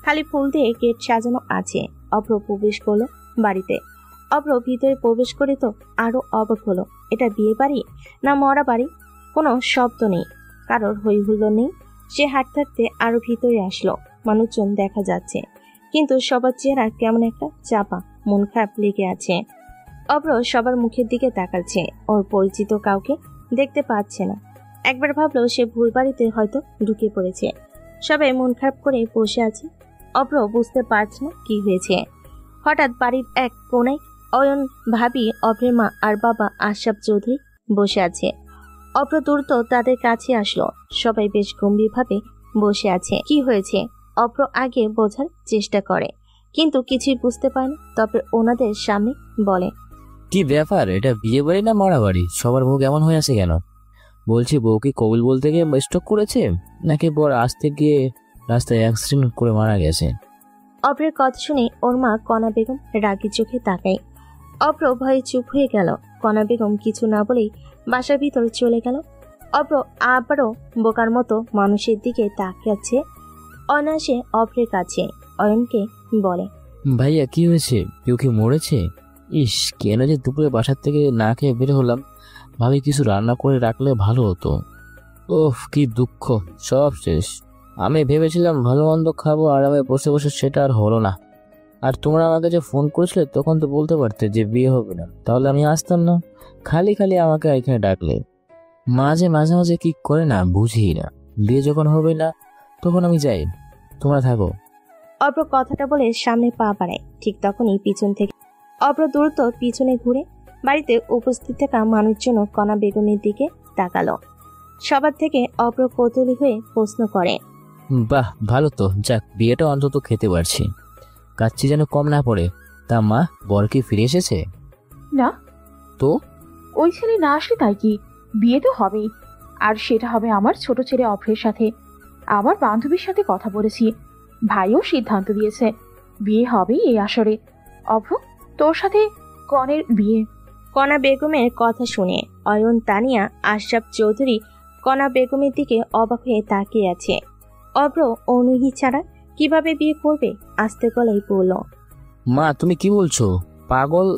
খালি ফুল দিয়ে গেট সাজানো আছে। অভ্র প্রবেশ করলো বাড়িতে। অভ্র ভিতরে প্রবেশ করে তো আরো অবাক হলো, এটা বিয়ে বাড়ি না মরা বাড়ি? কোনো শব্দ নেই, কারোর হই হুল্লোড় নেই। সে হাঁটতে হাঁটতে আরো ভিতরে আসলো। মানুষজন দেখা যাচ্ছে, কিন্তু সবার চেহারা কেমন একটা চাপা, মন খারাপ লেগে আছে। অভ্র সবার মুখের দিকে তাকাচ্ছে, ওর পরিচিত কাউকে দেখতে পাচ্ছে না। একবার ভাবলো সে ভুল বাড়িতে হয়তো ঢুকে পড়েছে। সবাই মন খারাপ করে বসে আছে। অভ্র বুঝতে পারছে না কি হয়েছে। হঠাৎ বাড়ির এক কোণায় অয়ন, ভাবি, অভ্রের মা আর বাবা আশরাফ চৌধুরী বসে আছে। অভ্র দ্রুত তাদের কাছে আসলো। সবাই বেশ গম্ভীরভাবে বসে আছে। কি হয়েছে অভ্র আগে বোঝার চেষ্টা করে, কিন্তু কিছুই বুঝতে পারে না। তবে ওনাদের সামনে বলে, কি ব্যাপার, এটা বিয়ে বাড়ি না মরা বাড়ি? সবার মুখ এমন হয়ে আছে কেন? বলছি, বউ কি কবুল বলতে গিয়ে স্ট্রোক করেছে, নাকি বর আসতে গিয়ে রাস্তায় অ্যাক্সিডেন্ট করে মারা গেছে? অভ্রের কথা শুনে ওর মা কণা বেগম রাগি চোখে তাকায়। অভ্র ভয়ে চুপ হয়ে গেল। কণা বেগম কিছু না বলেই বাসার ভিতরে চলে গেল। অভ্র আবারও বোকার মতো মানুষের দিকে তাকিয়েছে। অনায়াসে অভ্রের কাছে অয়নকে বলে, ভাইয়া কি হয়েছে? কেউ কি মরেছে? ইস, কেন যে দুপুরে বাসার থেকে না খেয়ে বের হলাম। ভাবি কিছু রান্না করে রাখলে ভালো হতো। ওহ, কি দুঃখ, সব শেষ। আমি ভেবেছিলাম ভালো মন্দ খাবো আরামে বসে বসে, সেটা আর হলো না। আর তোমরা আমাকে যে ফোন করেছিলে তখন তো বলতে পারতে যে বিয়ে হবে না, তাহলে আমি আসতাম না। খালি খালি আমাকে এখানে ডাকলে। মাঝে মাঝে কি করে না বুঝি না। বিয়ে যখন হবে না তখন আমি যাই, তোমরা থাকো। অভ্র কথাটা বলে সামনে পা বাড়ায়। ঠিক তখনই পিছন থেকে অভ্র দ্রুত পিছনে ঘুরে বাড়িতে উপস্থিত থাকা মানুষজন কণা বেগমের দিকে তাকালো। সবার থেকে অভ্র কৌতূহলী হয়ে প্রশ্ন করে, বাহ, ভালো তো, যাক বিয়েটা অন্তত খেতে পারছি। কাচ্চি যেন কম না পড়ে। তা মা, বর কি ফিরে এসেছে? না তো ওই ছেলে না আসলে তাই কি, বিয়ে তো হবেই। আর সেটা হবে আমার ছোট ছেলে অভ্রের সাথে। আমার বান্ধবীর সাথে কথা বলেছি, ভাইও সিদ্ধান্ত দিয়েছে বিয়ে হবেই এই আসরে। অভ্র, তোর সাথে কনের বিয়ে। কণা বেগমের কথা শুনে অয়ন, তানিয়া, আশরাফ চৌধুরী কণা বেগমের দিকে অবাক হয়ে তাকিয়ে আছে। অভ্র অনুহি ছাড়া কিভাবে বিয়ে করবে? আস্তে গলায় বলল। মা তুমি কি বলছো? পাগল?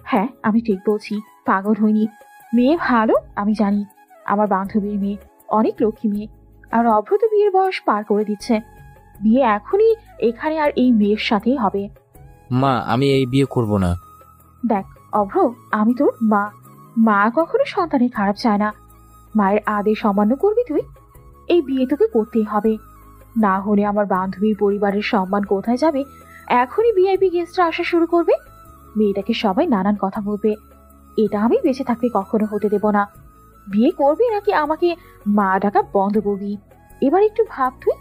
হ্যাঁ আমি ঠিক বলছি, পাগল হইনি। মেয়ে ভালো আমি জানি, আমার বান্ধবীর মেয়ে অনেক লক্ষ্মী মেয়ে, আর অভ্র তো বিয়ের বয়স পার করে দিচ্ছে। বিয়ে এখনই এখানে আর এই মেয়ের সাথেই হবে। মা আমি এই বিয়ে করব না। দেখ অভ্র, আমি তোর মা, মা কখনো সন্তানের খারাপ চায় না। মায়ের আদেশ অমান্য করবি তুই? এই বিয়ে তোকে করতেই হবে, না হলে আমার বান্ধবীর পরিবারের সম্মান কোথায় যাবে? এখনই ভিআইপি গেস্টরা আসা শুরু করবে, মেয়েটাকে সবাই নানান কথা বলবে। এটা আমি বেঁচে থাকতে কখনো হতে দেব না। বিয়ে করবি নাকি আমাকে মা ডাকা বন্ধ করবি? এবার একটু ভাব তুই।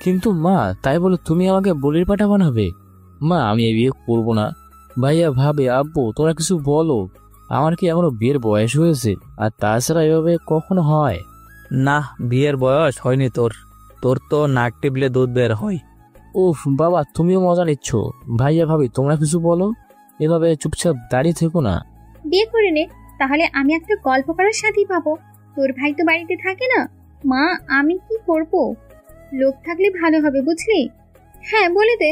কিন্তু মা তাই বলে তুমি আমাকে বলির পাঠা বানাবে? মা আমি এই বিয়ে করব না। ভাইয়া ভাবে আব্বু তোরা কিছু বলো, আমার কি এখনো বিয়ের বয়স হয়েছে? আর তাছাড়া এভাবে কখনো হয় না? বিয়ের বয়স হয়নি তোর, তোর তো নাক টিপলে দুধ বের হয়। উফ বাবা তুমিও মজা নিচ্ছ। ভাইয়া ভাবি তোমরা কিছু বলো, এভাবে চুপচাপ দাঁড়িয়ে থেকো না। বিয়ে করে নে, তাহলে আমি একটা গল্প করার সাথী পাবো। তোর ভাই তো বাড়িতে থাকে না। মা আমি কি করব? লোক থাকলে ভালো হবে বুঝলি? হ্যাঁ বলে দে।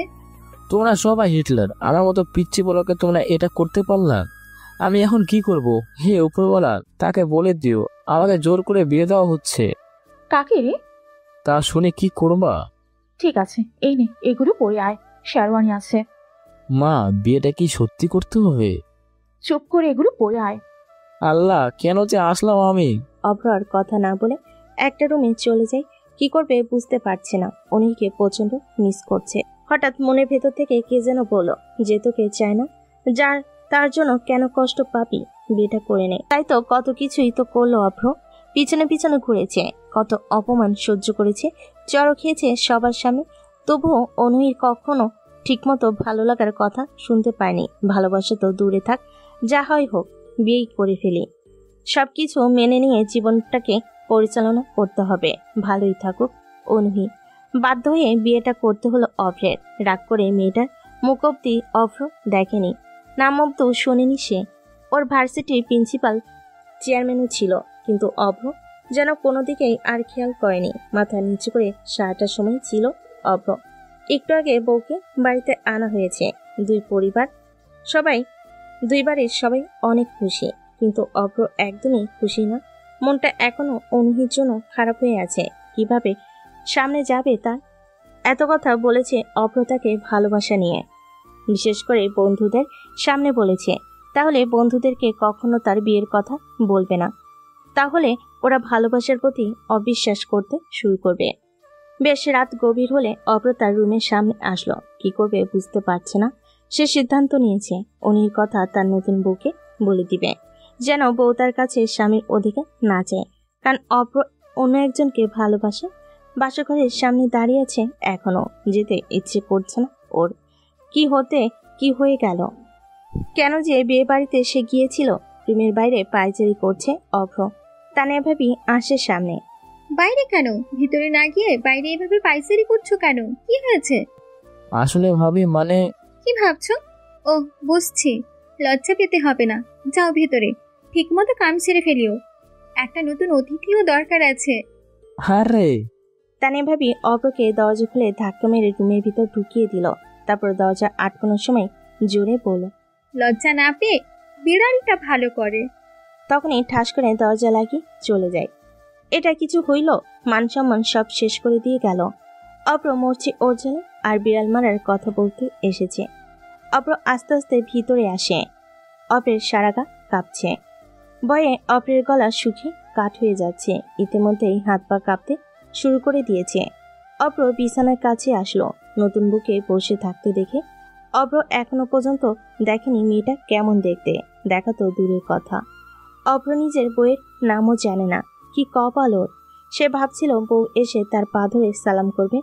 তোমরা সবাই হিটলার, আমার মতো পিচ্ছি বলকে তোমরা এটা করতে পারলা? আমি এখন কি করব? হে উপরওয়ালা তাকে বলে দিও আমাকে জোর করে বিয়ে দেওয়া হচ্ছে। কাকে রে? তা শুনে কি করবা? ঠিক আছে এই নে, এগুলো পরে আয়, শেরওয়ানি আছে। মা বিয়েটা কি সত্যি করতে হবে? চুপ করে এগুলো পরে আয়। আল্লাহ কেন যে আসলাম আমি? অভ্র আর কথা না বলে একটা রুমে চলে যায়। কি করবে বুঝতে পারছে না, অনিলকে প্রচন্ড মিস করছে। হঠাৎ মনের ভেতর থেকে কে যেন বলল যে তোকে চায় না, যার তার জন্য কেন কষ্ট পাবি, বিয়েটা করে নে। তাই তো কত কিছুই তো করলো অভ্র, পিছনে পিছনে ঘুরেছে, কত অপমান সহ্য করেছে, চড় খেয়েছে সবার সামনে, তবুও অনুহির কখনো ঠিকমতো ভালো লাগার কথা শুনতে পায়নি। ভালোবাসা তো দূরে থাক, যা হয় হোক বিয়েই করে ফেলি। সবকিছু মেনে নিয়ে জীবনটাকে পরিচালনা করতে হবে। ভালোই থাকুক অনুহি। বাধ্য হয়ে বিয়েটা করতে হলো অভ্রের। রাগ করে মেয়েটার মুখ অব্দি অভ্র দেখেনি, নাম অব্দিও শোনেনি সে। ওর ভার্সিটির প্রিন্সিপাল চেয়ারম্যানও ছিল, কিন্তু অভ্র যেন কোনো দিকেই আর খেয়াল করেনি। মাথা নিচু করে সারাটার সময় ছিল অভ্র। একটু আগে বউকে বাড়িতে আনা হয়েছে। দুই বাড়ির সবাই অনেক খুশি, কিন্তু অভ্র একদমই খুশি না। মনটা এখনো অনুহির জন্য খারাপ হয়ে আছে। কিভাবে সামনে যাবে তা? এত কথা বলেছে অভ্র তাকে ভালোবাসা নিয়ে, বিশেষ করে বন্ধুদের সামনে বলেছে। তাহলে বন্ধুদেরকে কখনো তার বিয়ের কথা বলবে না, তাহলে ওরা ভালোবাসার প্রতি অবিশ্বাস করতে শুরু করবে। বেশ রাত গভীর হলে অভ্র তার রুমের সামনে আসলো। কি করবে বুঝতে পারছে না। সে সিদ্ধান্ত নিয়েছে অনির কথা তার নতুন বউকে বলে দিবে, যেন বউ তার কাছে স্বামীর অধিকার না চায়। কারণ অভ্র অন্য একজনকে ভালোবাসে। বাসঘরের সামনে দাঁড়িয়ে আছে, এখনো যেতে ইচ্ছে করছে না ওর। কি হয়ে গেল? কেন যে বিয়ে বাড়িতে সে গিয়েছিল? রুমের বাইরে পায়চারি করছে অভ্র। তানিয়া ভাবি আসে সামনে। বাইরে কেন? ভিতরে না গিয়ে বাইরে এভাবে পায়চারি করছো কেন? কি হয়েছে? আসলে ভাবি মানে। কি ভাবছো? ও বুঝছি, লজ্জা পেতে হবে না, যাও ভেতরে, ঠিক মতো কাম সেরে ফেলিও। একটা নতুন অতিথিও দরকার আছে। আরে তানিয়া ভাবি অভ্রকে দরজা খুলে ধাক্কা মেরে রুমের ভিতর ঢুকিয়ে দিল। তারপর দরজা আটকানোর সময় জোরে বলল, লজ্জা না পেয়ে বিড়ালটা ভালো করে। তখনই ঠাস করে দরজা লাগিয়ে চলে যায়। এটা কিছু হইল? মান সম্মান সব শেষ করে দিয়ে গেল। অভ্র মরছে ওর জন্য, আর বিড়াল মারার কথা বলতে এসেছে। অভ্র আস্তে আস্তে ভিতরে আসে। অভ্রের সারা গা কাঁপছে। ভয়ে অভ্রের গলা শুকিয়ে কাঠ হয়ে যাচ্ছে। ইতিমধ্যেই হাত পা কাঁপতে শুরু করে দিয়েছে। অভ্র বিছানার কাছে আসলো। নতুন বুকে বসে থাকতে দেখে অভ্র এখনো পর্যন্ত দেখেনি মেয়েটা কেমন দেখতে। দেখা তো দূরের কথা, অভ্র নিজের বউয়ের নামও জানে না। কি কপাল ওর! সে ভাবছিল বউ এসে তার পা ধরে সালাম করবে,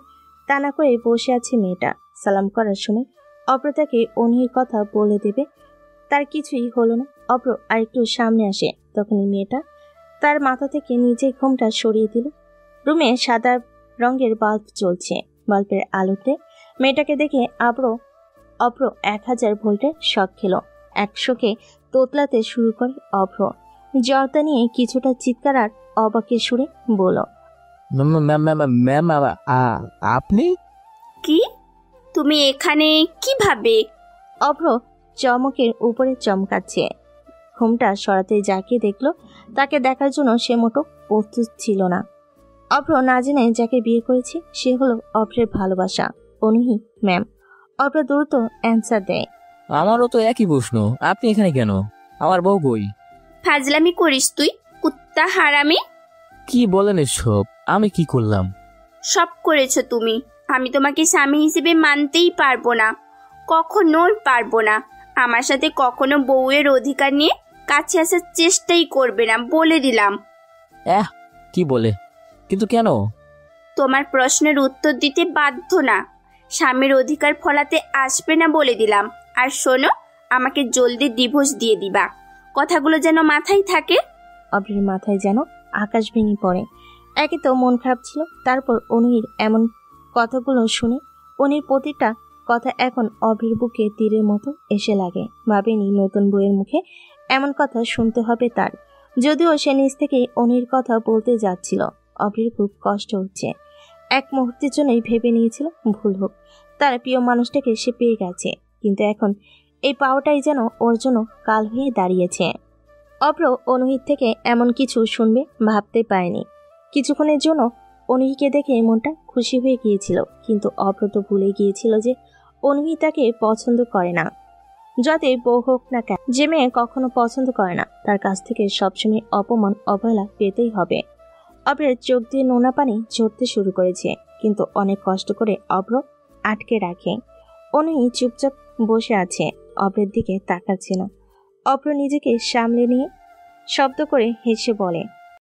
তা না করে বসে আছে মেয়েটা। সালাম করার সময় অভ্র তাকে অনির কথা বলে দেবে, তার কিছুই হলো না। অভ্র আরেকটু সামনে আসে, তখনই মেয়েটা তার মাথা থেকে নিজের ঘোমটা সরিয়ে দিল। রুমে সাদা রঙের বাল্ব জ্বলছে। বাল্বের আলোতে মেয়েটাকে দেখে অভ্র 1000 ভোল্টের শক খেল। 100কে তোতলাতে শুরু করে অভ্র। জর্দা নিয়ে কিছুটা চিৎকার আর অবাকের সুরে বলল, ম্যাম আপনি? কি? তুমি এখানে কিভাবে? অভ্র চমকের উপরে চমকাচ্ছে। ঘুমটা সরাতে যাকে দেখলো তাকে দেখার জন্য সে মোটো প্রস্তুত ছিল না। অভ্র না জেনে যাকে বিয়ে করেছে সে হলো অভ্রের ভালোবাসা, অনুহি ম্যাম। অভ্র দ্রুত অ্যান্সার দেয়। আমারও তো একই প্রশ্ন, আপনি এখানে কেন? আমার বউ কই? ফাজলামি করিস তুই, কুত্তা হারামি। কি বলেন এসব? আমি কি করলাম? সব করেছো তুমি। আমি তোমাকে স্বামী হিসেবে মানতেই পারবো না, কখনোই পারবো না। আমার সাথে কখনো বউয়ের অধিকার নিয়ে কাছে আসার চেষ্টাই করবে না, বলে দিলাম। কি বলে? কিন্তু কেন? তোমার প্রশ্নের উত্তর দিতে বাধ্য না। স্বামীর অধিকার ফলাতে আসবে না, বলে দিলাম। আর শোনো, আমাকে জলদি ডিভোর্স দিয়ে দিবা, কথাগুলো যেন মাথায় থাকে। অভ্রের মাথায় যেন আকাশ ভেঙে পড়ে। একে তো মন খারাপ ছিল, তারপর অনুহির এমন কথাগুলো শুনে অনুর প্রতিটা কথা এখন অভ্রের বুকে তীরের মতো এসে লাগে। ভাবেনি নতুন বইয়ের মুখে এমন কথা শুনতে হবে তার। যদিও সে নিজ থেকে অনুর কথা বলতে যাচ্ছিল। অভ্রের খুব কষ্ট হচ্ছে। এক মুহূর্তের জন্যই ভেবে নিয়েছিল ভুল হোক, তার প্রিয় মানুষটাকে সে পেয়ে গেছে, কিন্তু এখন এই পাওয়াটাই যেন ওর জন্য কাল হয়ে দাঁড়িয়েছে। অভ্র অনুহির থেকে এমন কিছু শুনবে ভাবতে পারেনি। কিছুক্ষণের জন্য অনুহিকে দেখে মনটা খুশি হয়ে গিয়েছিল, কিন্তু অভ্র তো ভুলে গিয়েছিল যে অনুহি তাকে পছন্দ করে না। যতই বউ হোক না কেন, যে মেয়ে কখনো পছন্দ করে না তার কাছ থেকে সবসময় অপমান অবহেলা পেতেই হবে। অভ্রের চোখ দিয়ে নোনা পানি ঝরতে শুরু করেছে, কিন্তু অনেক কষ্ট করে অভ্র আটকে রাখে। অনুহি চুপচাপ বসে আছে, অভ্রের দিকে তাকাচ্ছে না। অভ্র নিজেকে সামলে নিয়ে শব্দ করে হেসে বলে,